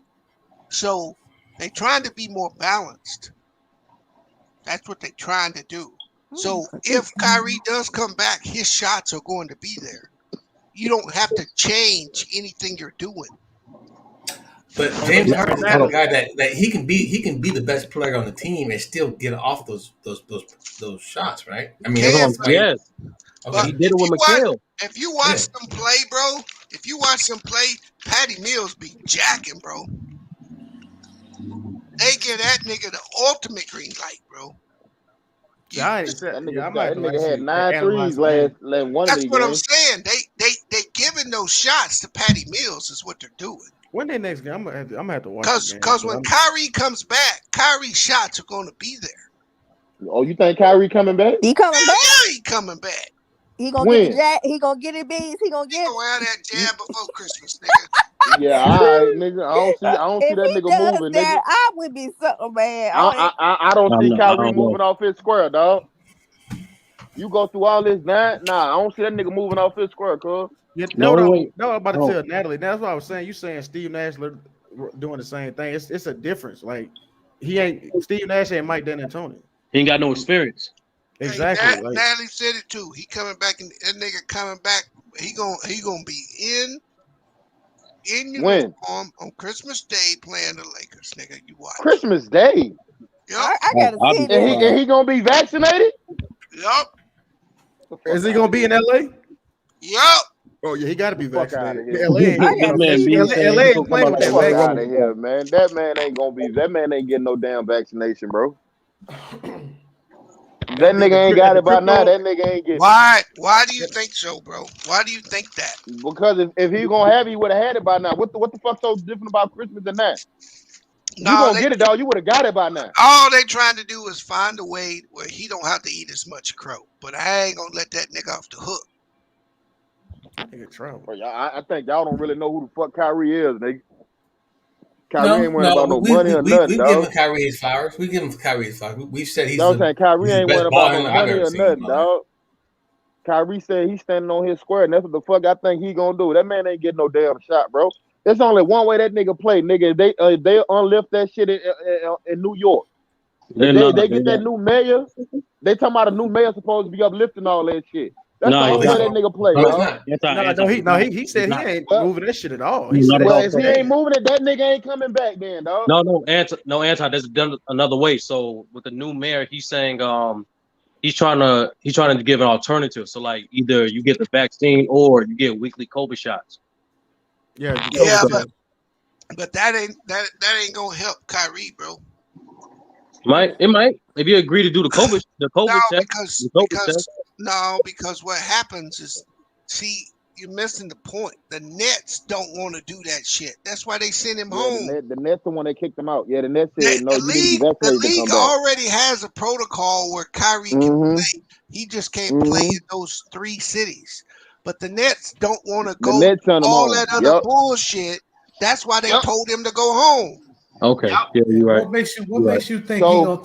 So they're trying to be more balanced. That's what they're trying to do. So if Kyrie does come back, his shots are going to be there. You don't have to change anything you're doing. But But James yeah, Harden is the type exactly. of guy that he can be the best player on the team and still get off those shots, right? I mean, That's it's what Can, I'm. just like Yes, and but okay, he did it with McHale. if you yeah. watch them play, bro, Patty Mills be jacking, bro. They give that nigga the ultimate green light, bro. See, You, I'm not That gonna lie nigga to had you. 9 threes Analyze the game. last one of that's these what I'm games. saying. They giving those shots to Patty Mills is what they're doing. When they next game, I'm gonna have to watch the game. Cause when Kyrie comes back, Kyrie's shots are gonna be there. Oh, you think Kyrie coming back? He coming back. Yeah, he coming back. He gonna get the When? jack. He gonna get it, bees. He gonna He get it. gonna have that jab before Christmas, nigga. Yeah, all right, nigga. I don't see If that he nigga does moving, nigga. that, I would be so mad. I I don't see I Kyrie don't know. moving off his square, dog. You go through all this nah, I don't see that nigga moving off his square, cuz. Yeah, The only way. no, I'm about to Oh, tell Natalie. That's what I was saying. You saying Steve Nash doing the same thing? It's a difference. Like Steve Nash ain't Mike D'Antoni. he ain't got no experience. Hey, Exactly. Like Natalie said it too. He coming back, and that nigga coming back. He gonna be in When? uniform on Christmas Day playing the Lakers, nigga. You watch. Christmas Day. Yep, I gotta I'll see be this. And he gonna be vaccinated? yep, is he gonna be in LA? yep. Oh yeah, he got to be Fuck out vaccinated. of here. LA ain't I gonna This gotta man see being this. saying LA he ain't gonna come playing out with like that Fuck Wonder vaccine. out Woman. of here, man. That man ain't gonna be. That man ain't getting no damn vaccination, bro. That At nigga ain't got the it by now. crypto, That nigga ain't getting it. Why do you think so, bro? Why do you think that? Because if he gonna have it, he would have had it by now. What the fuck so different about Christmas than that? You No, gonna get it, dog. You would have got it by now. all they trying to do is find a way where he don't have to eat as much crow. But I ain't gonna let that nigga off the hook. nigga travel. Bro, I think y'all don't really know who the fuck Kyrie is, nigga. Kyrie ain't worrying No, about no money or nothing, we've given dog. Kyrie his flowers. We give him Kyrie his flowers. We've said You know what I'm saying? Kyrie he's the ain't best worrying ball about no handler I've money ever or seen in nothing, my life. dog. Kyrie said he's standing on his square, and that's what the fuck I think he gonna do. That man ain't getting no damn shot, bro. There's only one way that nigga play, nigga. They unlift that shit in New York. They're If not. they get that new mayor, they talking about a new mayor supposed to be uplifting all that shit. That's the No, he's only way not. that nigga play, No, he's dog. not. He said he ain't Well, moving that shit at all. He Not said at well, all. that if shit he ain't staying. moving it, that nigga ain't coming back then, dog. No, Anti. There's another way. So with the new mayor, he's saying he's trying to give an alternative. So like either you get the vaccine or you get weekly COVID shots. Yeah, the Yeah, COVID but test. that ain't gonna help Kyrie, bro. It might if you agree to do the COVID No, test, the COVID test. because what happens is, see, you're missing the point. The Nets don't want to do that shit. That's why they send him Yeah, home. the Nets the one that kicked him out. Yeah, the Nets The, said no, the you need to be league, the vaccinated to league come back. already has a protocol where Kyrie can Mm-hmm. play. He just can't play in those 3 cities. But the Nets don't want to The go Nets sent him all home. that other Yep. bullshit. That's why they told him to go home. Okay, yeah, you're right. What makes you think So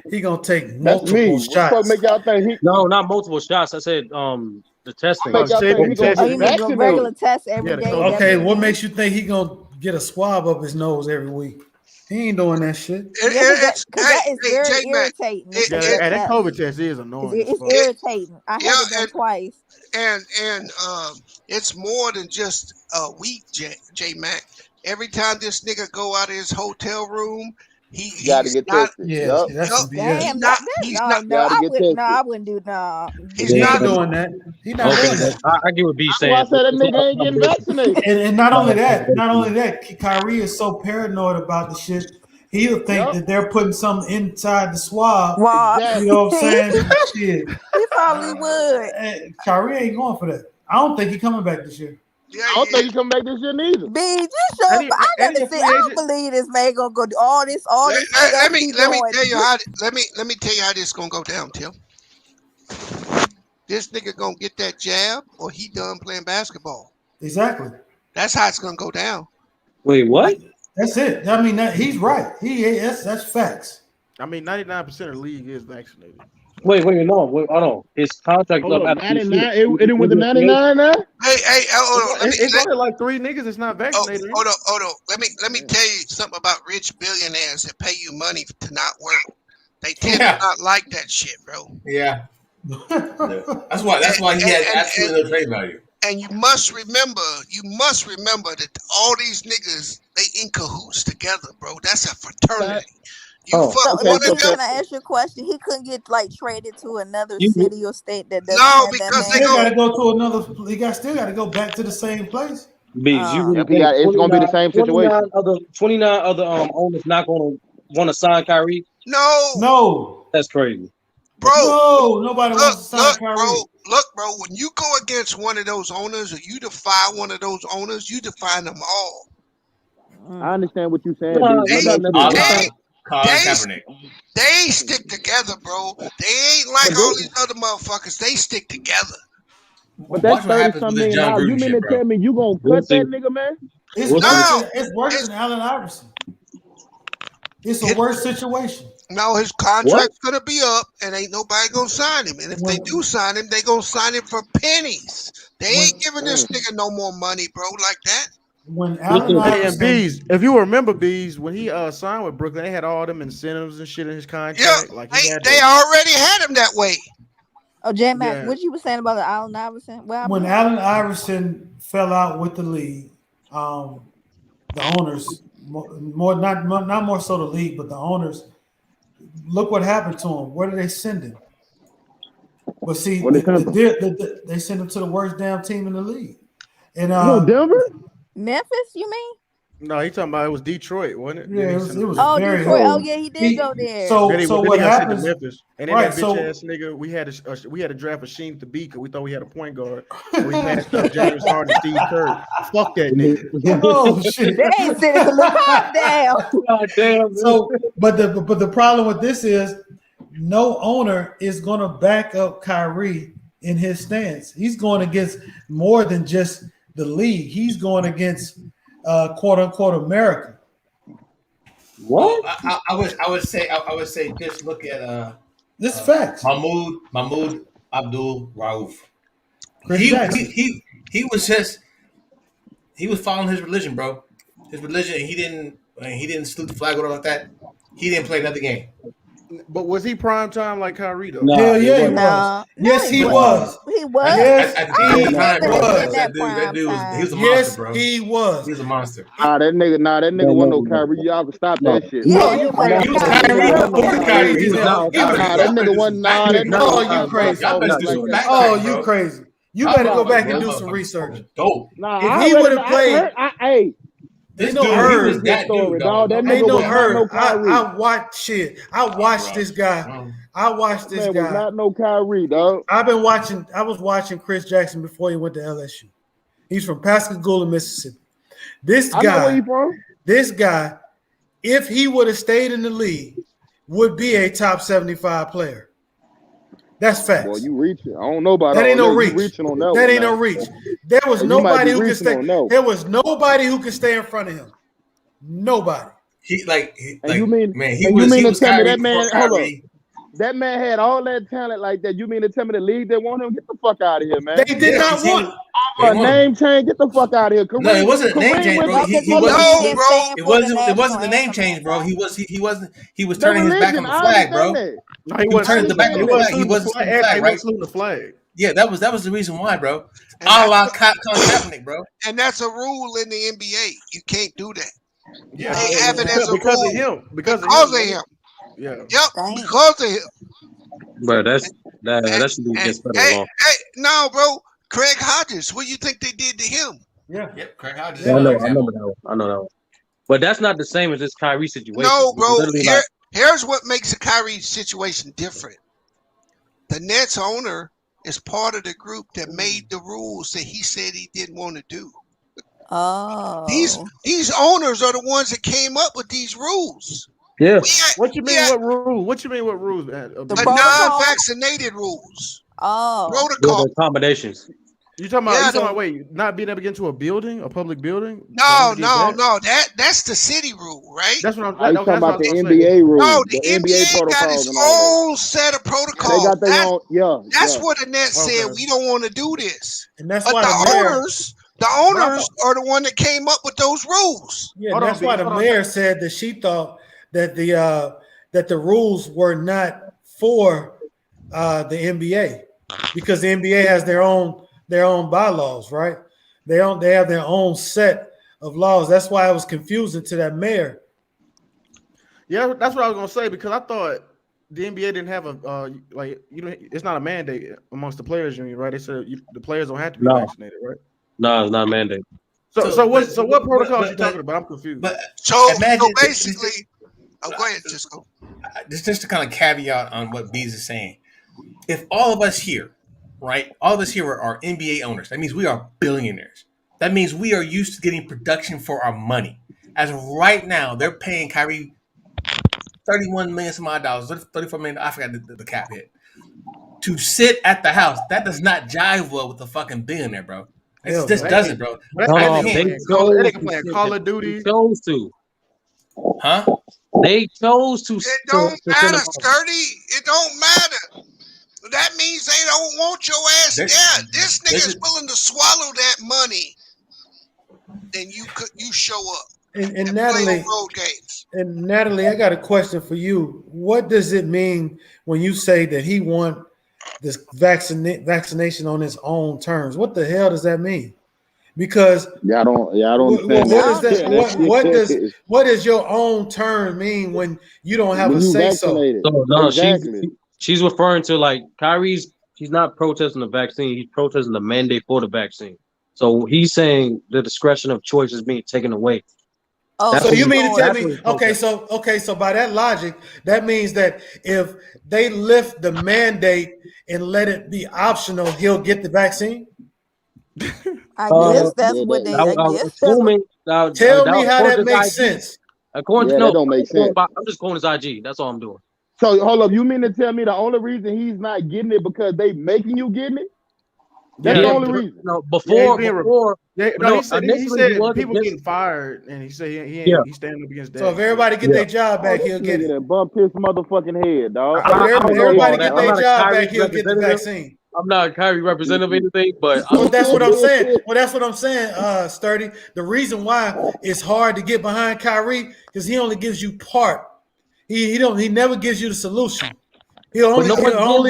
he gonna take that's multiple me. What the fuck shots? make y'all think he? No, not multiple shots. I said the testing. What make y'all think he gonna Oh, get you mean the regular vaccinated? test every day? That's Okay, what what you mean? makes you think he gonna get a swab up his nose every week? He ain't doing that shit. Yeah, because that is very J-Mac, irritating. it- to Yeah, take it- that that test. COVID test is annoying as It's fuck. irritating. I had yeah, it done twice. and it's more than just a week, J Mac. Every time this nigga go out of his hotel room, he's Got to get not. tested. Yeah, Yep. that's some He's BS. Damn, not. that's He's no, not. no, Got to I get would, tested. no, I wouldn't do no. He's He not. ain't doing that. He not Okay, doing that. I get what B's That's why I saying. said that nigga ain't getting vaccinated. And not only that, Kyrie is so paranoid about the shit. He'll think Yep. that they're putting something inside the swab. Well, You know what I'm saying? Shit. he probably would. Kyrie ain't going for that. I don't think he's coming back this year. Yeah, I don't think he come back this year neither. B, just shut up. I And he gotta a see. free I don't agent. believe this man gonna go do all this stuff let me he let me doing. tell you how. Let me tell you how this gonna go down, Tim. This nigga gonna get that jab, or he done playing basketball. Exactly. That's how it's gonna go down. Wait, what? That's it. I mean, he's right. That's facts. I mean, 99% of the league is vaccinated. Wait, no, hold on. His contract Hold up up, after this 99. year. It went to 99 now. Hey, hold on. It's only like 3 niggas that's not vaccinated. Hold on. Let me tell you something about rich billionaires that pay you money to not work. They tend to not like that shit, bro. Yeah. That's why he has absolutely no trade value. And you must remember that all these niggas, they in cahoots together, bro. That's a fraternity. You fuck So, one of them. can I ask you a question? He couldn't get like traded to another You- city or state that doesn't No, have that because man. they Still got to go. go to another. Still got to go back to the same place. B's, you really Yep, think it's gonna be the same situation. 29 other owners not gonna want to sign Kyrie? No, That's crazy. Bro, no, nobody wants to sign Kyrie. Look, bro. When you go against one of those owners, or you defy one of those owners, you defy them all. I understand what you're saying, No, B. Let me not ask you necessarily. this. Colin Kaepernick. They stick together, bro. They ain't like all these other motherfuckers. They stick together. But that's Watch what happens $30-some with this million. John You Gruden mean shit, to bro. tell me you gonna cut that nigga, man? It's worse than Allen Iverson. It's a It- worse situation. No, his contract's gonna be up, and ain't nobody gonna sign him. And if they do sign him, they gonna sign him for pennies. They ain't giving this nigga no more money, bro, like that. When Allen Hey, and Iverson, Bees, if you remember Bees, when he signed with Brooklyn, they had all them incentives and shit in his contract. Yeah, Like he had they already had him that way. Oh, J Mac, Yeah. what you were saying about the Allen Iverson? Well, when Allen Iverson fell out with the league, the owners not more so the league, but the owners. Look what happened to him. Where did they send him? But see, they sent him to the worst damn team in the league. And Denver, Memphis, you mean? No, he talking about it was Detroit, wasn't it? Yeah, it was Oh, very Detroit. horrible. Oh, yeah, he did go there. So Then what he got sent happens? to Memphis, and then Right, that bitch ass nigga, we had to draft Hasheem Thabit because we thought we had a point guard. So we passed up James Harden, Steve Kerr. Fuck that nigga. Oh shit! They ain't sitting to look hot down. God damn. So, but the problem with this is no owner is going to back up Kyrie in his stance. He's going against more than just the league. He's going against quote unquote America. What? I would say just look at This is facts. Mahmoud Abdul Rauf. Chris Jackson. He was following his religion, bro. His religion. He didn't salute the flag or like that. He didn't play another game. But was he prime time like Kyrie though? Nah, Hell yeah, he wasn't. was. No, Yes, he wasn't. was. He was. Yes, At the I same ain't time, never bro. seen That that dude was he was a monster, Yes, bro. he was. He was a monster. That nigga wasn't no Kyrie. Y'all can stop No. that shit. Yeah, No, he you was crazy. no He was Kyrie. Kyrie He wasn't no before Kyrie. Kyrie. He was not He was Nah, that nigga wasn't. Nah, that nigga Oh, wasn't you no crazy. Y'all better like do some that. fact Oh, check, you bro. crazy. You Y'all better go back motherfuckers- and do y'all some motherfuckers research. Dope. Nah, If I he read would it. have played, Hey, ain't This no dude, he herd. was that story, dude, dog. dog. That Ain't nigga no was not hurt. no Kyrie. I watched shit. I watched this guy. I watched That this man was guy. not no Kyrie, dog. I was watching Chris Jackson before he went to LSU. He's from Pascagoula, Mississippi. This I know where guy, he from. if he would have stayed in the league, would be a top 75 player. That's facts. Boy, you reaching. I don't know about That all ain't no that. reach. You reaching on that That one, ain't no now. reach. There was You might nobody be who could reaching stay. on that one. There was nobody who could stay in front of him. Nobody. And you mean he to was tell me Kyrie that man? before Hold up. Kyrie. That man had all that talent like that. You mean to tell me the league they want him? Get the fuck out of here, man. They did not want. A name change? Get the fuck out of here. No, it wasn't a name Kareem change, went bro. to- He hold up. wasn't. No, bro. It wasn't the name change, bro. He wasn't. He was The turning his back on religion. the I flag, bro. understand that. No, he He was turning wasn't. the back on the He flag. He wasn't saluting the flag, He right? wasn't saluting the flag. Yeah, that was the reason why, bro. And A la that's, Colin Kaepernick, bro. and that's a rule in the NBA. You can't do that. Yeah, They have it as a because rule of him. Because of of him. him. Yeah. Yep, Dang. because of him. Bro, that should be against federal law. No, bro. Craig Hodges, what do you think they did to him? Yep, Craig Hodges. Yeah, I remember that one. I know that one. But that's not the same as this Kyrie situation. No, bro. Literally, like, Here's what makes the Kyrie situation different. The Nets owner is part of the group that made the rules that he said he didn't want to do. Oh. These owners are the ones that came up with these rules. yeah. What you mean? What rule? What you mean? What rules? The The protocol? non-vaccinated rules. Oh. Yeah, Protocol. the accommodations. You talking about? Yeah, You talking about? Wait, not being able to get into a building, a public building? No. That? That's the city rule, right? That's what I'm. Are you That's talking what I about the was gonna say. NBA rules? No, the the NBA NBA got protocols its and all own set of that. protocols. They got their own. Yeah. That's yeah. what the Nets said. Okay. We don't want to do this. And that's But why the owners are the one that came up with those rules. Yeah, Hold on, that's why B, the hold on. mayor said that she thought that the rules were not for the NBA because the NBA has their own bylaws, right? They have their own set of laws. That's why it was confusing to that mayor. Yeah, that's what I was gonna say because I thought the NBA didn't have a it's not a mandate amongst the players union, right? They said the players don't have to be No. vaccinated, right? No, it's not a mandate. So what protocols you talking about? I'm confused. But So imagine basically, go ahead, Cisco. just to kind of caveat on what Bees is saying. If all of us here, right, all of us here are NBA owners, that means we are billionaires. That means we are used to getting production for our money. As of right now, they're paying Kyrie $31 million some odd dollars, $34 million. I forgot the cap hit. To sit at the house, that does not jive well with the fucking billionaire, bro. It just doesn't, bro. They They can play Call of Duty. They chose to. Huh? They chose to. It don't to matter, send them- Sturdy. It don't matter. That means they don't want your ass They're- there. This they're nigga's just- willing to swallow that money. Then you show up And and play Natalie, on road games. I got a question for you. What does it mean when you say that he want this vaccination on his own terms? What the hell does that mean? Because I don't what does your own term mean when you don't have when a you say so? vaccinated. So, no, Exactly. she's referring to like Kyrie's. He's not protesting the vaccine. He's protesting the mandate for the vaccine. So he's saying the discretion of choice is being taken away. Oh, That's So what you he- mean to tell that's me? what he's Okay, so by that logic, that means that if they lift the mandate and let it be optional, he'll get the vaccine. I guess that's yeah, what they. I I was guess that's assuming. Tell me how that makes sense. According Yeah, to that don't make sense. I'm just going his IG. That's all I'm doing. So hold up, you mean to tell me the only reason he's not getting it because they making you getting it? That's Yeah, the yeah, only reason. No, yeah, he's before, yeah, no, no, he said initially he was people against. getting fired, and he said Yeah, he's standing up against that. So if everybody get their job Oh, back, this he'll get nigga it. that bumped his motherfucking head, dog. I If don't know everybody about get that. I'm their not a job Kyrie back, he'll get the representative. vaccine. I'm not a Kyrie representative or anything, but Well, that's what I'm saying. Well, that's what I'm saying, Sturdy. The reason why it's hard to get behind Kyrie because he only gives you part. He never gives you the solution. He'll but only no one's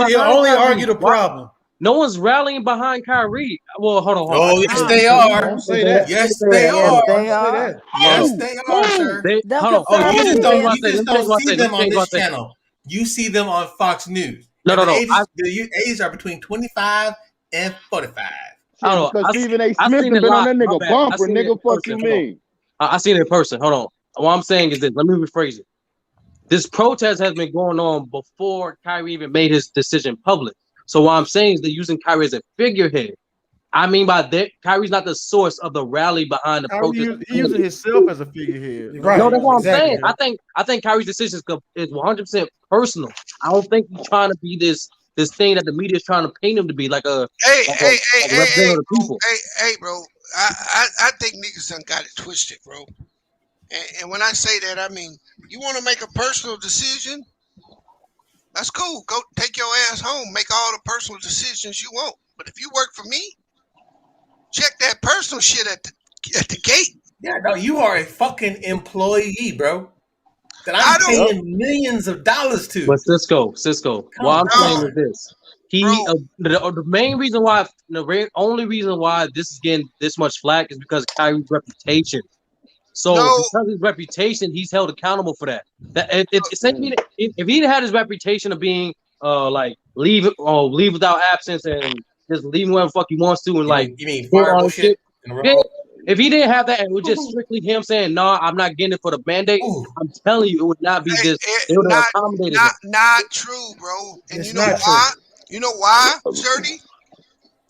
getting behind argue Kyrie. the Why? problem. No one's rallying behind Kyrie. Well, hold on. Oh, I yes, can't they say are. Don't say that. Yes, they Yes, are. they Don't say are. that. Yes, they are, sir. Them Hold on. Oh, you just conservatives don't. and You just Let me change don't what I see say. Let them me on change what this I say. channel. You see them on Fox News. No, And no, no. the ages are between 25 and 45. I don't know. Because Stephen A. I Smith seen has it been on live. that My nigga bad. I bumper, seen it in nigga. Fuck person. you Hold on. mean? I seen it in person. Hold on. What I'm saying is this. Let me rephrase it. This protest has been going on before Kyrie even made his decision public. So what I'm saying is they're using Kyrie as a figurehead. I mean by that, Kyrie's not the source of the rally behind the protest. He using himself as a figurehead. Right. No, that's what I'm saying. Exactly. I think Kyrie's decision is 100% personal. I don't think he's trying to be this thing that the media is trying to paint him to be, like a Hey, like a, hey, hey, like a hey, hey, representative of the bro. people. Hey, bro. I think niggas done got it twisted, bro. And when I say that, I mean, you want to make a personal decision? That's cool. Go take your ass home. Make all the personal decisions you want. But if you work for me, check that personal shit at the gate. Yeah, no, you are a fucking employee, bro. That I I'm don't, paying millions of dollars to. But Cisco, what I'm saying on, is this: bro. the main reason why, only reason why this is getting this much flack is because of Kyrie's reputation. So No, because of his reputation, he's held accountable for that. That if he had his reputation of being like leave without absence and just leaving wherever the fuck he wants to and You mean doing all fireable this shit. shit in a Yeah, row? if he didn't have that and it was just strictly him saying, "No, I'm not getting it for the mandate," I'm telling you, it would not be this. They would have accommodated him. not true, bro. And It's you know not why? true. You know why, Shirty?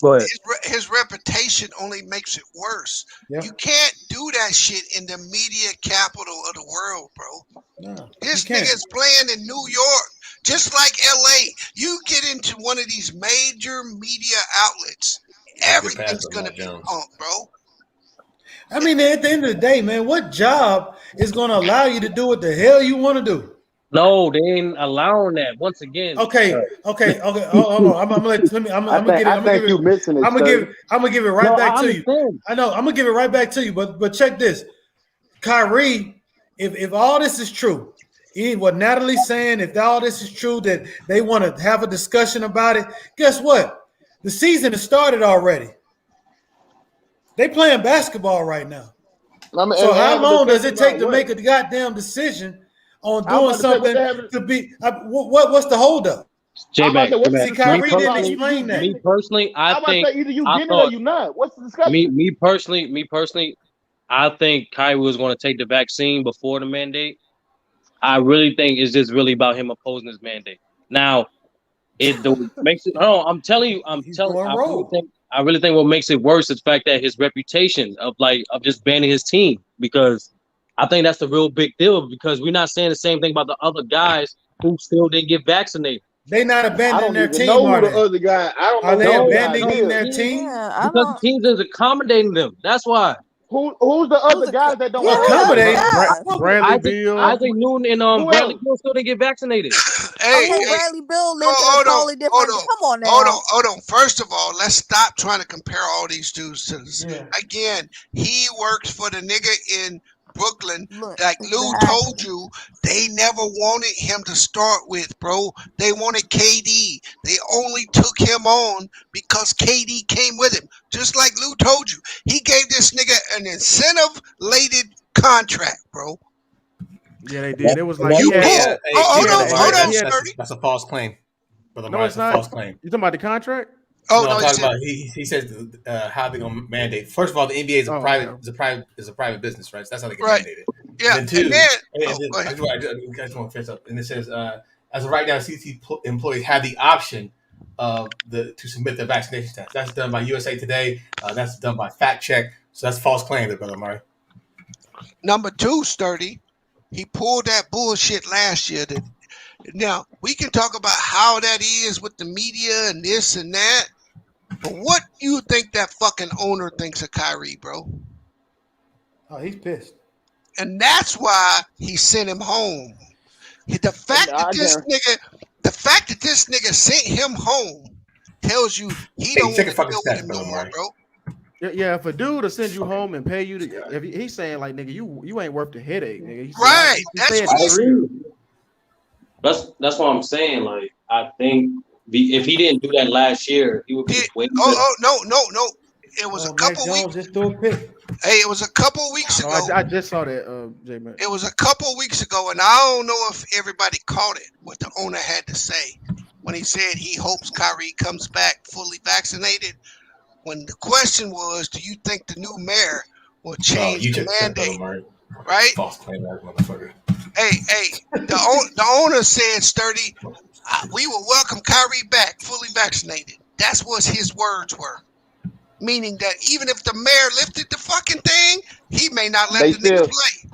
Go ahead. His reputation only makes it worse. Yeah. You can't do that shit in the media capital of the world, bro. No, This you can't. nigga's playing in New York, just like LA. You get into one of these major media outlets, everything's gonna be pumped, bro. I mean, at the end of the day, man, what job is going to allow you to do what the hell you want to do? No, they ain't allowing that. Once again. Okay. Hold on. I'm gonna give it. I'm gonna give it right back to you. I know. I'm gonna give it right back to you. But check this, Kyrie. If all this is true, what Natalie's saying, if all this is true, that they want to have a discussion about it. Guess what? The season has started already. They playing basketball right now. So how long does it take to make a goddamn decision on doing something to be? What's the holdup? See, Kyrie didn't explain that. Me personally, I think either you get it or you not. What's the discussion? Me personally, I think Kyrie was going to take the vaccine before the mandate. I really think it's just really about him opposing his mandate. Now, makes it. Oh, I'm telling you, I really think what makes it worse is the fact that his reputation of just banning his team, because I think that's the real big deal, because we're not saying the same thing about the other guys who still didn't get vaccinated. They not abandoning their team, know are who they? the other guy. I don't know. Are they who the abandoning guy their is. team? Because the team is accommodating them. That's why. Who's the other guys that don't accommodate? Isaac Newton and Bradley Beal still didn't get vaccinated. Hey, Bradley Bill lives in a totally different. Come on now. Hold on. First of all, let's stop trying to compare all these dudes to this. Yeah. Again, he works for the nigga in Brooklyn. Like Lou told you, they never wanted him to start with, bro. They wanted KD. They only took him on because KD came with him. Just like Lou told you. He gave this nigga an incentive-laden contract, bro. Yeah, they did. It was like hold on, That's a false claim. No, it's not. A false claim. You talking about the contract? Oh, no, I'm talking about he says how they gonna mandate. First of all, the NBA is a private business, right? So that's how they get mandated. Yeah. And then I just want to finish up. And it says, as of right now, CT employees have the option to submit their vaccination test. That's done by USA Today. That's done by Fact Check. So that's false claim, there, brother Murray. Number two, Sturdy. He pulled that bullshit last year. Now, we can talk about how that is with the media and this and that, But what do you think that fucking owner thinks of Kyrie, bro? Oh, he's pissed. And that's why he sent him home. The fact that this nigga sent him home tells you he don't take want a to fucking deal with step, him brother no more, Mark. bro. Yeah, if a dude to send you home and pay you to, if he's saying like, nigga, you ain't worth the headache, nigga. He said, Right. he That's said what I he's agree. That's what I'm saying. Like, I think if he didn't do that last year, he would be did. way better. Oh no. It was a Mac couple Jones weeks. just threw a pick. Hey, it was a couple weeks No, ago. I just saw that, J-Man. It was a couple weeks ago, and I don't know if everybody caught it, what the owner had to say when he said he hopes Kyrie comes back fully vaccinated. When the question was, do you think the new mayor will change you the took a step, brother mandate? Mark. Right? False claim, that motherfucker. Hey, the owner said, Sturdy, we will welcome Kyrie back fully vaccinated. That's what his words were. Meaning that even if the mayor lifted the fucking thing, he may not let They the niggas still play.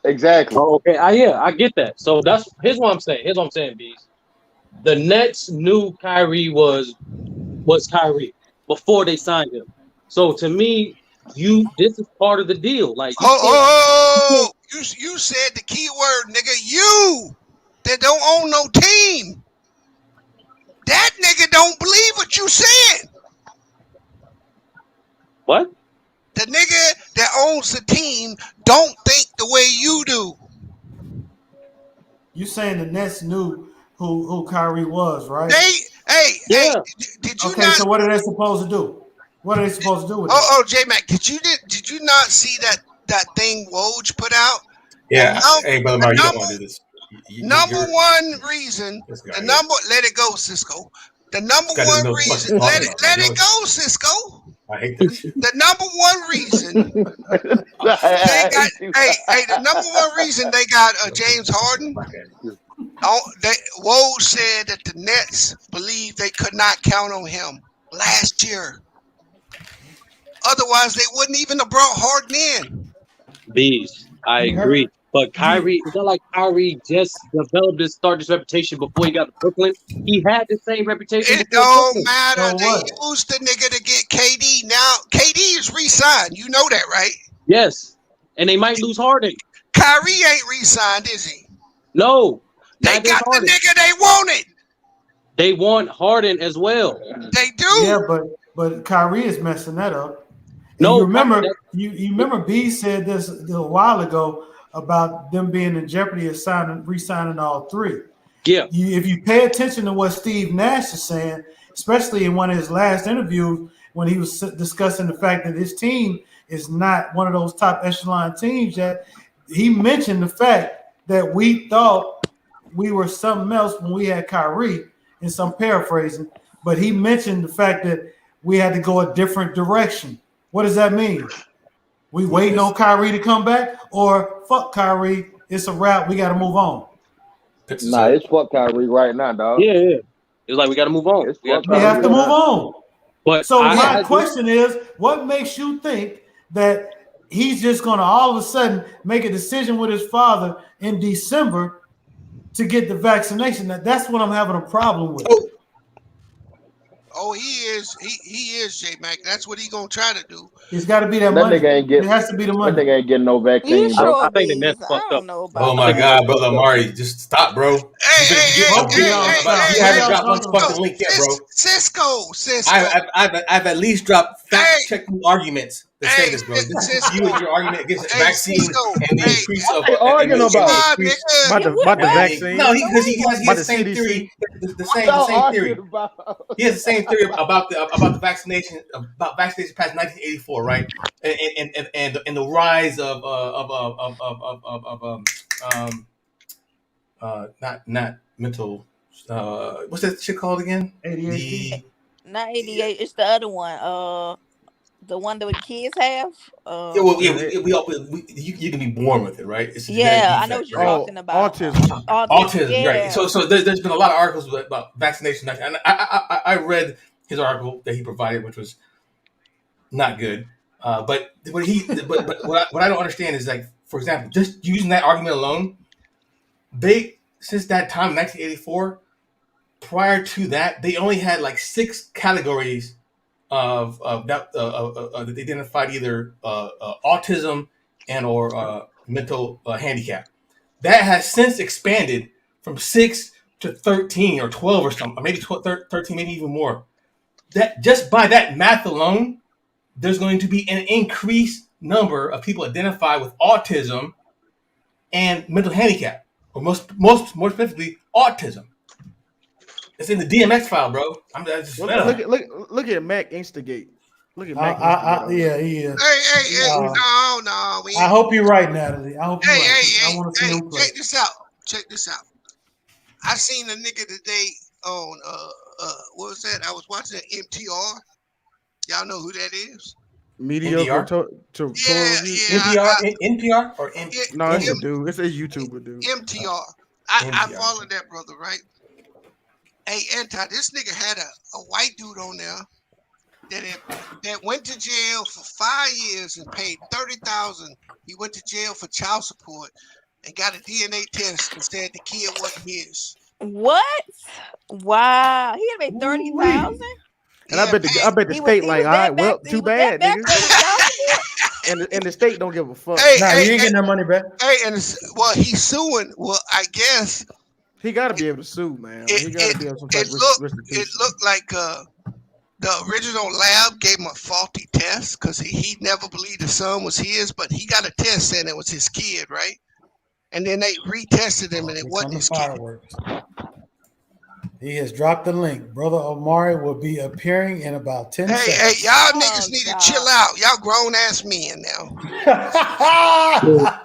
exactly. Oh, okay. I get that. So here's what I'm saying. Bees. The Nets knew Kyrie was Kyrie before they signed him. So to me, this is part of the deal. Like You said the key word, nigga. You that don't own no team. That nigga don't believe what you said. What? The nigga that owns the team don't think the way you do. You saying the Nets knew who Kyrie was, right? Hey, did you Okay, not? so what are they supposed to do? What are they supposed to do with Oh, J Mac, did you not see that thing Woj put out? Yeah, hey, brother Mark, you don't want to do this. Number one reason, let it go, Cisco. The number guy doesn't one know what the fuck reason, he's talking about, let man. it go, Cisco. I hate that shit. The number one reason the number one reason they got James Harden. Woj said that the Nets believed they could not count on him last year. Otherwise, they wouldn't even have brought Harden in. Bees, I agree. But Kyrie, it's not like Kyrie just developed this reputation before he got to Brooklyn. He had the same reputation It before don't Brooklyn. matter. So They what? used the nigga to get KD. Now KD is re-signed. You know that, right? Yes. And they might lose Harden. Kyrie ain't re-signed, is he? No. They got the nigga they wanted. They want Harden as well. They do. Yeah, but Kyrie is messing that up. And No, you remember B said this a while ago about them being in jeopardy of re-signing all three. Yeah. If you pay attention to what Steve Nash is saying, especially in one of his last interviews when he was discussing the fact that his team is not one of those top echelon teams yet, he mentioned the fact that we thought we were something else when we had Kyrie, in some paraphrasing, but he mentioned the fact that we had to go a different direction. What does that mean? We waiting on Kyrie to come back, or fuck Kyrie, it's a wrap, we got to move on? Nah, it's fuck Kyrie right now, dog. Yeah. It's like we got to move on. We have to move on. But so my question is, what makes you think that he's just going to all of a sudden make a decision with his father in December to get the vaccination? That's what I'm having a problem with. Oh, he is. He is, J Mac. That's what he gonna try to do. It's got to be that money. Nigga ain't get, it has to be the money. That nigga ain't getting no vaccine, bro. I think the Nets fucked up. Oh my God, brother Amari, just stop, bro. Hey, you haven't dropped one fucking link yet, bro. Cisco. I've at least dropped fact-checking arguments to say this, bro. This is you and your argument against the vaccine and the increase of arguing about the vaccine. No, because he has the same theory. The same theory. He has the same theory about the vaccination past 1984, right? And the rise of not mental. What's that shit called again? ADHD. Not 88. It's the other one. The one that the kids have. You can be born with it, right? It's a I defect, know what you're right? talking about. Autism, yeah. right? So there's been a lot of articles about vaccination, and I read his article that he provided, which was not good. But what I don't understand is, like, for example, just using that argument alone, since that time, 1984, prior to that, they only had like 6 categories that they identified either autism and or mental handicap. That has since expanded from 6 to 13 or 12 or something, or maybe 12, 13, maybe even more. That just by that math alone, there's going to be an increased number of people identified with autism and mental handicap, or most more specifically, autism. It's in the DMX file, bro. I just Look at Mac instigate. Look at Mac instigate. Yeah, he is. Hey, Uh, no. I hope you're right, Natalie. I hope you're right. I want to see Hey, him play. check this out. I seen a nigga today on what was that? I was watching MTR. Y'all know who that is? Mediocre NPR? NPR or No, it's a dude. It's a YouTuber dude. MTR. I NPR. followed that brother, right? Hey, this nigga had a white dude on there that went to jail for 5 years and paid $30,000. He went to jail for child support and got a DNA test and said the kid wasn't his. What? Wow, he had made 30,000. And I bet the state like, all right, well, too bad, nigga. And the state don't give a fuck. You ain't getting that money back. Hey, he's suing. Well, I guess he got to be able to sue, man. He got to be able to some type of restitution. It looked like the original lab gave him a faulty test because he never believed the son was his, but he got a test saying it was his kid, right? And then they retested him and it wasn't his fireworks. He has dropped the link. Brother Omari will be appearing in about 10 seconds. Hey, y'all niggas need to chill out. Y'all grown ass men now.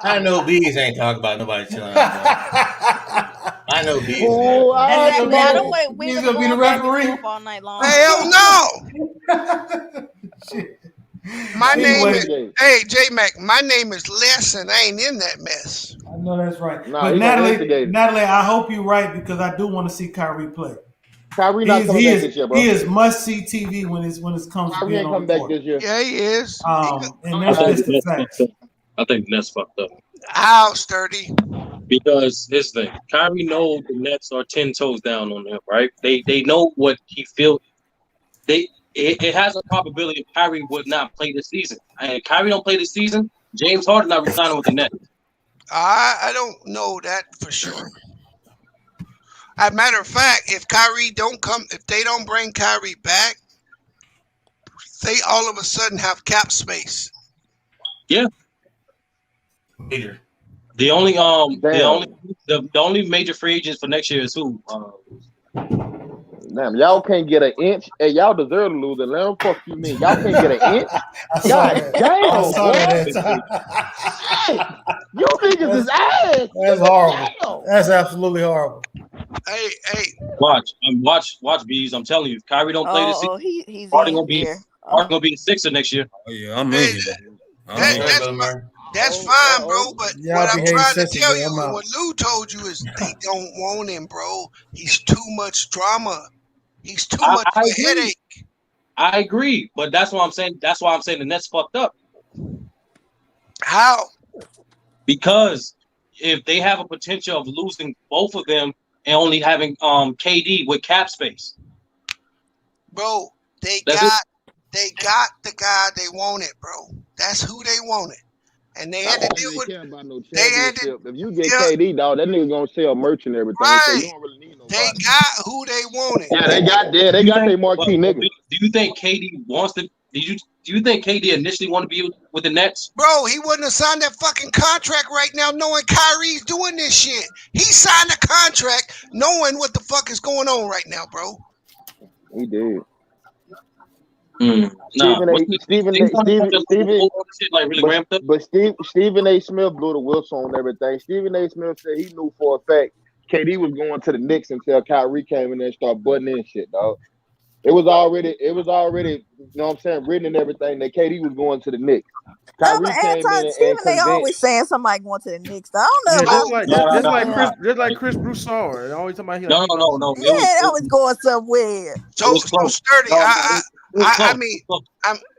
I know bees ain't talking about nobody chilling out. I know bees. He's gonna be the referee all night long. Hell no. My name is J-Mac. My name is Les, and I ain't in that mess. I know that's right. But Natalie, I hope you're right because I do want to see Kyrie play. Kyrie not coming back this year, bro. He is must see TV when it comes to being on the court. Back this year. Yeah, he is. And that's just the fact. I think the Nets fucked up. How sturdy? Because here's the thing, Kyrie knows the Nets are 10 toes down on him, right? They know what he feels. It has a probability if Kyrie would not play this season. And if Kyrie don't play this season, James Harden not resigning with the Nets. I don't know that for sure. As a matter of fact, if they don't bring Kyrie back, they all of a sudden have cap space. Yeah. Major. The only major free agents for next year is who? Damn, y'all can't get an inch. Hey, y'all deserve to lose. And let them fuck you mean. Y'all can't get an inch. God damn, you niggas is ass. That's horrible. That's absolutely horrible. Hey. Watch, Bees. I'm telling you, if Kyrie don't play this season, he's Harden gonna be a Sixer next year. Oh yeah, I'm moving. That's fine, bro. But what I'm trying to tell you, what Lou told you is they don't want him, bro. He's too much drama. He's too much of a headache. I agree, but that's why I'm saying the Nets fucked up. How? Because if they have a potential of losing both of them and only having KD with cap space, bro, they got the guy they wanted, bro. That's who they wanted. And they had to deal with. If you get KD, dog, that nigga gonna sell merch and everything. Right. So you don't really need nobody. They got who they wanted. Yeah, they got their marquee nigga. Do you think KD wants to? Do you think KD initially want to be with the Nets? Bro, he wouldn't have signed that fucking contract right now, knowing Kyrie's doing this shit. He signed a contract knowing what the fuck is going on right now, bro. He did. Stephen A. Smith blew the whistle on everything. Stephen A. Smith said he knew for a fact KD was going to the Knicks until Kyrie came in there and started butting in shit, dog. It was already, you know what I'm saying, written and everything that KD was going to the Knicks. Kyrie came in Stephen A. always saying somebody going to the Knicks. I don't know. Just like Chris Broussard. Always talking about no. Yeah, they always going somewhere. So sturdy. I mean,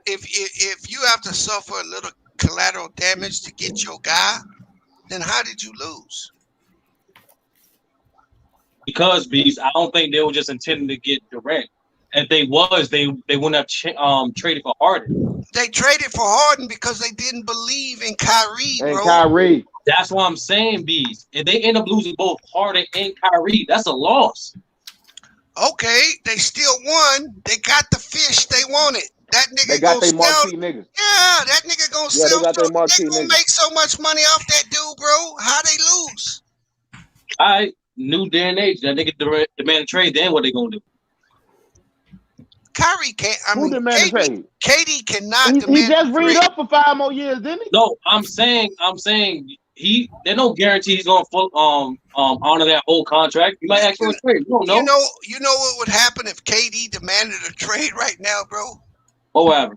if you have to suffer a little collateral damage to get your guy, then how did you lose? Because, Bees, I don't think they were just intending to get Durant. If they was, they wouldn't have traded for Harden. They traded for Harden because they didn't believe in Kyrie, And bro. Kyrie. That's what I'm saying, Bees. If they end up losing both Harden and Kyrie, that's a loss. Okay, they still won. They got the fish they wanted. That nigga They got gonna their sell. marquee niggas. Yeah, that nigga gonna Yeah, sell. they got their They marquee gonna niggas. make so much money off that dude, bro. How they lose? All right, new day and age. That nigga demand a trade. Then what they gonna do? Kyrie can't. I Who mean, demanded trade? KD cannot He demand just a read trade. up for 5 more years, didn't he? No, I'm saying there's no guarantee he's gonna honor that whole contract. You might ask for a trade. You don't know. You know what would happen if KD demanded a trade right now, bro? Or whatever.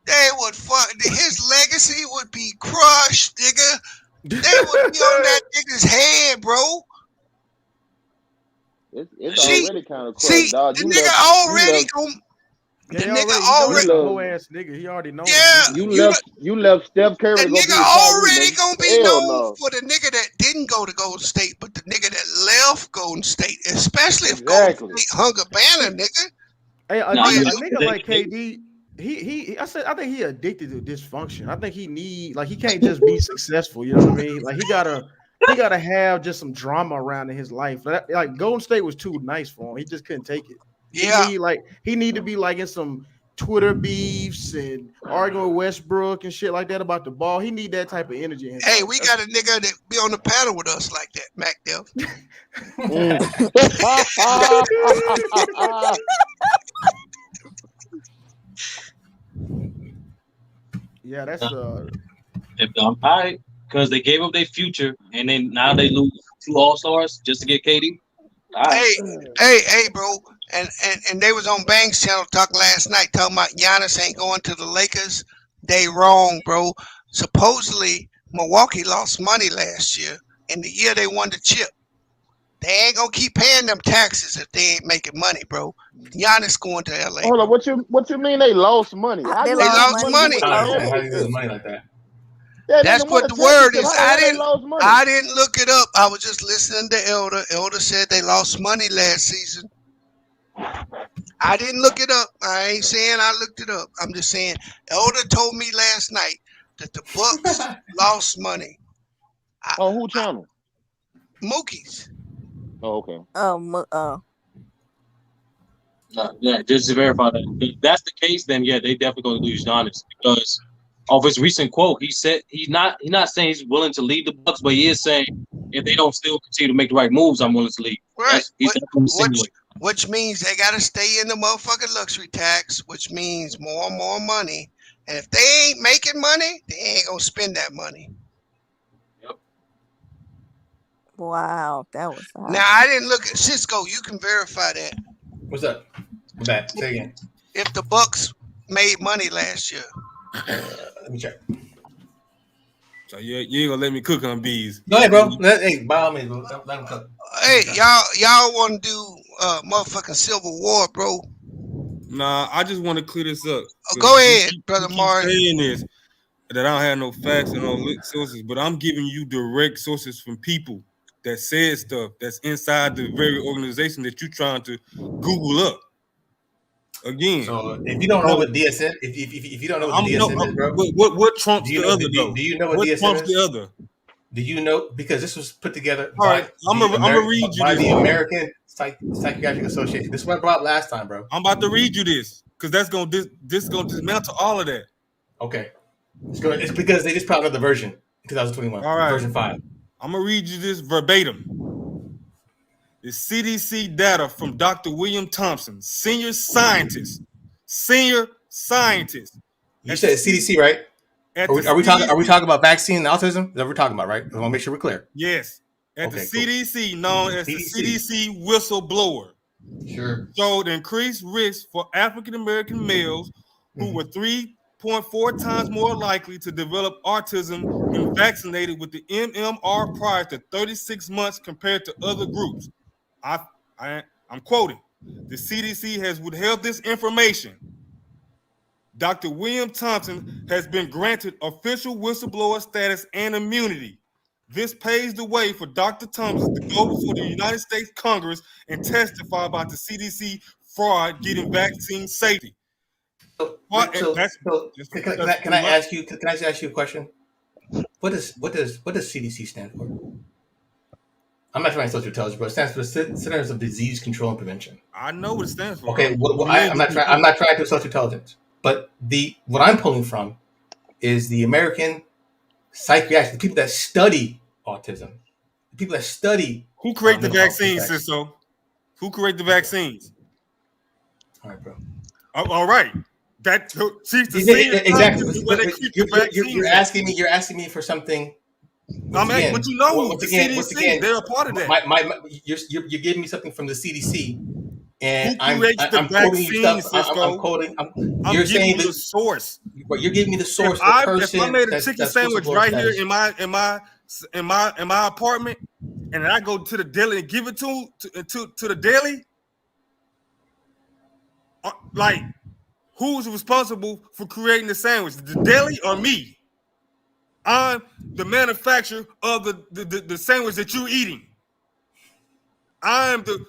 They would his legacy would be crushed, nigga. They would be on that nigga's head, bro. It's already kind of See, crushed, dog. the nigga already gonna. Yeah, The he nigga already already. know a whole ass nigga. He already knows. Yeah, You left Steph Curry the to go be nigga with already Kyrie, gonna be Hell known no. for the nigga that didn't go to Golden State, but the nigga that left Golden State, especially if Exactly. Golden State hung a banner, nigga. Hey, a Nah, nigga like KD, I think he addicted to dysfunction. I think he can't just be successful. You know what I mean? Like he gotta have just some drama around in his life. Like Golden State was too nice for him. He just couldn't take it. Yeah. He need to be like in some Twitter beefs and arguing with Westbrook and shit like that about the ball. He need that type of energy in his Hey, life. we got a nigga that be on the panel with us like that, Mac Dev. Yeah, that's all right, because they gave up their future and then now they lose 2 All-Stars just to get KD. All right. Hey, bro, and they was on Banks channel talking last night talking about Giannis ain't going to the Lakers. They wrong, bro. Supposedly Milwaukee lost money last year, and the year they won the chip. They ain't gonna keep paying them taxes if they ain't making money, bro. Giannis going to LA. Hold on, what you mean they lost money? How They you lost lose money. with the How you championship? lose money like that? Yeah, That's nigga won what a the word championship. is. How the hell they lost money? I didn't look it up. I was just listening to Elder. Elder said they lost money last season. I didn't look it up. I ain't saying I looked it up. I'm just saying Elder told me last night that the Bucks lost money. On who channel? Mookie's. Oh, okay. Yeah, just to verify that. If that's the case, then yeah, they definitely gonna lose Giannis because of his recent quote. He said he's not saying he's willing to leave the Bucks, but he is saying if they don't still continue to make the right moves, I'm willing to leave. Right. He's definitely insinuating. Which means they gotta stay in the motherfucking luxury tax, which means more and more money. And if they ain't making money, they ain't gonna spend that money. Wow, that was high. Now I didn't look at Cisco. You can verify that. What's up? What's that? Say again. If the Bucks made money last year. Let me check. So you ain't gonna let me cook on bees. Go ahead, bro. Hey, by all means, bro. Let him cook. Hey, y'all want to do motherfucking Civil War, bro? Nah, I just want to clear this up. Go ahead, Brother You keep Martin. saying this that I don't have no facts and no sources, but I'm giving you direct sources from people that said stuff that's inside the very organization that you're trying to Google up. Again, so if you don't know what DSM, if you don't know what the DSM is, bro, what trumps the other? Do you know what DSM trumps is? the other? Do you know? Because this was put together All right, I'm gonna read you by this. the American Psychiatric Association. This went brought up last time, bro. I'm about to read you this because that's gonna this gonna dismantle all of that. Okay, it's because they just put out another version in 2021. All right, version 5. I'm gonna read you this verbatim. The CDC data from Dr. William Thompson, senior scientist. You said CDC, right? Are we talking about vaccine and autism? Is that what we're talking about, right? I want to make sure we're clear. Yes. At the CDC, cool. known as the CDC whistleblower, sure, showed increased risk for African American males who were 3.4 times more likely to develop autism when vaccinated with the MMR prior to 36 months compared to other groups. I'm quoting. The CDC has withheld this information. Dr. William Thompson has been granted official whistleblower status and immunity. This paves the way for Dr. Thompson to go before the United States Congress and testify about the CDC fraud getting vaccine safety. So, What- so, that's- so that's- can, that's can I too much. ask you? Can I just ask you a question? What does CDC stand for? I'm not trying to social intelligence, but it stands for Centers of Disease Control and Prevention. I know what it stands for. Okay, I'm not trying to social intelligence, but what I'm pulling from is the American psychiatric, the people that study autism, the people that study Who create the mental health vaccines, effects. Sisto? Who create the vaccines? All right, bro. All right. That see the Exactly. same where they keep the vaccines. You're asking me for something. But you know, once the again, CDC, they're a part of that. You're giving me something from the CDC, and Who creates the I'm quoting you stuff. vaccines, Cisco? I'm quoting. I'm You're giving saying you the source. But you're giving me the source. If I made a chicken sandwich right here in my apartment, and I go to the deli and give it to the deli, like who's responsible for creating the sandwich, the deli or me? I'm the manufacturer of the sandwich that you're eating. I'm the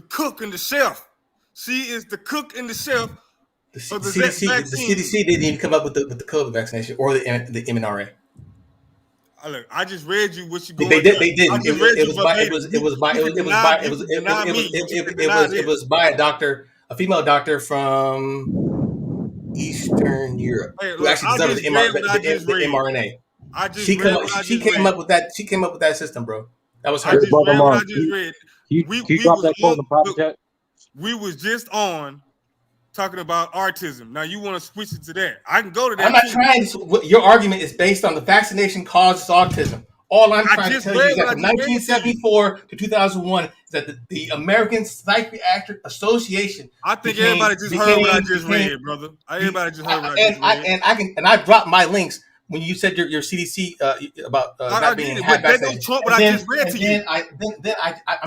cook and the chef. She is the cook and the chef. The CDC didn't even come up with the COVID vaccination or the MNRA. Look, I just read you what you going. They didn't. It was by a female doctor from Eastern Europe who actually discovered the mRNA. She came up with that. She came up with that system, bro. That was her. I just read. Can you drop that quote in the private chat? We was just on talking about autism. Now you want to switch it to that? I can go to that. I'm not trying to. Your argument is based on the vaccination causes autism. All I'm trying to tell you is that from 1974 to 2001 is that the American Psychiatric Association. I think everybody just heard what I just read, brother. Everybody just heard what I just read. And I dropped my links when you said your CDC about not being had vaccinated. What I just read to you. I'm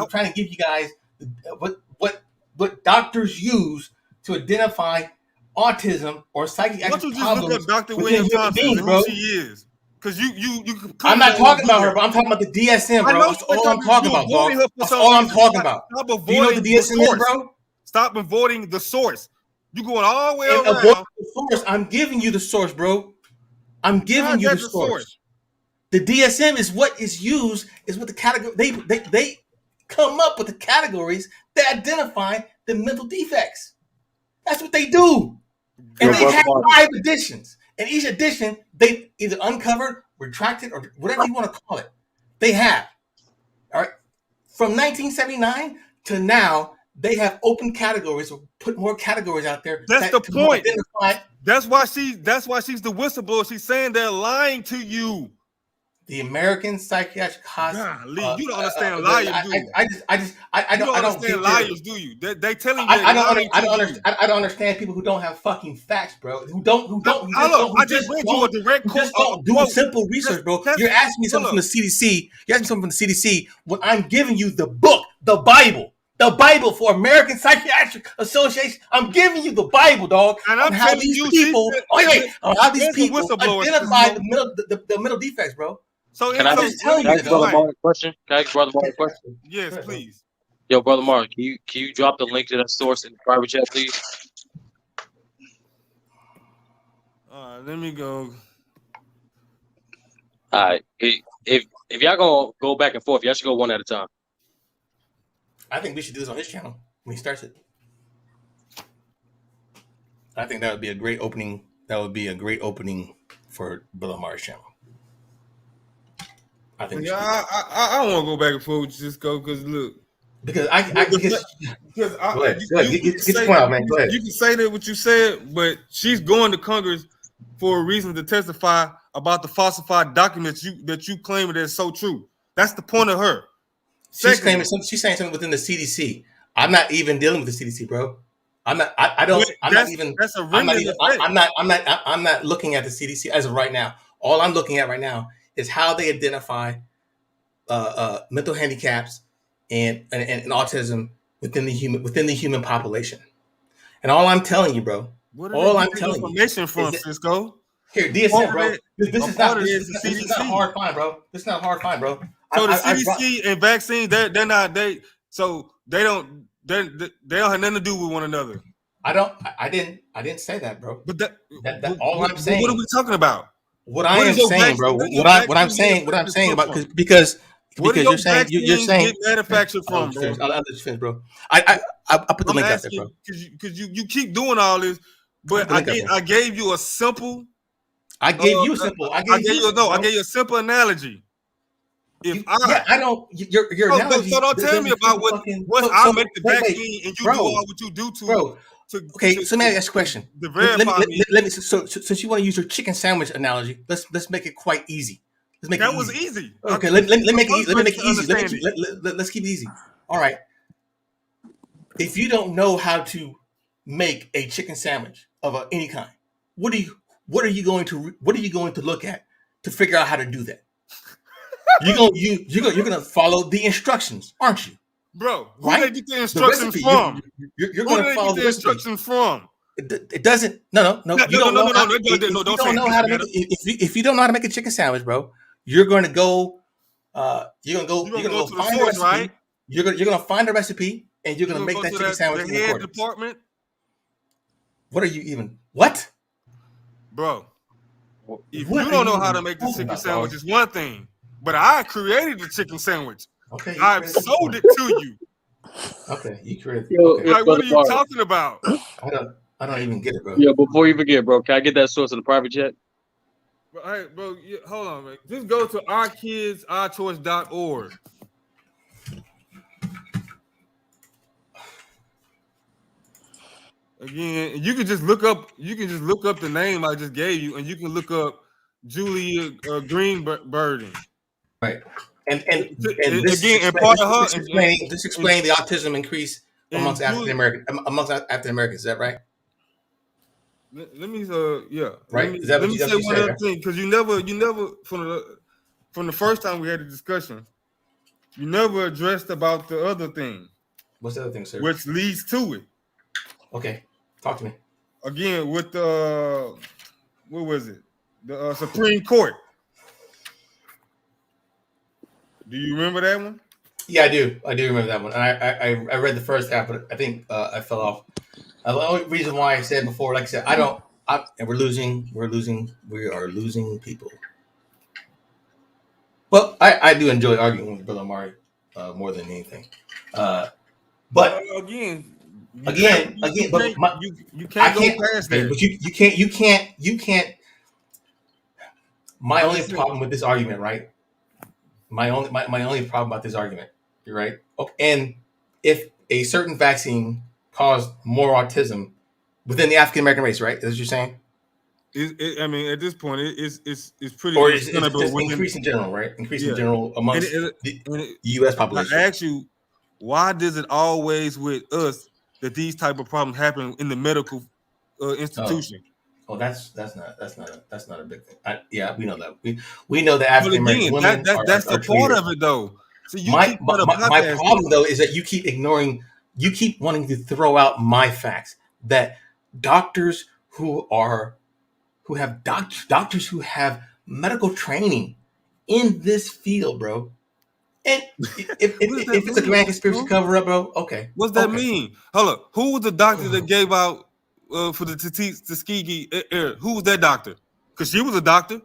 trying to give you guys what doctors use to identify autism or psychiatric Why don't you just problems. look up Dr. William Thompson and who she is? Because you I'm not talking about her, but I'm talking about the DSM, bro. That's all I'm talking about, dog. That's all I'm talking about. Do you know what the DSM is, bro? Stop avoiding the source. You going all the way around. Avoid the source. I'm giving you the source, bro. I'm giving you the source. The DSM is what is used, is what the category they come up with the categories that identify the mental defects. That's what they do. And they have 5 editions. And each edition, they either uncovered, retracted, or whatever you want to call it. They have. All right. From 1979 to now, they have open categories or put more categories out there. That's the point. That's why she's the whistleblower. She's saying they're lying to you. The American Psychiatric Hospital. You don't understand liars, do you? I don't understand liars, do you? They telling you. I don't understand people who don't have fucking facts, bro. I just read you a direct quote. Just don't do simple research, bro. You're asking me something from the CDC. You're asking something from the CDC when I'm giving you the book, the Bible. The Bible for American Psychiatric Association. I'm giving you the Bible, dog. And I'm how these people identify the mental defects, bro. So can I ask Brother Mark a question? Can I ask Brother Mark a question? Yes, please. Yo, Brother Mark, can you drop the link to that source in the private chat, please? Let me go. All right. If y'all gonna go back and forth, y'all should go one at a time. I think we should do this on his channel when he starts it. I think that would be a great opening. That would be a great opening for Brother Mark's channel. I think. Yeah, I don't want to go back and forth with Cisco because look. Because go ahead. Get your point out, man. Go ahead. You can say that what you said, but she's going to Congress for a reason to testify about the falsified documents that you claim that's so true. That's the point of her. She's saying something within the CDC. I'm not even dealing with the CDC, bro. I'm not looking at the CDC as of right now. All I'm looking at right now is how they identify mental handicaps and autism within the human population. And all I'm telling you, bro. All I'm telling you. Information from Cisco. Here, DSM, bro. This is not a hard find, bro. So the CDC and vaccine, they don't they don't have nothing to do with one another. I didn't say that, bro. But that all I'm saying. What are we talking about? What I am saying, bro. What I'm saying about because you're saying get manufactured from, bro. I'll let you finish, bro. I put the link out there, bro. Because you keep doing all this, but I gave you a simple. I gave you a simple analogy. If I don't. Your analogy. So don't tell me about what I make the vaccine and you do all what you do to. Bro. Okay, so let me ask you a question. Let me. So since you want to use your chicken sandwich analogy, let's make it quite easy. That was easy. Okay, let me make it easy. Let's keep it easy. All right. If you don't know how to make a chicken sandwich of any kind, what are you going to look at to figure out how to do that? You're gonna follow the instructions, aren't you? Bro, who they get the instructions from? You're going to follow the instructions from. It doesn't. No. You don't know how to make. If you don't know how to make a chicken sandwich, bro, you're going to go. You're going to go find a recipe. Right? You're going to find a recipe and you're going to make that chicken sandwich. The head department. What are you even? What, bro? If you don't know how to make the chicken sandwich, it's one thing. But I created the chicken sandwich. Okay, I've sold it to you. Okay, you created. Okay. Like, what are you talking about? I don't even get it, bro. Yeah, before you forget, bro, can I get that source in the private chat? Hey, bro, hold on, man. Just go to ourkidsourchoice.org. Again, you can just look up the name I just gave you, and you can look up Julia Greenberg. Right. And this again, and part of her this explain the autism increase amongst African Americans. Is that right? Let me right. Let me say one other thing, because you never from the first time we had a discussion, you never addressed about the other thing. What's the other thing, sir? Which leads to it. Okay, talk to me again with the what was it? The Supreme Court. Do you remember that one? Yeah, I do. I do remember that one. And I read the first half, but I think I fell off. The only reason why I said before, like I said, and we're losing people. Well, I do enjoy arguing with Brother Amari more than anything. But again, but you can't go past that. But you can't. My only problem with this argument, right? My only problem about this argument, you're right. Okay. And if a certain vaccine caused more autism within the African American race, right? Is that what you're saying? I mean, at this point, it's pretty. Or it's increase in general, right? Increase in general amongst the U.S. population. I ask you, why does it always with us that these type of problems happen in the medical institution? Oh, that's not a big thing. Yeah, we know that. We know that African American women that's the part of it, though. So my problem though is that you keep ignoring. You keep wanting to throw out my facts that doctors who have doctors who have medical training in this field, to And if it's a grand conspiracy cover up, bro, okay. What's that mean? Hold up. Who was the doctor that gave out for the Tuskegee air? Who was that doctor? Because she was a doctor.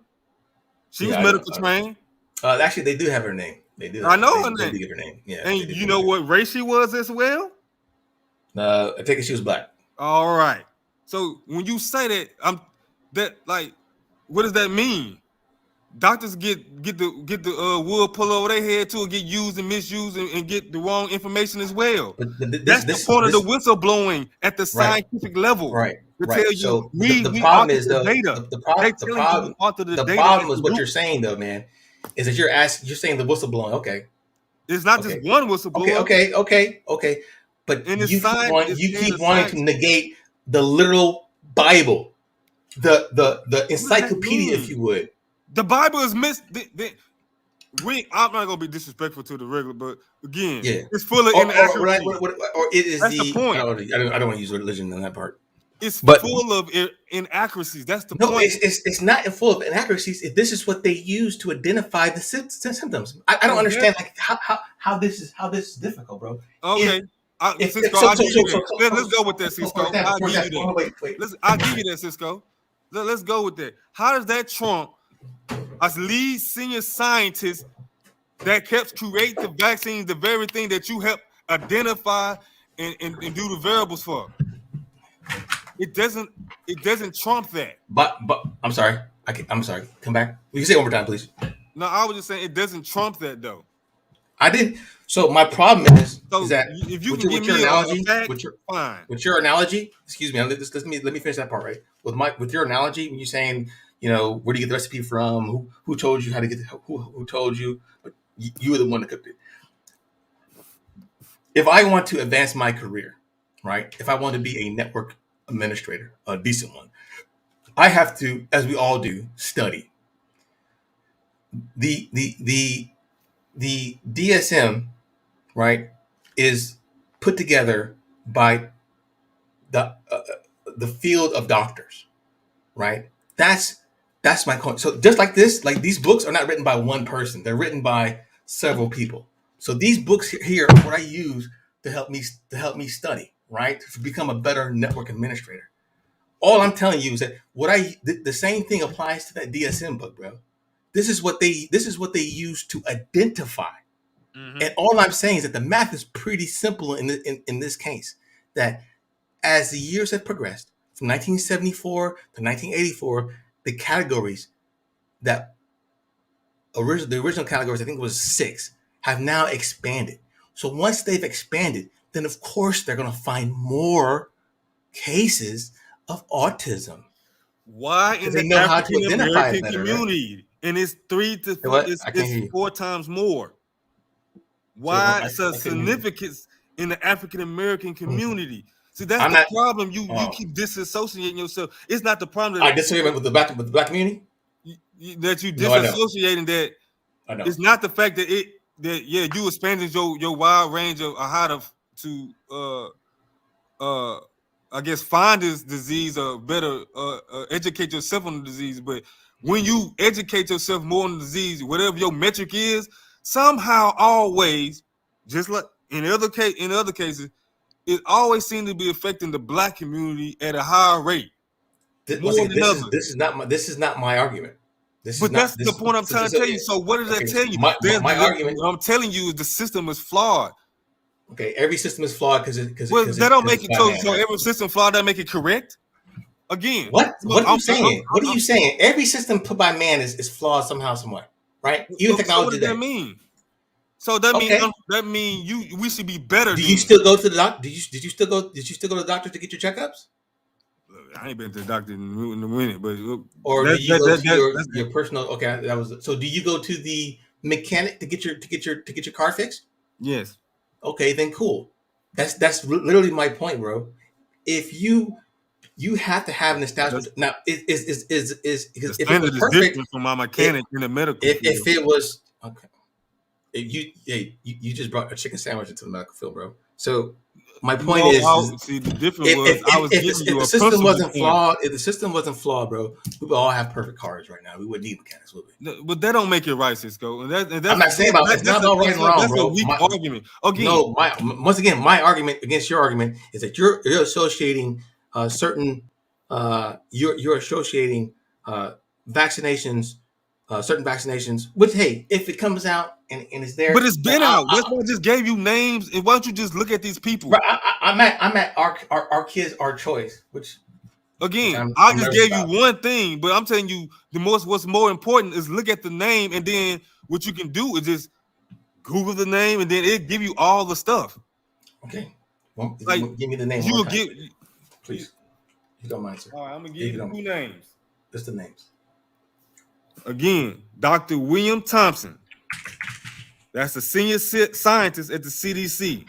She was medical trained. Actually, they do have her name. They do. I know her name. They do give her name. Yeah. And you know what race she was as well? I take it she was black. All right. So when you say that, what does that mean? Doctors get the wood pulled over their head too, and get used and misused and get the wrong information as well. That's the point of the whistleblowing at the scientific level. Right. To tell you, so the problem is though, the problem is what you're saying though, man, is that you're saying the whistleblowing. Okay. It's not just one whistleblower. Okay. But you keep wanting to negate the literal Bible, the encyclopedia, if you would. The Bible is I'm not gonna be disrespectful to the regular, but again, it's full of inaccuracies. Or it is the point. I don't want to use religion in that part. It's full of inaccuracies. That's the point. No, it's not full of inaccuracies. This is what they use to identify the symptoms. I don't understand how this is difficult, bro. Okay. Cisco, I'll give you that. Let's go with that, Cisco. I'll give you that. Wait. I'll give you that, Cisco. Let's go with that. How does that trump as lead senior scientist that kept create the vaccines, the very thing that you help identify and do the variables for? It doesn't trump that. But I'm sorry. I'm sorry. Come back. You can say it one more time, please. No, I was just saying it doesn't trump that though. I did. So my problem is that if you with can your, give with me your analogy, fact, fine. With your analogy, excuse me. Let me finish that part, right? With your analogy, when you're saying, where do you get the recipe from? Who told you how to get? Who told you? But you were the one that cooked it. If I want to advance my career, right? If I want to be a network administrator, a decent one, I have to, as we all do, study. The DSM, right, is put together by the field of doctors, right? That's my point. So just like this, like these books are not written by one person; they're written by several people. So these books here are what I use to help me study, right, to become a better network administrator. All I'm telling you is that the same thing applies to that DSM book, bro. This is what they use to identify. Mm-hmm. And all I'm saying is that the math is pretty simple in this case. That as the years have progressed from 1974 to 1984, the categories the original categories, I think it was 6, have now expanded. So once they've expanded, then of course they're going to find more cases of autism. Why in the African American community? Right? And it's 3 to 4, it's 4 times more. Why so significance in the African American community? See, that's the problem. You keep disassociating yourself. It's not the problem. I disagree with the black community. That you disassociating that. It's not the fact that you expanded your wide range of how to I guess find this disease or better educate yourself on the disease. But when you educate yourself more on the disease, whatever your metric is, somehow always, just like in other cases, it always seems to be affecting the black community at a higher rate. This is not my argument. That's the point I'm trying to tell you. So what does that tell you? My argument, what I'm telling you is the system is flawed. Okay, every system is flawed because that don't make it so every system flawed. That make it correct. Again, what are you saying? What are you saying? Every system put by man is flawed somehow, somewhere, right? Even technology. So what does that mean? So that mean we should be better. Do you still go to the doctor? Did you still go to the doctor to get your checkups? I ain't been to the doctor in a minute, but or do you go to your personal? Okay, that was so. Do you go to the mechanic to get your car fixed? Yes. Okay, then cool. That's literally my point, bro. If you have to have an establishment now, is the standard is different from my mechanic in the medical. If it was okay, you just brought a chicken sandwich into the medical field, bro. So my point is, see, the difference if the system wasn't flawed, if the system wasn't flawed, bro, we would all have perfect cars right now. We wouldn't need mechanics, would we? No, but that don't make it right, Cisco. And that's I'm not saying about it's not about right and wrong, that's bro. A weak argument. Again, no, once again, my argument against your argument is that you're associating you're associating vaccinations. Certain vaccinations, which hey, if it comes out and it's there, but it's been out. That's why I just gave you names. And why don't you just look at these people? Right, I'm at our kids, our choice. Which again, I just gave you one thing, but I'm telling you what's more important is look at the name, and then what you can do is just Google the name, and then it give you all the stuff. Okay, give me the name. You will get, please. You don't mind, sir. All right, I'm gonna give you 2 names. Just the names. Again, Dr. William Thompson. That's the senior scientist at the CDC.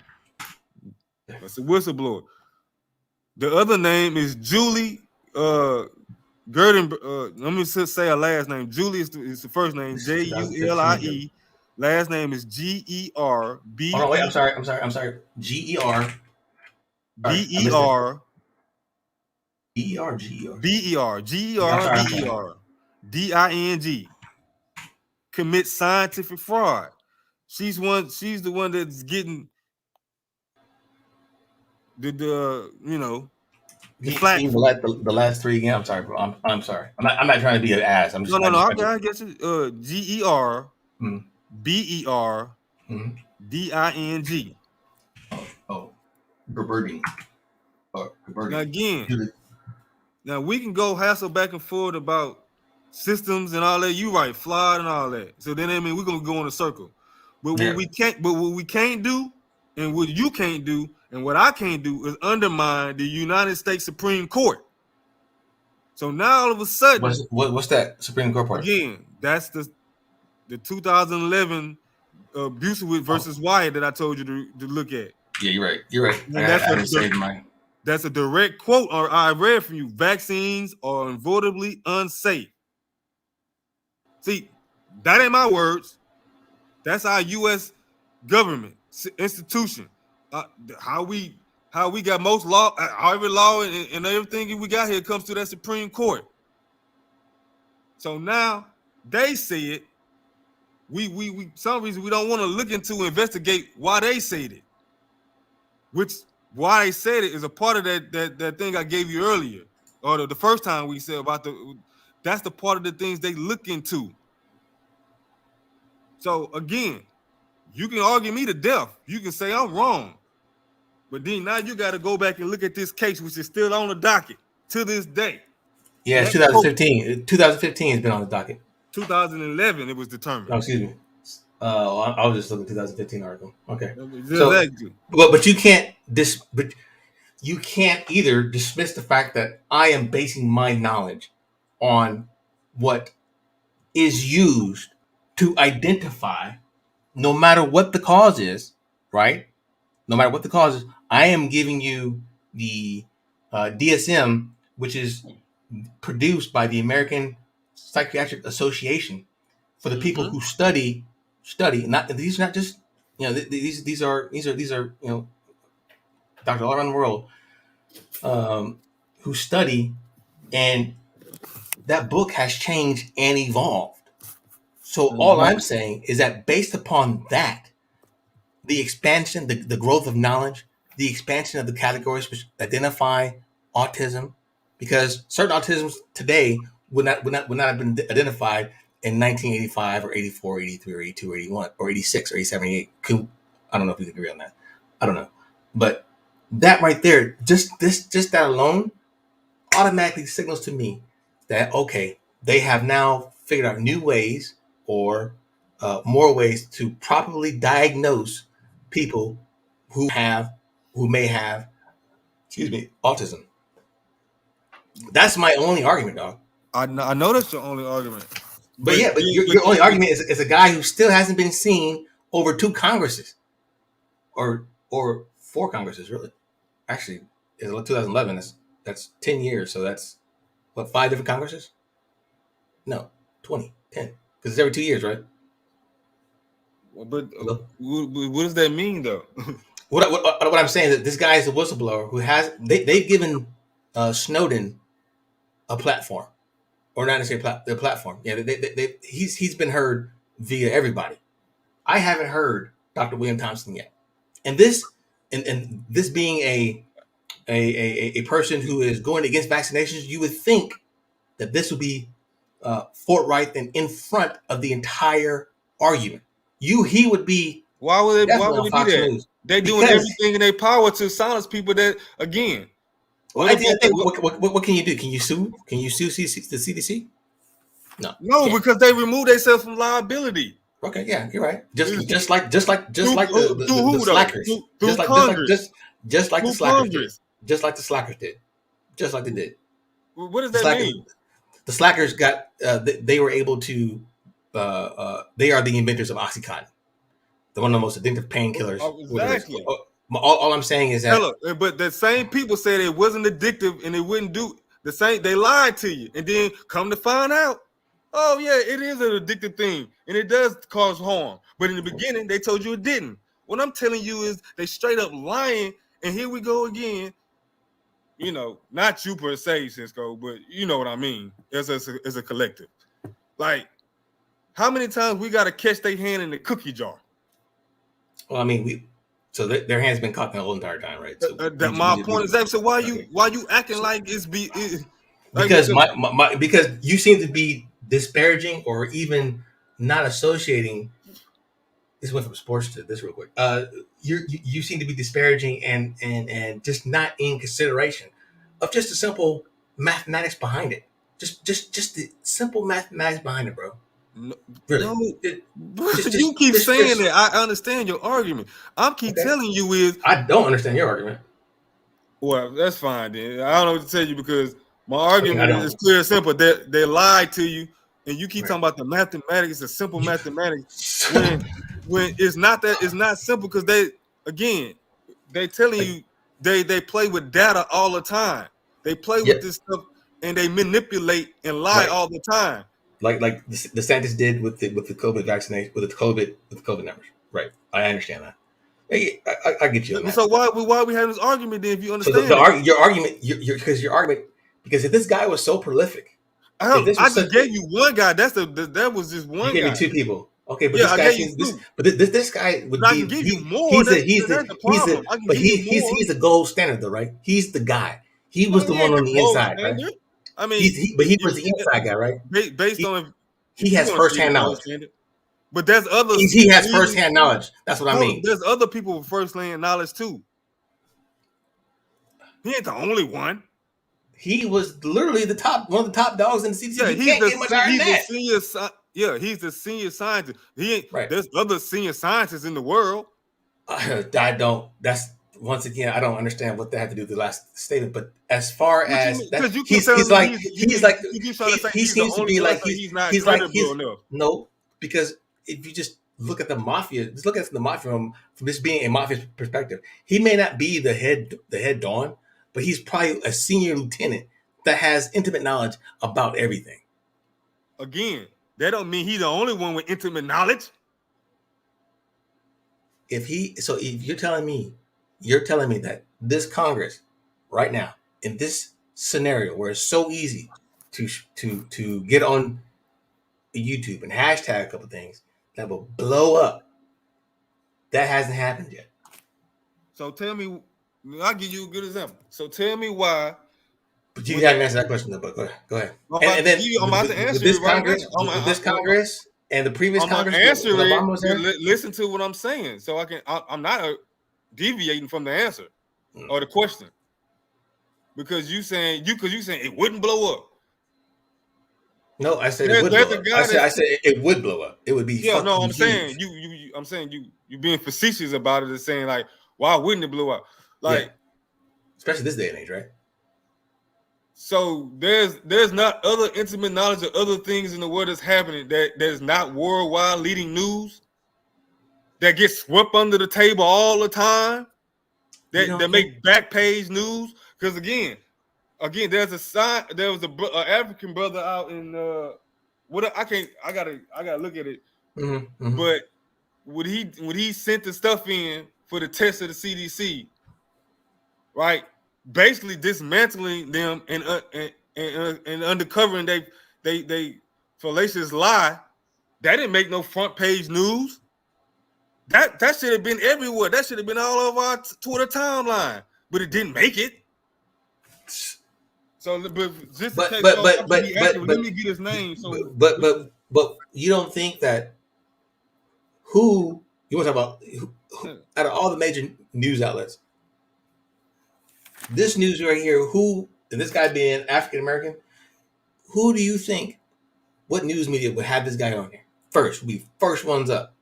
That's a whistleblower. The other name is Julie Gurden. Let me just say her last name. Julie is the first name. Julie. Last name is Gerb. Oh wait, I'm sorry. Ger. Ber. DING. Commit scientific fraud. She's the one that's getting the Can flat you food. the last three again? I'm sorry, bro. I'm sorry. I'm not trying to be an ass. I'm just. No. I I guess it. GER mm, BER mm. DING. Oh, Birding. Or Now Birding. again, now we can go hassle back and forth about systems and all that. You right, flawed and all that. So then I mean we're gonna go in a circle. But what we can't do, and what you can't do, and what I can't do is undermine the United States Supreme Court. So now all of a sudden, what's that Supreme Court part? again, that's the 2011 Busewitz versus Wyatt that I told you to look at. Yeah, you're right. You're right. And I didn't save mine. That's a direct quote, or I read from you. Vaccines are unavoidably unsafe. See, that ain't my words. That's our U.S. government institution. How we got most law, every law and everything we got here comes to that Supreme Court. So now they say it. We some reason we don't want to look into investigate why they said it. Which why they said it is a part of that thing I gave you earlier, or the first time we said about that's the part of the things they look into. So again, you can argue me to death. You can say I'm wrong, but then now you got to go back and look at this case, which is still on the docket to this day. Yeah, it's 2015. 2015 has been on the docket. 2011, it was determined. Oh, excuse me. I was just looking at the 2015 article. Okay. Exactly. So, but you can't you can't either dismiss the fact that I am basing my knowledge on what is used to identify, no matter what the cause is, right? No matter what the cause is, I am giving you the DSM, which is produced by the American Psychiatric Association for the people who study. Not these are not just these are doctors all around the world who study, and that book has changed and evolved. So all I'm saying is that based upon that, the expansion, the growth of knowledge, the expansion of the categories which identify autism, because certain autisms today would not have been identified in 1985 or 84, 83 or 82 or 81 or 86 or 87, 88. I don't know if we can agree on that. I don't know. But that right there, just that alone automatically signals to me that, okay, they have now figured out new ways or more ways to properly diagnose people who may have, autism. That's my only argument, dog. I know that's your only argument. But your only argument is a guy who still hasn't been seen over 2 Congresses, or 4 Congresses, really. Actually, it's 2011. That's 10 years. So that's what, 5 different Congresses? No, 10. Because it's every 2 years, right? But what does that mean, though? What I'm saying is that this guy is a whistleblower who they've given Snowden a platform. Or not necessarily their platform. Yeah, he's been heard via everybody. I haven't heard Dr. William Thompson yet, and this being a person who is going against vaccinations, you would think that this would be forthright and in front of the entire argument. He would be. Why would he do that? News. They're doing everything in their power to silence people that, again. Well, I think what can you do? Can you sue? Can you sue the CDC? No, because they remove themselves from liability. Okay, yeah, you're right. Just like the slackers. Just like the slackers did. Just like the slackers did. Just like they did. What does that mean? The slackers got. They were able to. They are the inventors of OxyContin, one of the most addictive painkillers. Exactly. All I'm saying is that. But the same people said it wasn't addictive and it wouldn't do the same. They lied to you, and then come to find out, oh yeah, it is an addictive thing, and it does cause harm. But in the beginning, they told you it didn't. What I'm telling you is they straight up lying, and here we go again. Not you per se, Cisco, but you know what I mean. As a collective, like how many times we got to catch their hand in the cookie jar? Well, I mean, So their hands been caught the whole entire time, right? So My point is that. So why you acting like it's because because you seem to be disparaging or even not associating. This went from sports to this real quick. You seem to be disparaging and just not in consideration of just the simple mathematics behind it. Just the simple mathematics behind it, bro. Really? You keep saying that. I understand your argument. I keep telling you is I don't understand your argument. Well, that's fine then. I don't know what to tell you because my argument is clear and simple. They lied to you, and you keep talking about the mathematics, the simple mathematics. When it's not that, it's not simple because they telling you they play with data all the time. They play with this stuff and they manipulate and lie all the time. Like the scientists did with the COVID vaccination, with the COVID numbers. Right. I understand that. Hey, I get you on that. So why are we having this argument then if you understand? So your argument, because if this guy was so prolific, I just gave you one guy. That was just one guy. You gave me two people. Okay, but this guy would be. I can give you more. He's the gold standard, though, right? He's the guy. He was the one on the inside, right? I mean, he was the inside guy, right? Based on he has firsthand knowledge. But there's others. He has firsthand knowledge. That's what I mean. There's other people with firsthand knowledge too. He ain't the only one. He was literally one of the top dogs in the CDC. Yeah, he's the senior scientist. He ain't. Right. There's other senior scientists in the world. I don't. That's once again. I don't understand what that had to do with the last statement. But as far as that, he's no, because if you just look at the mafia, just look at the mafia from this being a mafia perspective, he may not be the head don, but he's probably a senior lieutenant that has intimate knowledge about everything. Again, that don't mean he's the only one with intimate knowledge. If you're telling me that this Congress right now in this scenario where it's so easy to get on YouTube and hashtag a couple things that will blow up, that hasn't happened yet. So tell me, I'll give you a good example. So tell me why. But you haven't answered that question, though. But go ahead. I'm about to answer this it right Congress, this Congress, and the previous Congress. Answer it. Listen to what I'm saying, so I'm not deviating from the answer or the question because you saying it wouldn't blow up. No, I said it would blow up. I said it would blow up. It would be. Yeah, no, I'm huge. saying you being facetious about it and saying like, why wouldn't it blow up? Like, especially this day and age, right? So there's not other intimate knowledge of other things in the world that's happening that is not worldwide leading news that gets swept under the table all the time that make back page news. Because again, there was a African brother out in I gotta look at it. Mm-hmm. But when he sent the stuff in for the test of the CDC, right? Basically dismantling them and uncovering they fallacious lie. That didn't make no front page news. That should have been everywhere. That should have been all over our Twitter timeline, but it didn't make it. So, but let me get his name. So, but you don't think that who you want to talk about out of all the major news outlets, this news right here, and this guy being African American, who do you think, what news media would have this guy on here first? We first ones up.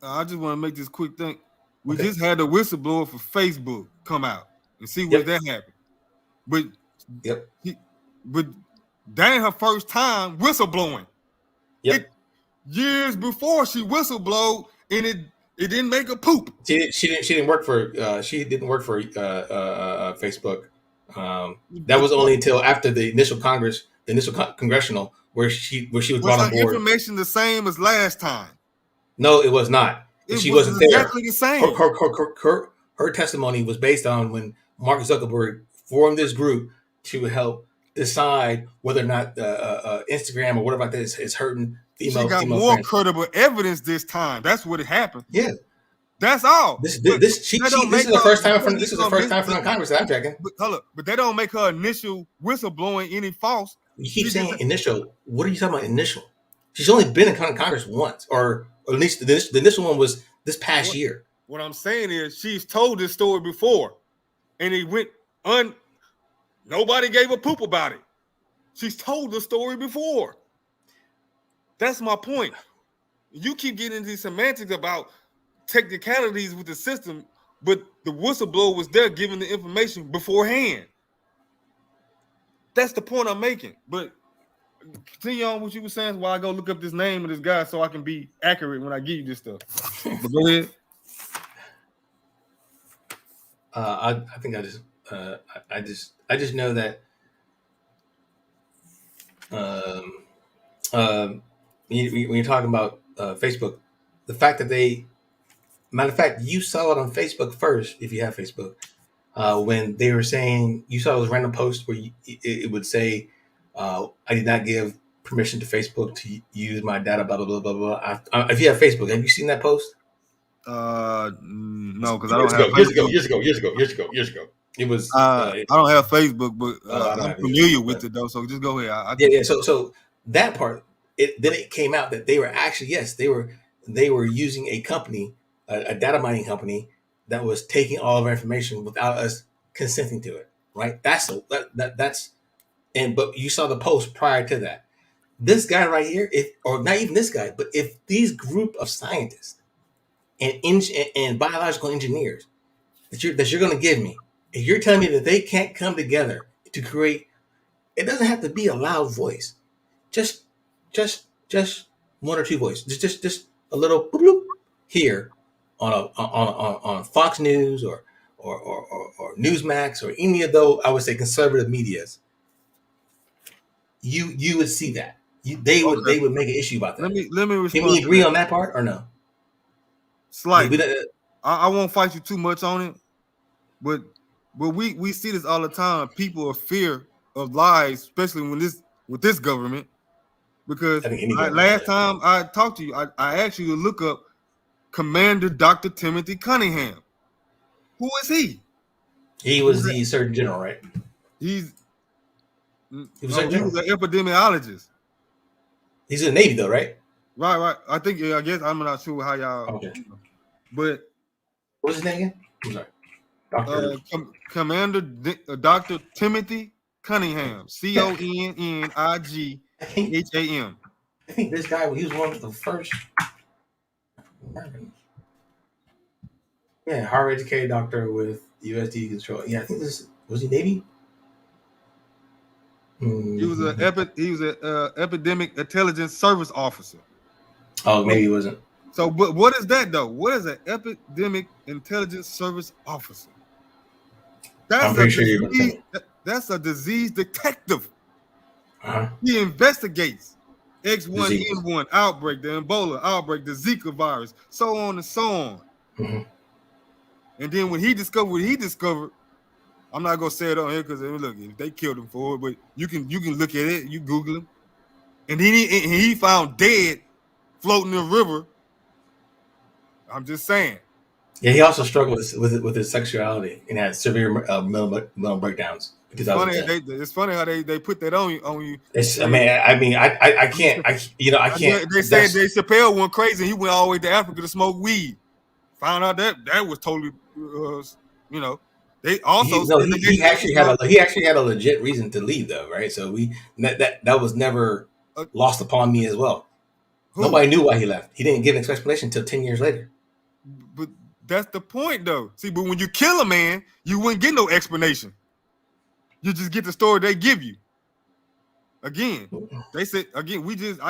I just want to make this quick thing. We just had the whistleblower for Facebook come out and see where that happened. But that ain't her first time whistleblowing. Years before she whistleblowed, and it didn't make a poop. She didn't work for Facebook. That was only until after the initial congressional where she was brought on board. Information the same as last time. No, it was not. She wasn't exactly there. The same. Her testimony was based on when Mark Zuckerberg formed this group to help decide whether or not Instagram or whatever like that is hurting female. She got more credible evidence this time. That's what happened. Yeah, That's all. This But cheat that don't sheet. This make is the her- first time because this is the first time from Congress that I'm checking. But hold up, but that don't make her initial whistleblowing any false. You keep She saying just- initial. What are you talking about initial? She's only been in Congress once, or at least the initial one was this past year. What I'm saying is she's told this story before, and it went nobody gave a poop about it. She's told the story before. That's my point. You keep getting into these semantics about technicalities with the system, but the whistleblower was there giving the information beforehand. That's the point I'm making. But continue on what you were saying while I go look up this name of this guy so I can be accurate when I give you this stuff. But go ahead. I think I just know that when you're talking about Facebook, the fact that matter of fact, you saw it on Facebook first, if you have Facebook, when they were saying, you saw those random posts where it would say, I did not give permission to Facebook to use my data, blah, blah, blah, blah, blah. If you have Facebook, have you seen that post? No, because I don't have Facebook. Years ago. It was. I don't have Facebook, but I'm familiar with it though. So just go ahead. Yeah. So that part, then it came out that they were actually, yes, they were using a company, a data mining company that was taking all of our information without us consenting to it. Right. That's. But you saw the post prior to that. This guy right here, or not even this guy, but if these group of scientists and biological engineers that you're going to give me, if you're telling me that they can't come together to create, it doesn't have to be a loud voice, just one or two voices, just a little bloop, bloop here on Fox News or Newsmax or any of those, I would say, conservative medias. You would see that. They would make an issue about that. Let me respond. Can we agree on that part or no? Slightly. I won't fight you too much on it, but we see this all the time. People are fear of lies, especially with this government. Because last time I talked to you, I asked you to look up Commander Dr. Timothy Cunningham. Who is he? He was the Surgeon General, right? He was an epidemiologist. He's in the Navy, though, right? Right. I guess I'm not sure how y'all. Okay. But what's his name again? I'm sorry. Commander Dr. Timothy Cunningham. CONNIGHAM. I think this guy, he was one of the first. Yeah, Harvard educated doctor with USD control. Yeah, I think this was he Navy. He was an epidemic intelligence service officer. Oh, maybe he wasn't. So, but what is that though? What is an epidemic intelligence service officer? I'm pretty sure that's a disease detective. Uh-huh. He investigates X1N1 outbreak, the Ebola outbreak, the Zika virus, so on and so on. Mm-hmm. And then when he discovered what he discovered, I'm not gonna say it on here because look, if they killed him for it, but you can look at it, you Google him, and then he found dead floating in a river. I'm just saying. Yeah, he also struggled with his sexuality and had severe mental breakdowns. It's funny how they put that on you. I can't. They said Dave Chappelle went crazy. He went all the way to Africa to smoke weed. Found out that was totally, They also he actually had a legit reason to leave though, right? So that was never lost upon me as well. Who? Nobody knew why he left. He didn't give an explanation until 10 years later. But that's the point though. See, but when you kill a man, you wouldn't get no explanation. You just get the story they give you. Again, they said I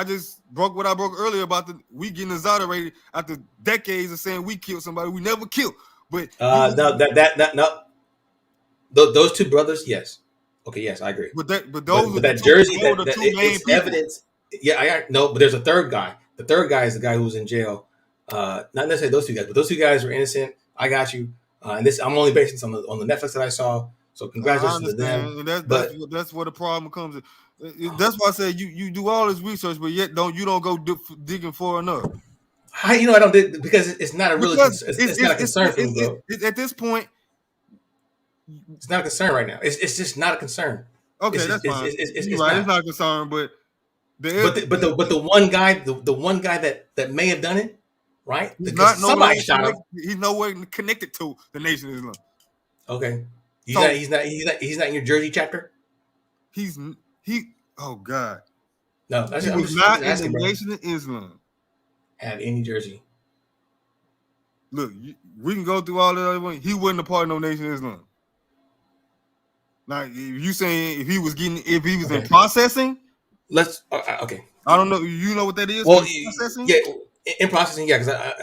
just broke what I broke earlier about we getting exonerated after decades of saying we killed somebody we never killed. But no. Those two brothers, yes. Okay, yes, I agree. But that jersey, it's evidence. Yeah, but there's a third guy. The third guy is the guy who was in jail. Not necessarily those two guys, but those two guys were innocent. I got you. And I'm only basing this on the Netflix that I saw. So congratulations to them. And that's where the problem comes. That's why I said you do all this research, but yet you don't go digging for enough. How you know I don't do because it's not a really Because it's not a concern for me, bro. at this point. It's not a concern right now. It's just not a concern. Okay, It's that's fine. You're it's right. not. It's not a concern, but the one guy the one guy that may have done it, right? he's Because not nowhere somebody shot him. he's nowhere connected to the Nation of Islam. Okay, So- he's not in your Jersey chapter. Oh God, No, that's he I'm was just not in asking, the bro. Nation of Islam. Have any Jersey? Look, we can go through all the other ones. He wasn't a part of no Nation of Islam. Now, if you saying if he was in processing, Let's okay. I don't know. You know what that is? Well, processing? yeah, in processing, yeah,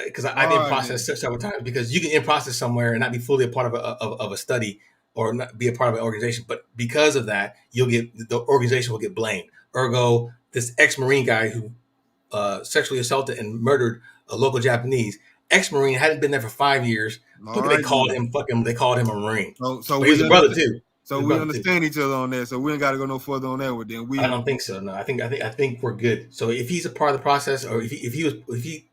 because I've in All right, process several times because you can in process somewhere and not be fully a part of a study or not be a part of an organization, but because of that, the organization will get blamed. Ergo, this ex-Marine guy who sexually assaulted and murdered a local Japanese ex-Marine hadn't been there for 5 years, but they called him a Marine. So but he was a brother too. So we understand each other on that. So we ain't got to go no further on that with them. I don't think so. No, I think we're good. So if he's a part of the process, or if he,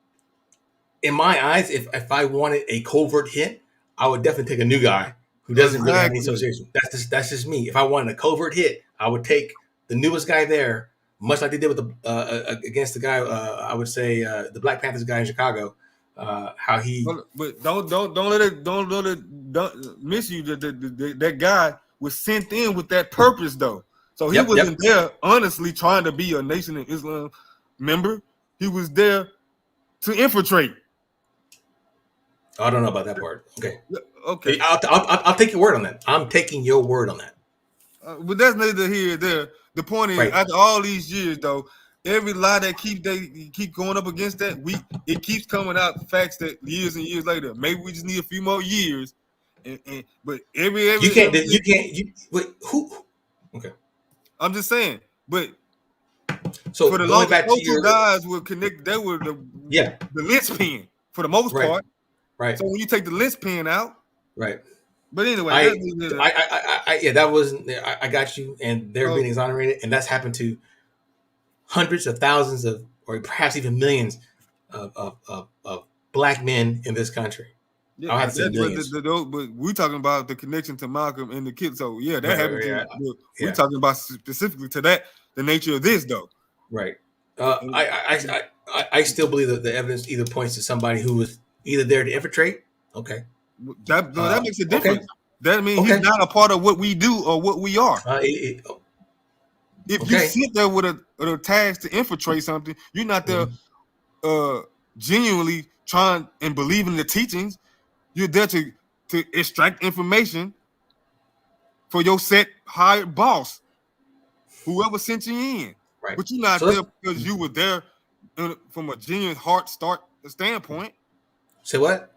in my eyes, if I wanted a covert hit, I would definitely take a new guy who doesn't really have any association. That's just me. If I wanted a covert hit, I would take the newest guy there, much like they did with the against the guy. I would say the Black Panthers guy in Chicago. How he, but don't let it miss you. That guy was sent in with that purpose, though. So he wasn't there honestly trying to be a Nation of Islam member. He was there to infiltrate. I don't know about that part. Okay. Okay. I'll take your word on that. I'm taking your word on that. But that's neither here nor there. The point is, after all these years, though, every lie that keep going up against that, it keeps coming out facts that years and years later. Maybe we just need a few more years. But wait, who? Okay. I'm just saying, but so for the going longest, back those to two guys were connected. They were the linchpin for the most part. Right. So when you take the linchpin out, right. But anyway, that wasn't. I got you, and they're being exonerated, and that's happened to hundreds of thousands of, or perhaps even millions of black men in this country. Yeah, I'll have to say millions. But we're talking about the connection to Malcolm and the kids. So yeah, that happened. We're talking about specifically to that, the nature of this, though. Right. I still believe that the evidence either points to somebody who was either there to infiltrate. Okay. That makes a difference. Okay. That means he's not a part of what we do or what we are. If you sit there with a task to infiltrate something, you're not there genuinely trying and believing the teachings. You're there to extract information for your set hired boss, whoever sent you in. Right. But you're not there because you were there from a genuine heart standpoint. Say what?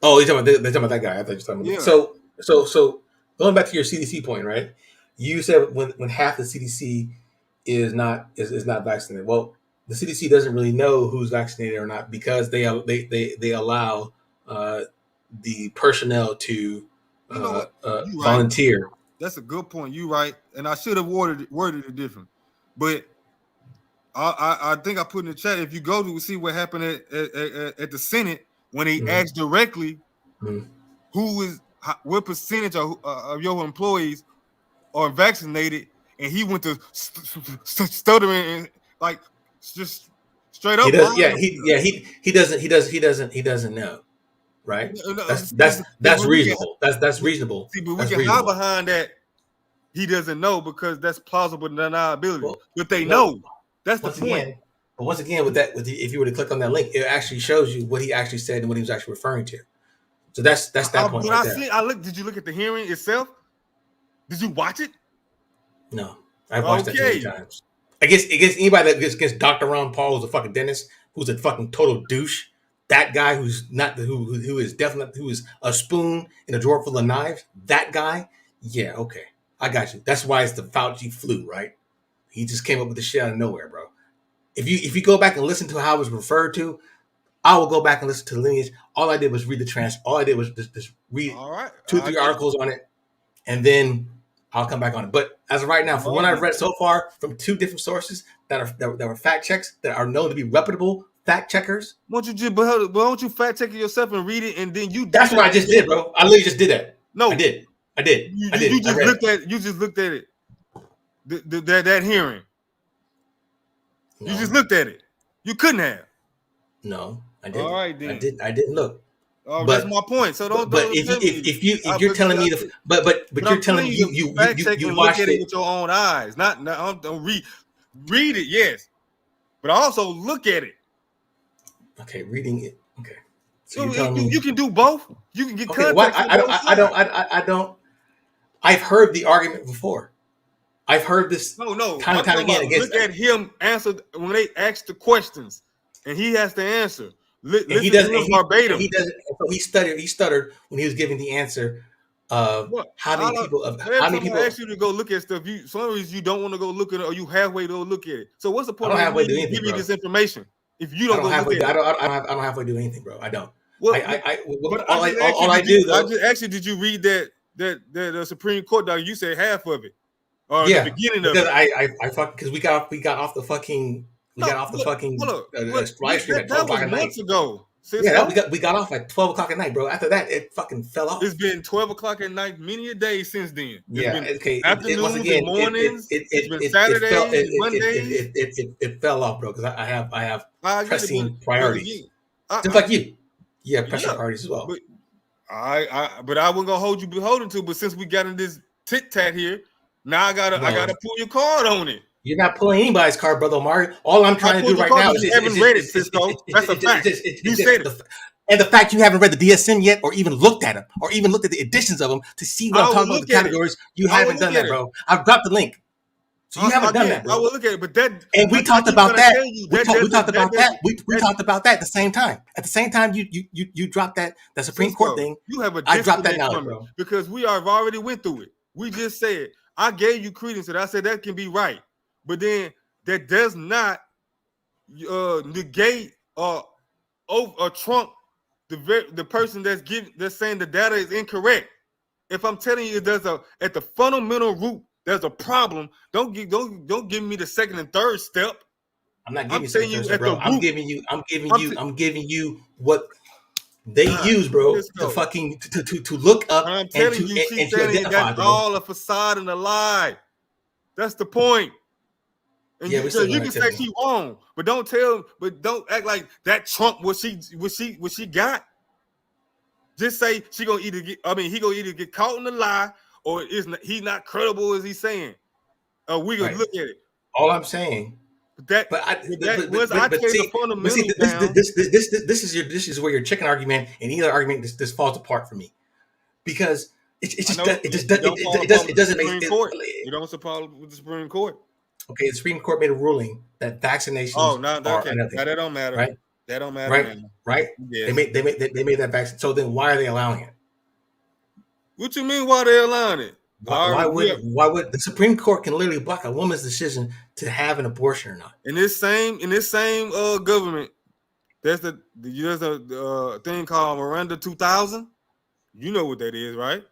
Oh, they're talking about that guy. I thought you were talking about So going back to your CDC point, right? You said when half the CDC is not vaccinated. Well, the CDC doesn't really know who's vaccinated or not because they allow the personnel to volunteer. Right. That's a good point. You right, and I should have worded it different, but I think I put in the chat. If you go to see what happened at the Senate when he asked directly, what percentage of your employees are vaccinated, and he went to stuttering and like just straight up. He doesn't know. Right. That's reasonable. That's reasonable. See, but we can hide behind that. He doesn't know because that's plausible deniability. But they know. That's the point. But once again, if you were to click on that link, it actually shows you what he actually said and what he was actually referring to. So that's that point right there. Did you look at the hearing itself? Did you watch it? No, I've watched that too many times. I guess anybody that gets Dr. Ron Paul, who's a fucking dentist, who's a fucking total douche. That guy who's not who is a spoon in a drawer full of knives. That guy, yeah, okay, I got you. That's why it's the Fauci flu, right? He just came up with the shit out of nowhere, bro. If you go back and listen to how it was referred to, I will go back and listen to the lineage. All I did was read the transcript. All I did was just read 2 or 3 articles on it, and then I'll come back on it. But as of right now, from what I've read so far from 2 different sources that were fact checks that are known to be reputable fact checkers. Why don't you fact check it yourself and read it, and then you? That's what I just did, bro. I literally just did that. No, I did. You just looked at. You just looked at it. That hearing. No. You just looked at it. You couldn't have. No, I didn't. All right, then. I didn't look. Oh, that's my point. So don't. But if you're telling me to, but you're telling me you look at it it with your own eyes. Not don't read it. Yes, but also look at it. Okay, reading it. Okay. So you can do both. You can get context. I don't. I've heard the argument before. I've heard this time and time again against look at him answer when they ask the questions, and he has to answer. He doesn't verbatim. He doesn't. So he stuttered when he was giving the answer of how many people ask you to go look at stuff. For some reason you don't want to go look at it, or you halfway to go look at it. So what's the point of me giving you this information if you don't go look at it? I don't halfway do anything, bro. I don't. Well, all I do though. I just actually did you read that Supreme Court doc? You said half of it. Or yeah, the beginning of because it. because we got off the fucking live stream at 12 o'clock at night. Months ago. We got off at 12 o'clock at night, bro. After that, it fucking fell off. It's been 12 o'clock at night many a day since then. Afternoons and mornings. It's been Saturdays, Mondays. It fell off, bro, because I have pressing priorities. Just like you. Yeah, pressing priorities as well. But I wasn't gonna hold you beholden to, but since we got in this tit-tat here, now I gotta pull your card on it. You're not pulling anybody's card, brother Omar. All I'm trying to do right now is haven't read it, Cisco. That's a fact. You said it. And the fact you haven't read the DSM yet, or even looked at them, or even looked at the editions of them to see what I'm talking about, the categories, you haven't done that, bro. I've dropped the link. So you haven't done that, bro. I will look at it, but that. And we talked about that. We talked about that. We talked about that at the same time. At the same time, you dropped that Supreme Court thing. You have a I dropped that disconnect knowledge, from it, bro. because we have already went through it. We just said I gave you credence, and I said that can be right, but then that does not negate or trump the person that's saying the data is incorrect. If I'm telling you there's at the fundamental root there's a problem, don't give me the second and third step. I'm not giving you second and third step, bro. I'm giving you what they use, bro, to fucking to look up. I'm telling you, she's saying that's all a facade and a lie. That's the point. And you can say she wrong, but don't act like that Trump what she got. Just say he gonna either get caught in the lie, or he's not credible as he's saying. We gonna look at it. All I'm saying. This is where your chicken argument and either argument this falls apart for me, because it doesn't make sense. You don't support with the Supreme Court. Okay, the Supreme Court made a ruling that vaccinations. Oh, no, okay. Now that don't matter, right? That don't matter, right? Yes. They made that vaccine. So then, why are they allowing it? What you mean? Why they allowing it? Why would the Supreme Court can literally block a woman's decision to have an abortion or not? In this same government, there's a thing called Miranda 2000. You know what that is, right?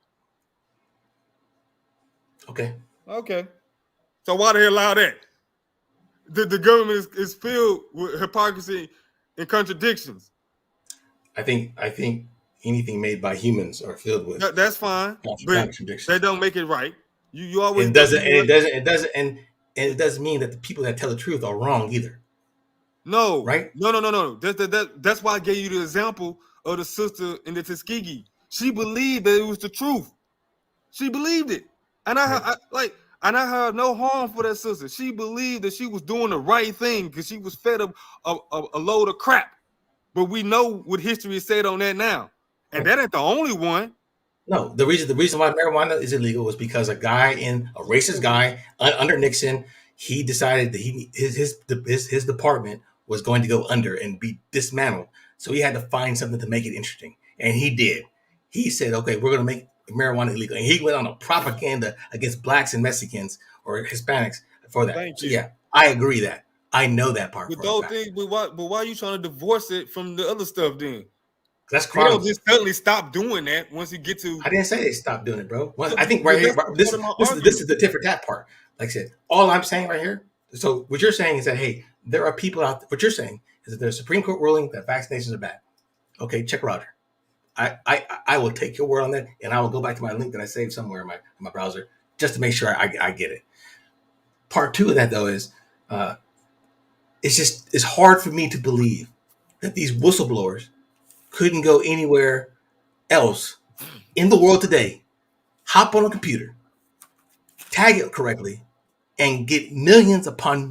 Okay. So why they allow that? The government is filled with hypocrisy and contradictions. I think anything made by humans are filled with that's fine, but they don't make it right. You always it doesn't mean that the people that tell the truth are wrong either. No, right? No. That's why I gave you the example of the sister in the Tuskegee. She believed that it was the truth. She believed it, and I have no harm for that sister. She believed that she was doing the right thing because she was fed up a load of crap. But we know what history is said on that now. And that ain't the only one. No, the reason why marijuana is illegal was because a racist guy under Nixon, he decided that his department was going to go under and be dismantled. So he had to find something to make it interesting. And he did. He said, okay, we're going to make marijuana illegal. And he went on a propaganda against blacks and Mexicans or Hispanics for that. So yeah, I agree that. I know that part. But why are you trying to divorce it from the other stuff then? That's crime. They don't just suddenly stop doing that once you get to. I didn't say they stopped doing it, bro. I think right here, this is the tit for tat part. Like I said, all I'm saying right here. So what you're saying is that, hey, there are people out there. What you're saying is that there's a Supreme Court ruling that vaccinations are bad. Okay, check Roger. I will take your word on that, and I will go back to my link that I saved somewhere in my browser just to make sure I get it. Part 2 of that though is it's hard for me to believe that these whistleblowers couldn't go anywhere else in the world today, hop on a computer, tag it correctly, and get millions upon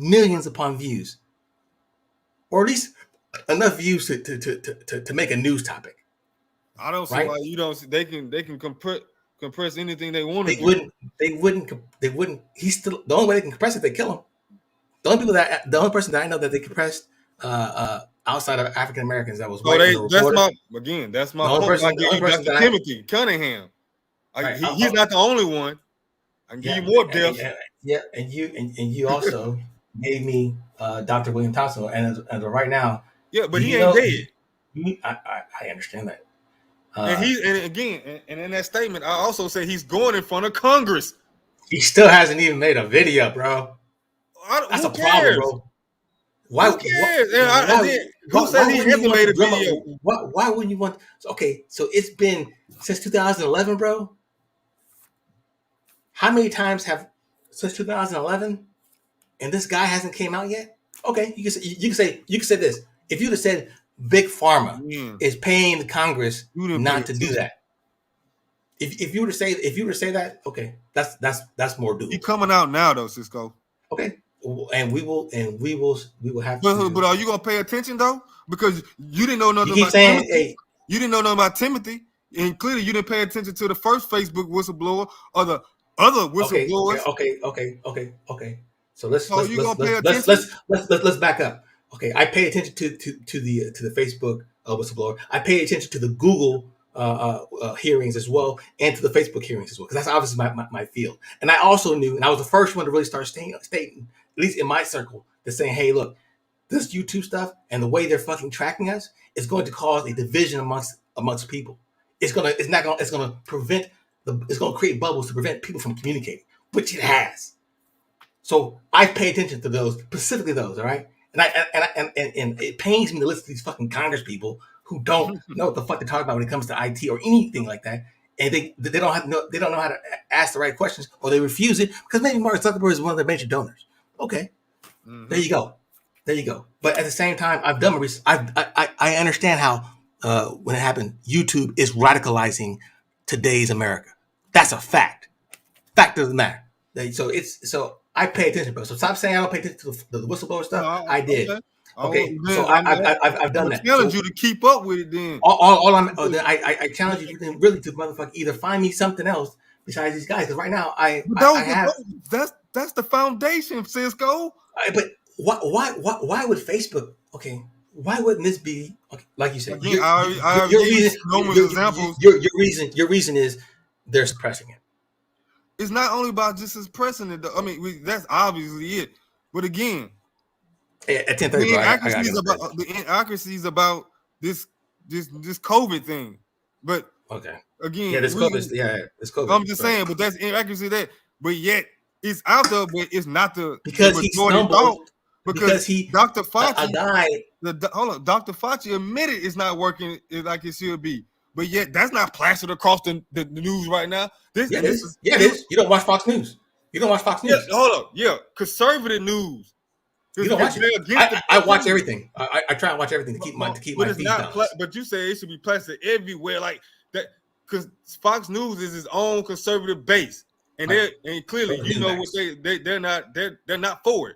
views, or at least enough views to make a news topic. I don't see right? why you don't. They can compress anything they want to They do. wouldn't. He's still the only way they can compress it. They kill him. The only person that I know that they compressed outside of African Americans that was So white they, was a that's reporter. that's my The only point. person- I the give only you person Dr. that I- Timothy Cunningham. Right. He's not the only one. I can give you more depth. And you also gave me Dr. William Thompson, and as of right now, Yeah, but he you ain't know- dead. I understand that. And in that statement, I also say he's going in front of Congress. He still hasn't even made a video, bro. That's a problem, bro. Why? Who cares? Who said he hasn't made a video? Why wouldn't you want? Okay, so it's been since 2011, bro. How many times have since 2011, and this guy hasn't came out yet? Okay, you can say this. If you'd have said Big Pharma is paying the Congress not to do that, if you were to say that, okay, that's more doable. He's coming out now though, Cisco. Okay, and we will have to. But are you gonna pay attention though? Because you didn't know nothing about Timothy. Hey, you didn't know nothing about Timothy, and clearly you didn't pay attention to the first Facebook whistleblower or the other whistleblowers. Okay. So let's back up. Okay, I pay attention to the Facebook whistleblower. I pay attention to the Google hearings as well, and to the Facebook hearings as well, because that's obviously my field. And I also knew, and I was the first one to really start stating, at least in my circle, to saying, hey, look, this YouTube stuff and the way they're fucking tracking us is going to cause a division amongst people. It's gonna create bubbles to prevent people from communicating, which it has. So I pay attention to those, specifically those, all right? And it pains me to listen to these fucking Congress people who don't know what the fuck they're talking about when it comes to IT or anything like that. And they don't know how to ask the right questions, or they refuse it because maybe Mark Zuckerberg is one of their major donors. Okay. There you go. But at the same time, I've done my research. I understand how when it happened, YouTube is radicalizing today's America. That's a fact. Fact doesn't matter. So I pay attention, bro. So stop saying I don't pay attention to the whistleblower stuff. I did. Okay. So I've done that. I challenge you to keep up with it. Then I challenge you then really to motherfucker either find me something else besides these guys, because right now I have. That's the foundation, Cisco. But why would Facebook? Okay, why wouldn't this be? Okay, like you said, your reason is they're suppressing it. It's not only about just suppressing it. I mean, that's obviously it. But again, at 10:30, the inaccuracies about this COVID thing. But again, this COVID. I'm just saying, but that's inaccuracy that. But yet it's out there, but it's not because he stumbled. Because Dr. Fauci, Dr. Fauci admitted it's not working like it should be. But yet that's not plastered across the news right now. It is. You don't watch Fox News. Yeah, hold up. Yeah, conservative news. You don't watch it. I watch everything. I try and watch everything to keep my feed down. But you say it should be plastered everywhere like that, because Fox News is its own conservative base, and and clearly you know what they're not for it.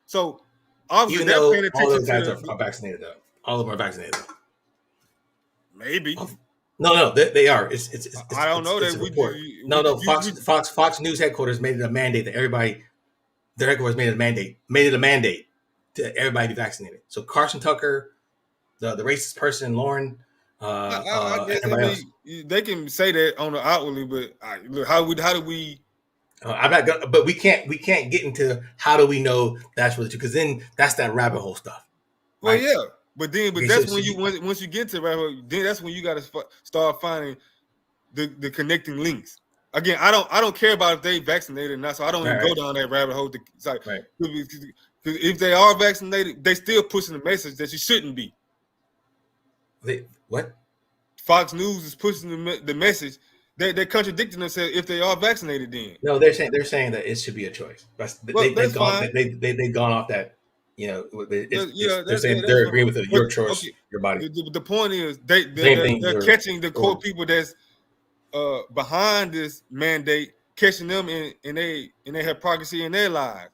So obviously they're paying attention. All those guys are vaccinated though. All of them are vaccinated. Maybe. No, they are. It's I don't know that. Fox News headquarters made it a mandate that everybody. Their headquarters made it a mandate to everybody be vaccinated. So Carson Tucker, the racist person, Lauren, everybody else. They can say that on the outwardly, but look, how do we? I'm not gonna, but we can't get into how do we know that's really true, because then that's that rabbit hole stuff. Right? Well, yeah. But that's when once you get to rabbit hole, then that's when you got to start finding the connecting links. Again, I don't care about if they vaccinated or not, so I don't even go down that rabbit hole. Because if they are vaccinated, they still pushing the message that you shouldn't be. What? Fox News is pushing the message. They're contradicting themselves if they are vaccinated. Then No, they're saying that it should be a choice. that's They've gone fine. they've gone off that. They're saying that's they're fine. agreeing with it. But, Your choice, okay, your body. the point is Same thing. they're catching the core people that's behind this mandate, catching them in their hypocrisy in their lives.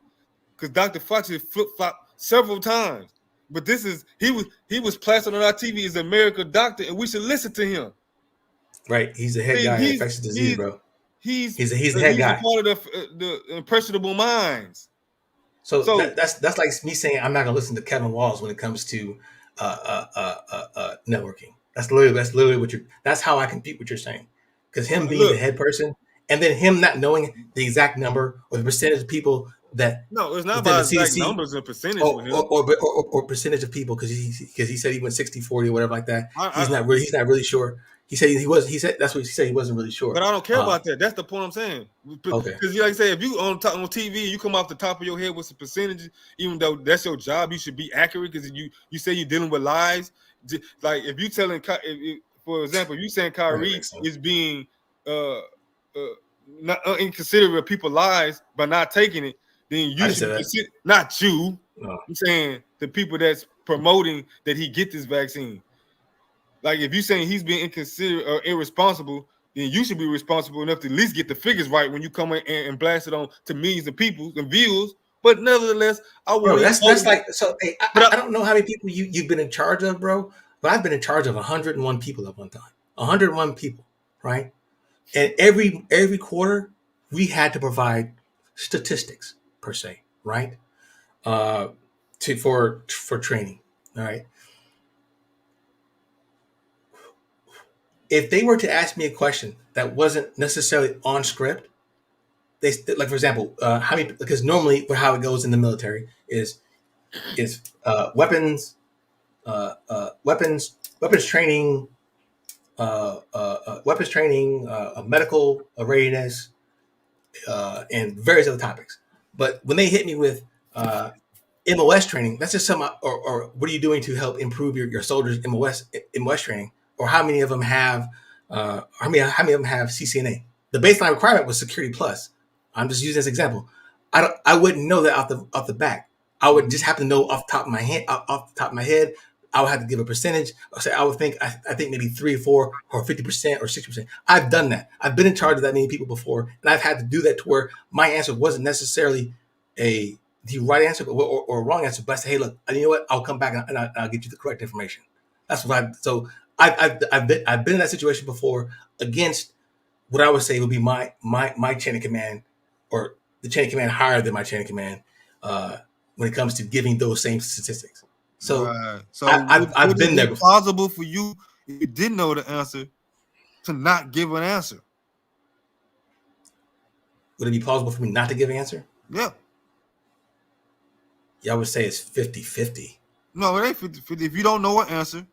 Because Dr. Fauci flip flopped several times, but he was plastered on our TV as America doctor, and we should listen to him. Right, he's the head guy in infectious disease, bro. He's the head guy. Part of the impressionable minds. So that's like me saying I'm not gonna listen to Kevin Walls when it comes to networking. That's literally what you're. That's how I compete what you're saying, because him being the head person and then him not knowing the exact number or the percentage of people that. No, it's not about exact numbers and percentage or percentage of people, because he said he went 60-40 or whatever like that. He's not really sure. He said that's what he said, he wasn't really sure. But I don't care about that. That's the point I'm saying. Okay. Because like I say, if you on TV, you come off the top of your head with some percentages, even though that's your job, you should be accurate, because you say you're dealing with lies. Like if you telling, for example, if you saying Kyrie is being not inconsiderate of people's lives by not taking it, then you should not you. No. I'm saying the people that's promoting that he get this vaccine. Like if you're saying he's being inconsiderate or irresponsible, then you should be responsible enough to at least get the figures right when you come in and blast it on to millions of people and views. But nevertheless, that's like so. Hey, I don't know how many people you've been in charge of, bro. But I've been in charge of 101 people at one time. 101 people, right? And every quarter we had to provide statistics per se, right? For training, all right. If they were to ask me a question that wasn't necessarily on script, they like, for example, how many? Because normally, how it goes in the military is weapons training, medical readiness, and various other topics. But when they hit me with MOS training, that's just some or what are you doing to help improve your soldiers' MOS training? Or how many of them have how many of them have CCNA? The baseline requirement was Security Plus. I'm just using this example. I wouldn't know that off the back. I would just have to know off the top of my head. I would have to give a percentage. Or say I would think I think maybe 3 or 4 or 50% or 60%. I've done that. I've been in charge of that many people before, and I've had to do that to where my answer wasn't necessarily the right answer or a wrong answer. But I say, hey, look, you know what? I'll come back and I'll get you the correct information. That's what I've been in that situation before against what I would say would be my chain of command, or the chain of command higher than my chain of command when it comes to giving those same statistics. So, I've been there before. Possible for you, if you didn't know the answer, to not give an answer? Would it be plausible for me not to give an answer? Yeah. Yeah, I would say it's 50-50. No, it ain't 50-50. If you don't know an answer,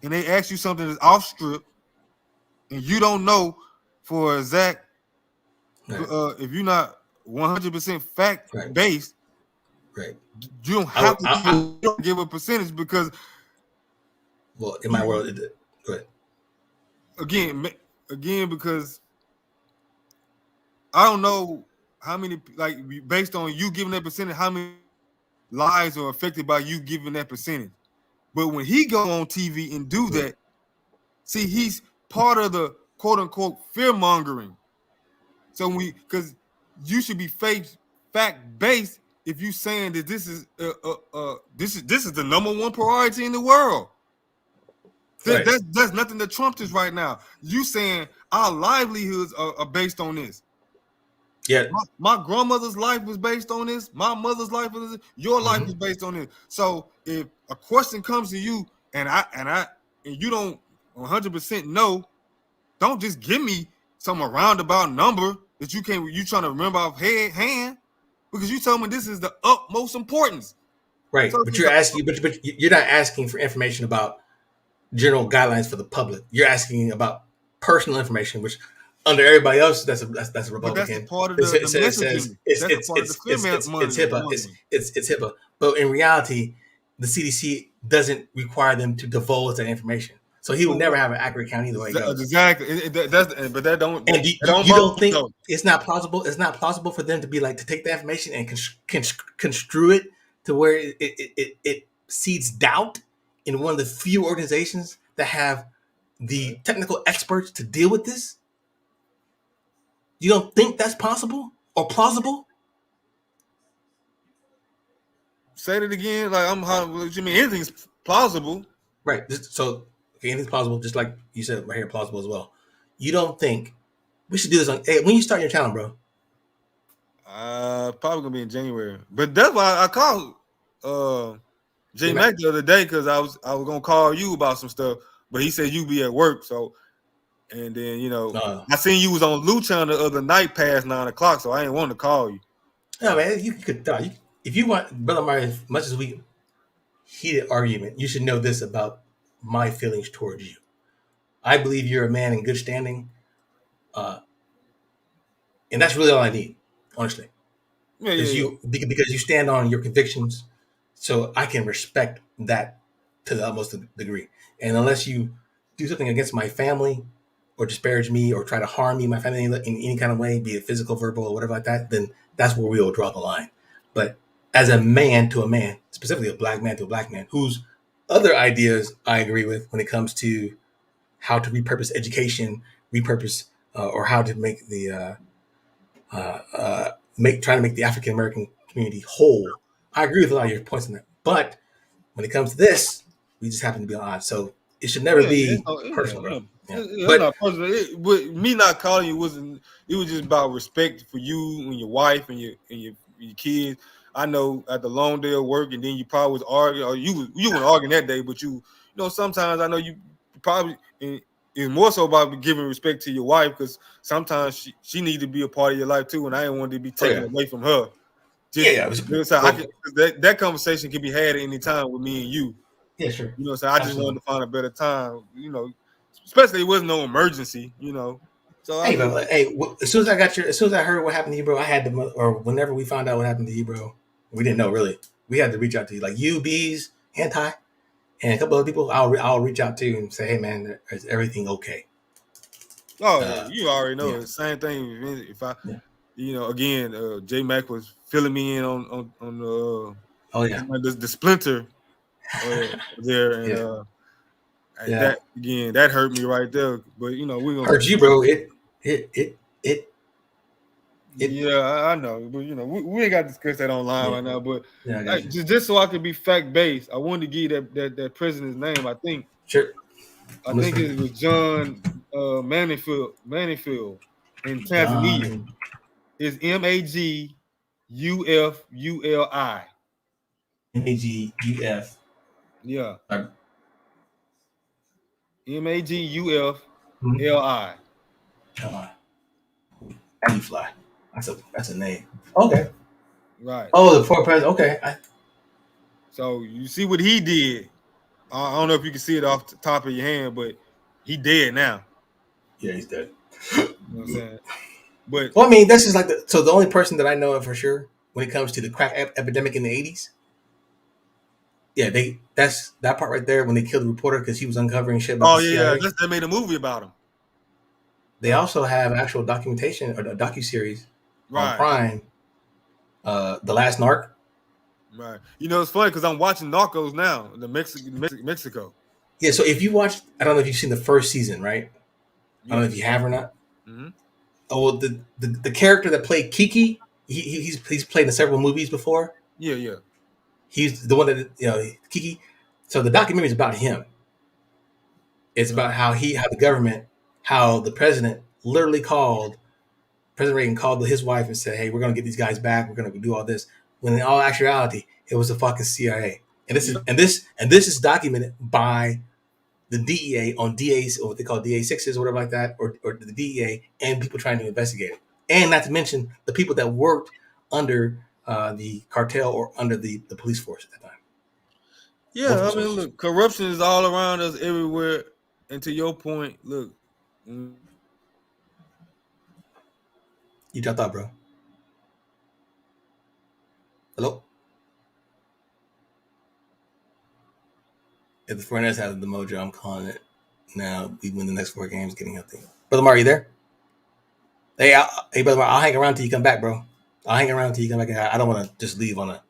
and they ask you something that's off script, and you don't know for exact, right. If you're not 100% fact based, right? You don't have to give a percentage, because. Well, in my world, go ahead. Again, because I don't know how many, like, based on you giving that percentage, how many lives are affected by you giving that percentage. But when he go on TV and do that, see, he's part of the quote unquote fear mongering. So because you should be fact based if you saying that this is the number one priority in the world. Right. That's nothing that Trump is right now. You saying our livelihoods are based on this. Yeah, my grandmother's life was based on this. My mother's life was your life is based on this. So if a question comes to you and you don't 100% know, don't just give me some roundabout number that you trying to remember off hand, because you told me this is the utmost importance. Right, so but you're asking, but you're not asking for information about general guidelines for the public. You're asking about personal information, which Under everybody else, that's a But that's the Republican. part of It the says messaging. That's the part of the fear it's money. HIPAA. It's HIPAA. But in reality, the CDC doesn't require them to divulge that information. So he will never have an accurate count either way it goes. Exactly. But that don't And don't you don't bother me, think though. it's not plausible? It's not plausible for them to be like to take the information and construe it to where it seeds doubt in one of the few organizations that have the technical experts to deal with this. You don't think that's possible or plausible? Say it again. Like what you mean? Anything's plausible. Right. So anything's plausible, just like you said right here, plausible as well. You don't think we should do this on? Hey, when you start your channel, bro? Probably gonna be in January. But that's why I called J Mac the other day, because I was gonna call you about some stuff, but he said you be at work. So, and then I seen you was on Lucha the other night past 9 o'clock, so I ain't want to call you. No, man, you could if you want, Brother Mario. As much as we heated argument, you should know this about my feelings towards you. I believe you're a man in good standing, and that's really all I need, honestly. Because you stand on your convictions, so I can respect that to the utmost degree. And unless you do something against my family, or disparage me, or try to harm me, my family in any kind of way, be it physical, verbal, or whatever like that, then that's where we will draw the line. But as a man to a man, specifically a black man to a black man, whose other ideas I agree with when it comes to how to repurpose education, or how to make the trying to make the African American community whole. I agree with a lot of your points on that. But when it comes to this, we just happen to be on odds. So it should never be personal, bro. But not personal. Me not calling you wasn't. It was just about respect for you and your wife and your kids. I know at the long day of work, and then you probably was arguing, or you weren't arguing that day, but sometimes I know you probably. It's more so about giving respect to your wife, because sometimes she needs to be a part of your life too, and I didn't want to be taken away from her. That conversation can be had at any time with me and you. Yeah, sure. So I just wanted to find a better time. Especially it wasn't no emergency. So hey, bro, as soon as I heard what happened to you, bro, I had to, or whenever we found out what happened to you, bro, we didn't know really. We had to reach out to you, like you, Bees, Anti, and a couple other people. I'll reach out to you and say, hey, man, is everything okay? Oh, you already know the same thing. If I, again, J Mac was filling me in on the splinter there, and that hurt me right there. But we gonna hurt you, bro. It. Yeah, I know, but we ain't got to discuss that online right now. But just so I could be fact based, I wanted to give you that president's name. I think. Sure. I think it was John Manifield in Tanzania. It's Magufuli. Maguf. Yeah. Magufuli. Fly. That's a name. Okay. Right. Oh, the former president. Okay. So you see what he did. I don't know if you can see it off the top of your hand, but he dead now. Yeah, he's dead. You know what I'm saying? But I mean, this is like the only person that I know of for sure when it comes to the crack epidemic in the 80s. Yeah, that's that part right there when they killed the reporter because he was uncovering shit about the CIA. They made a movie about him. They also have actual documentation or a docuseries on Prime, The Last Narc. Right. It's funny because I'm watching Narcos now, Mexico. Yeah, so if you watch, I don't know if you've seen the first season, right? I don't know if you have or not. Mm-hmm. Oh, well, the character that played Kiki, he's played in several movies before. Yeah. He's the one that Kiki. So the documentary is about him. It's about how the president literally President Reagan called his wife and said, "Hey, we're going to get these guys back. We're going to do all this." When in all actuality, it was the fucking CIA. And this is documented by the DEA on DAs, or what they call DA6s or whatever like that, or the DEA, and people trying to investigate it. And not to mention the people that worked under the cartel or under the police force at that time. Yeah, I mean, look, corruption is all around us everywhere. And to your point, look, You dropped out, bro. Hello? If the 49ers have the mojo, I'm calling it. Now we win the next 4 games, getting healthy. Brother Mar, you there? Hey, Brother Mar, I'll hang around till you come back, bro. I'll hang around till you come back. I don't want to just leave on a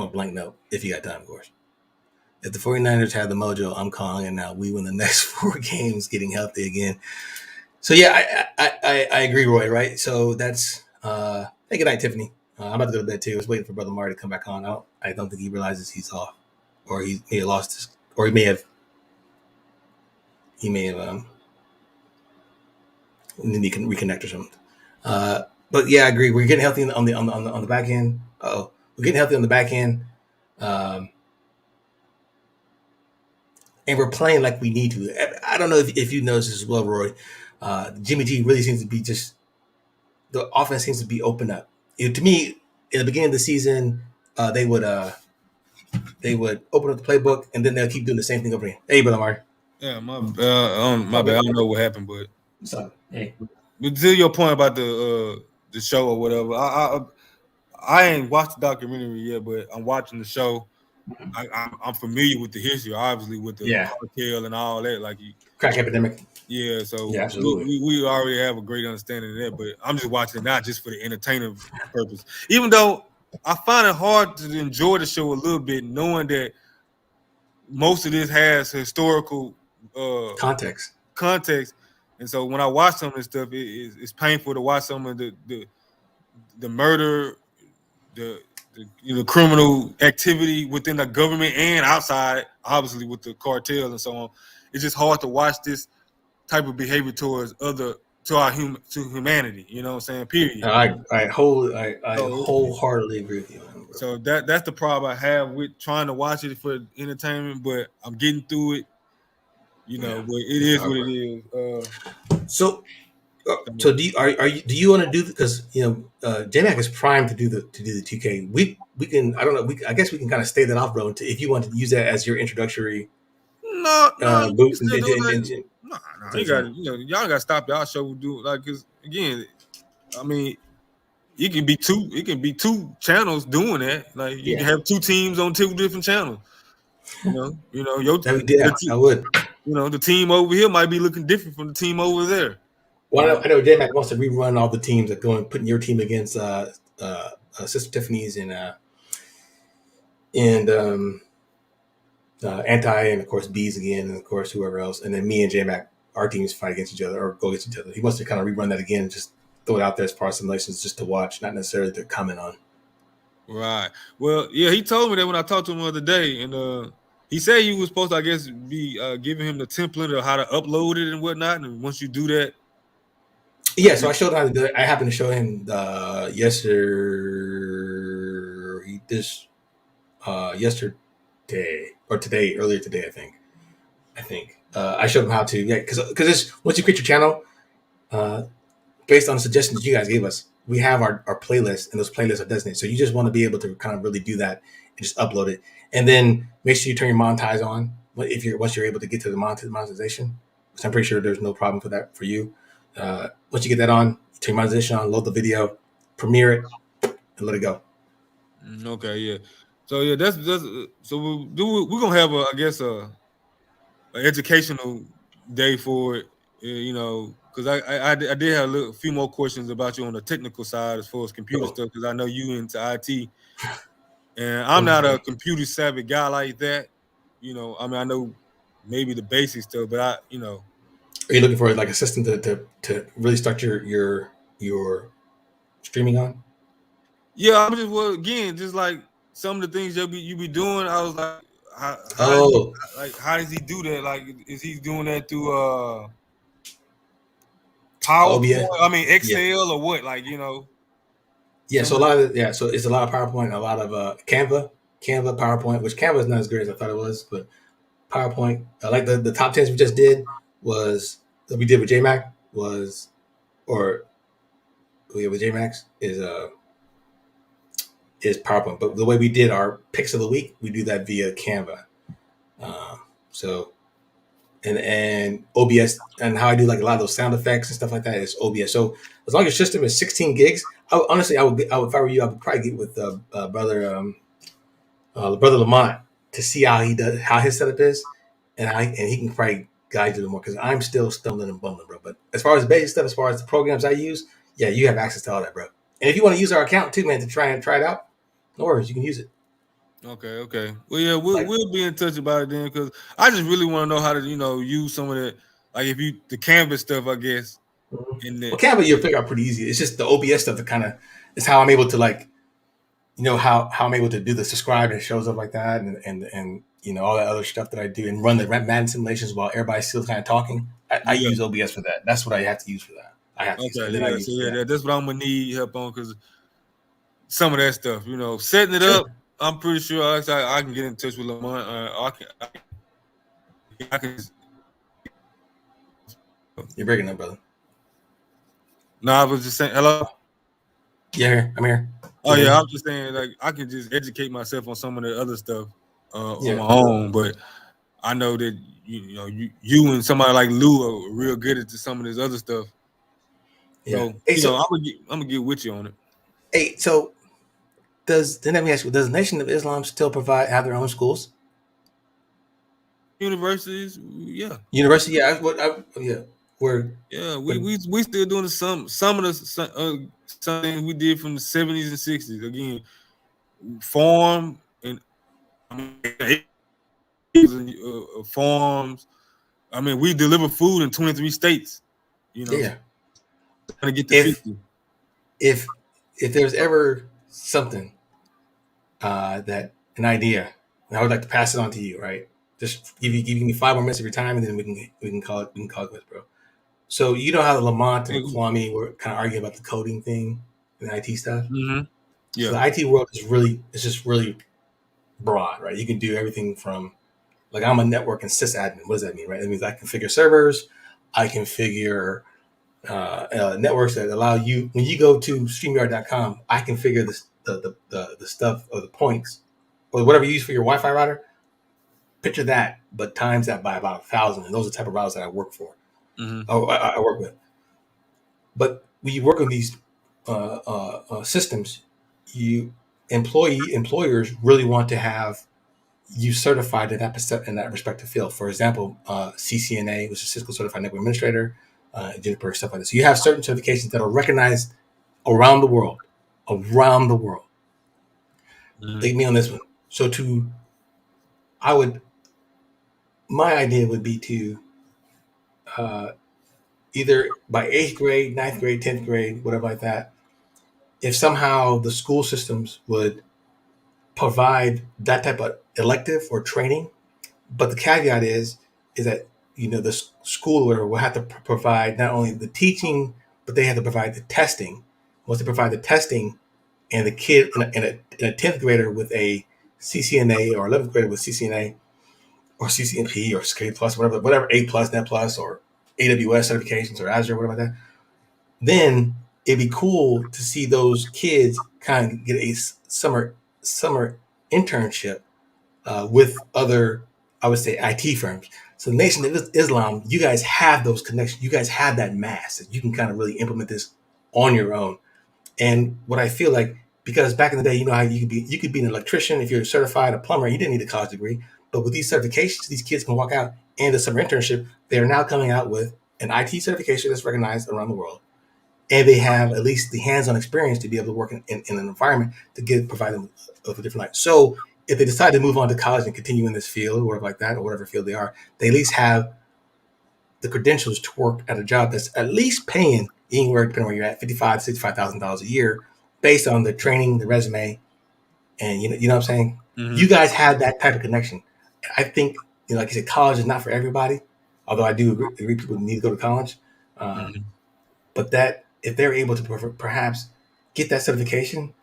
blank note, if you got time, of course. If the 49ers have the mojo, I'm calling it now. We win the next 4 games, getting healthy again. So, yeah, I agree, Roy, right? So that's hey, good night, Tiffany. I'm about to go to bed, too. I was waiting for Brother Mar to come back on. I don't think he realizes he's off. Or he may have lost his, or he may have need to reconnect or something. But yeah, I agree. We're getting healthy on the back end. We're getting healthy on the back end, and we're playing like we need to. I don't know if you noticed this as well, Roy. Jimmy G really seems to be just the offense seems to be open up. To me, in the beginning of the season, they would open up the playbook and then they'll keep doing the same thing over again. Hey, brother Mark. Yeah, my bad. I don't know what happened, but What's up? Hey. But to your point about the show or whatever, I ain't watched the documentary yet, but I'm watching the show. I'm familiar with the history, obviously, with the cartel and all that. Like crack epidemic. Yeah, so yeah, absolutely. We already have a great understanding of that, but I'm just watching it not just for the entertainment purpose. Even though I find it hard to enjoy the show a little bit, knowing that most of this has historical context. And so when I watch some of this stuff, it's painful to watch some of the murder, the criminal activity within the government and outside, obviously with the cartel and so on. It's just hard to watch this type of behavior towards humanity. You know what I'm saying? Period. I wholeheartedly agree with you. So that's the problem I have with trying to watch it for entertainment, but I'm getting through it. But it is what it is. So do you want to do, because JMac is primed to do the 2K. We can, I don't know, I guess we can kind of stay that off, bro. If you want to use that as your introductory. No, boost you got y'all got to stop y'all show do like, because again, I mean, it can be two channels doing that. Like you can have 2 teams on 2 different channels. I would. The team over here might be looking different from the team over there. Well, I know JMac wants to rerun all the teams that go and putting your team against Sister Tiffany's and Anti, and of course Bees again, and of course whoever else, and then me and JMac, our teams fight against each other or go against each other. He wants to kind of rerun that again, and just throw it out there as part of simulations, just to watch, not necessarily to comment on. Right. Well, yeah, he told me that when I talked to him the other day, and he said you was supposed to, I guess, be giving him the template of how to upload it and whatnot. And once you do that, so I showed him how to do it. I happened to show him yesterday or today, earlier today, I think. I showed him how to, because once you create your channel, based on the suggestions you guys gave us, we have our playlist, and those playlists are designated. So you just want to be able to kind of really do that and just upload it, and then make sure you turn your monetize on once you're able to get to the monetization. Which I'm pretty sure there's no problem for that for you. Once you get that on, you turn your monetization on, load the video, premiere it, and let it go. Okay, yeah. So yeah, that's so we're gonna have an educational day for it, because I did have a few more questions about you on the technical side as far as computer stuff, because I know you into IT, and I'm not a computer savvy guy like that. I mean, I know maybe the basic stuff, but Are you looking for like a system to really start your streaming on? Yeah, I'm just like some of the things you be doing. I was like, how does he do that? Like, is he doing that through PowerPoint? I mean, Excel or what? Like, Yeah, so so it's a lot of PowerPoint, a lot of Canva, PowerPoint, which Canva is not as great as I thought it was, but PowerPoint, like the top 10s we just did was that we did with JMac with JMax is PowerPoint, but the way we did our picks of the week, we do that via Canva. and OBS, and how I do like a lot of those sound effects and stuff like that is OBS. So as long as your system is 16 gigs, honestly, I would if I were you, I would probably get with brother Lamont to see how he does, how his setup is, and he can probably guide you more because I'm still stumbling and bumbling, bro. But as far as the basic stuff, as far as the programs I use, yeah, you have access to all that, bro. And if you want to use our account too, man, to try it out, no worries, you can use it. Okay. Well, yeah, we'll Like, we'll be in touch about it then, because I just really want to know how to use some of that, like if you the canvas stuff, I guess. In well, that, Canva you'll figure out pretty easy. It's just the OBS stuff that kind of is how I'm able to like, how I'm able to do the subscribe and shows up like that, and all that other stuff that I do and run the Madden simulations while everybody's still kind of talking. I yeah. use OBS for that. That's what I have to use for that. I have to use, Okay, and then I yeah. use So it for yeah, that. that's what I'm gonna need help on, because some of that stuff, setting it Sure. up. I'm pretty sure I can get in touch with Lamont. I can. You're breaking up, brother. No, I was just saying hello. Yeah, I'm here. Oh yeah, I'm just saying like I can just educate myself on some of the other stuff on Yeah. my own, but I know that you and somebody like Lou are real good at some of this other stuff. Yeah. So Hey, I'm gonna get with you on it. hey, so let me ask you, does Nation of Islam still have their own schools? Universities, yeah. University, yeah. Where Yeah, we still doing some of the something we did from the 70s and 60s. Again, farm and farms. I mean, we deliver food in 23 states. yeah. Trying to get to If 50. if there's ever something that an idea, and I would like to pass it on to you, right? Just give me 5 more minutes of your time, and then we can call it quits, bro. So you know how Lamont and Kwame were kind of arguing about the coding thing and IT stuff. Mm-hmm. Yeah. So the IT world is just really broad, right? You can do everything from, like, I'm a network and sysadmin. What does that mean, right? That means I configure servers, I configure networks that allow you, when you go to StreamYard.com, I configure the stuff or the points or whatever you use for your Wi-Fi router. Picture that, but times that by about 1,000. And those are the type of routers that I work for. Mm-hmm. I work with. But when you work on these systems, employers really want to have you certified in that respective field. For example, CCNA, which is Cisco Certified Network Administrator, Juniper, stuff like that. So you have certain certifications that are recognized around the world. Around the world. Mm-hmm. Take me on this one. So my idea would be to either by 8th grade, 9th grade, 10th grade, whatever like that, if somehow the school systems would provide that type of elective or training, but the caveat is that the school will have to provide not only the teaching, but they have to provide the testing. Once they provide the testing, and the kid in a 10th grader with a CCNA or 11th grader with CCNA or CCNP or Security Plus, whatever A plus, Net Plus, or AWS certifications or Azure, whatever like that, then it'd be cool to see those kids kind of get a summer internship with other, I would say, IT firms. So the Nation of Islam, you guys have those connections. You guys have that mass that you can kind of really implement this on your own. And what I feel like, because back in the day, you know how you could be an electrician if you're certified, a plumber, you didn't need a college degree. But with these certifications, these kids can walk out and a summer internship. They are now coming out with an IT certification that's recognized around the world. And they have at least the hands-on experience to be able to work in an environment to provide them with a different life. So if they decide to move on to college and continue in this field or whatever like that, or whatever field they are, they at least have the credentials to work at a job that's at least paying anywhere, depending on where you're at, $55,000 to $65,000 a year, based on the training, the resume, and you know what I'm saying. Mm-hmm. You guys have that type of connection. I think, like you said, college is not for everybody. Although I do agree people need to go to college, but that if they're able to perhaps get that certification,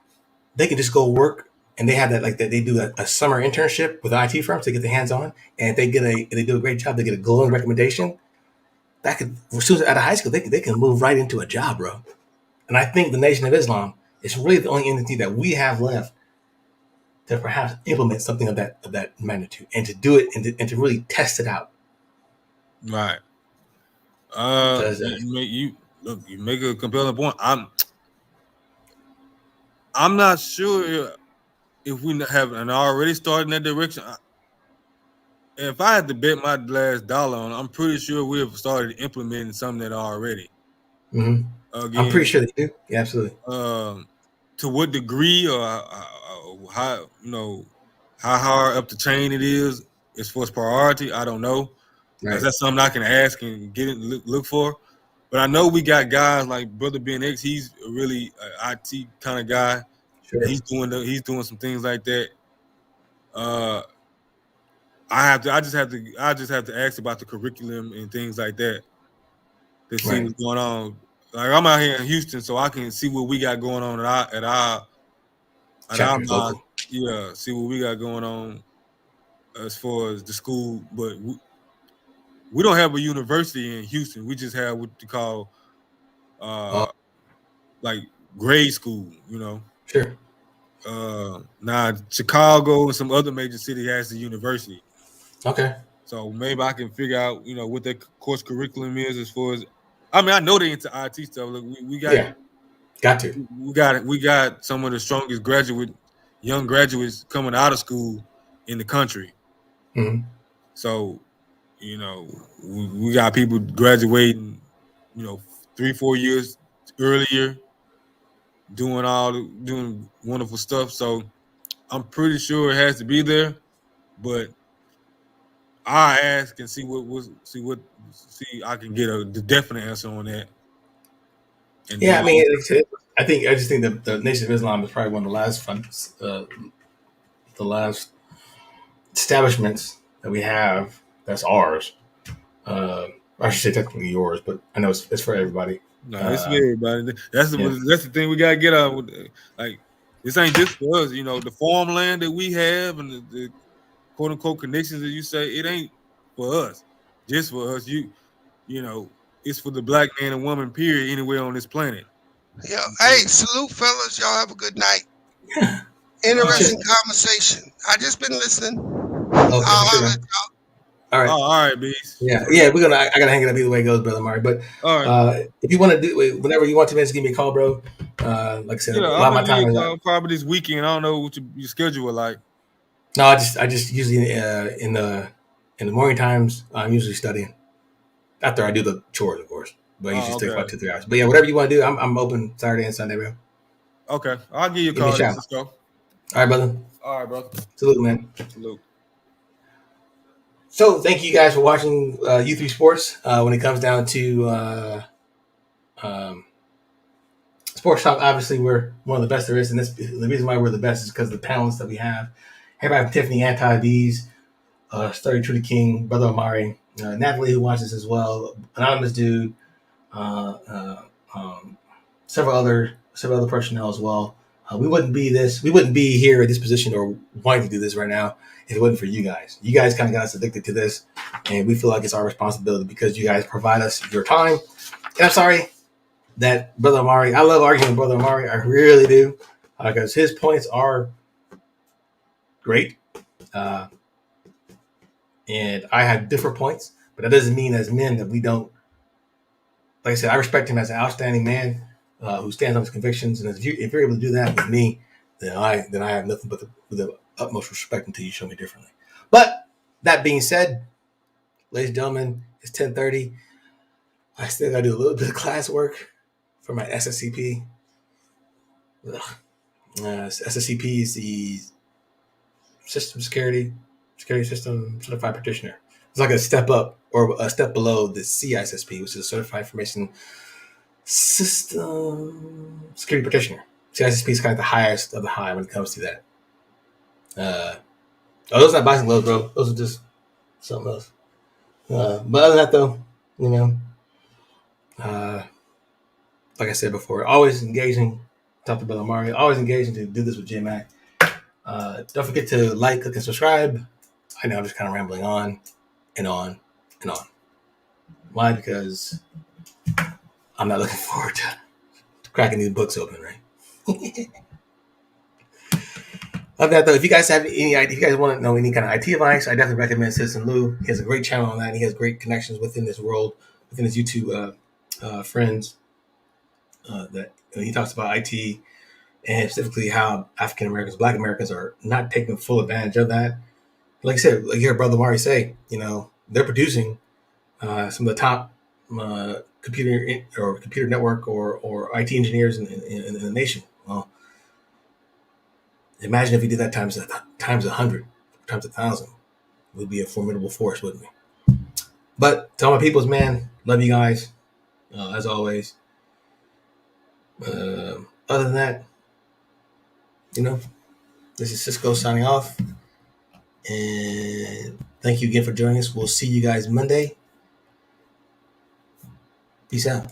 they can just go work. And they have that, like that, they do a summer internship with IT firms to get their hands on, and if they do a great job, they get a glowing recommendation. That could, as soon as out of high school, they can move right into a job, bro. And I think the Nation of Islam is really the only entity that we have left to perhaps implement something of that magnitude, and to do it and to really test it out. Right. Does that? You make a compelling point. I'm not sure if we haven't already started in that direction. If I had to bet my last dollar on, I'm pretty sure we have started implementing some of that already. Mm-hmm. I'm pretty Again, sure they do. Yeah, absolutely. to what degree or how how hard up the chain it is as far as priority, I don't know. Right. That's something I can ask and get it look for. But I know we got guys like Brother Ben X. He's a really IT kind of guy. Sure. He's doing some things like that. I just have to ask about the curriculum and things like that to see Right. what's going on. Like I'm out here in Houston, so I can see what we got going on at our Chapters mosque. local. Yeah, see what we got going on as far as the school. But we don't have a university in Houston. We just have what you call like grade school. Sure. Now Chicago and some other major city has a university. Okay. So maybe I can figure out, what their course curriculum is as far as. I mean, I know they into IT stuff. Look, we got, got to. We got some of the strongest young graduates coming out of school in the country. Mm-hmm. So, we got people graduating, 3-4 years earlier, doing wonderful stuff. So, I'm pretty sure it has to be there, but I ask and see I can get the definite answer on that. And Yeah, I mean, I just think that the Nation of Islam is probably one of the last establishments that we have that's ours. I should say technically yours, but I know it's for everybody. No, it's for everybody. That's the thing we gotta get out. Like this ain't just for us. The farmland that we have and the quote unquote connections that you say, it ain't for us. Just for us. It's for the black man and woman. Period. Anywhere on this planet. Yeah. Hey, salute, fellas. Y'all have a good night. Interesting conversation. I just been listening. Okay, sure. All right. All right, beast. Yeah. I gotta hang it up either way it goes, brother Mari. But if you want to do whenever you want to, man, just give me a call, bro. Like I said, a lot of my time is up. Probably this weekend. I don't know what your schedule is like. No, I just usually in the morning times I'm usually studying. After I do the chores, of course. But it usually takes about 2-3 hours. But yeah, whatever you want to do, I'm open Saturday and Sunday, bro. Okay. I'll give you a call. Let's go. All right, brother. All right, brother. Salute, man. Salute. So thank you guys for watching U3 Sports. When it comes down to sports talk, obviously we're one of the best there is, and the reason why we're the best is because of the panelists that we have. Everybody from Tiffany, Anti-Bees, Sturdy Trudy King, Brother Amari, Natalie, who watches as well, Anonymous Dude, several other personnel as well. We wouldn't be here at this position or wanting to do this right now if it wasn't for you guys. You guys kind of got us addicted to this, and we feel like it's our responsibility because you guys provide us your time. And I'm sorry that Brother Amari, I love arguing with Brother Amari, I really do, because his points are great. And I have different points, but that doesn't mean as men that we don't. Like I said, I respect him as an outstanding man who stands on his convictions, and if you're able to do that with me, then I have nothing but the utmost respect until you show me differently. But that being said, ladies and gentlemen, it's 10:30. I still got to do a little bit of classwork for my SSCP. SSCP is the Security System Certified Practitioner. It's like a step up or a step below the CISSP, which is a Certified Information System Security Practitioner. CISSP is kind of the highest of the high when it comes to that. Those are not boxing gloves, bro. Those are just something else. But other than that, though, like I said before, always engaging. Talk to Brother Mario. Always engaging to do this with J-Mac. Don't forget to like, click, and subscribe. I know I'm just kind of rambling on and on and on. Why? Because I'm not looking forward to cracking these books open, right? Of that though, if you guys have any idea, if you guys want to know any kind of IT advice, I definitely recommend Citizen Lou. He has a great channel on that. And he has great connections within this world, within his YouTube friends. That he talks about IT and specifically how African Americans, Black Americans are not taking full advantage of that. Like I said, like you heard Brother Mari say, they're producing some of the top computer network or IT engineers in the nation. Well, imagine if we did that times 100, times 1,000. It would be a formidable force, wouldn't we? But to all my peoples, man, love you guys as always. Other than that, this is Cisco signing off. And thank you again for joining us. We'll see you guys Monday. Peace out.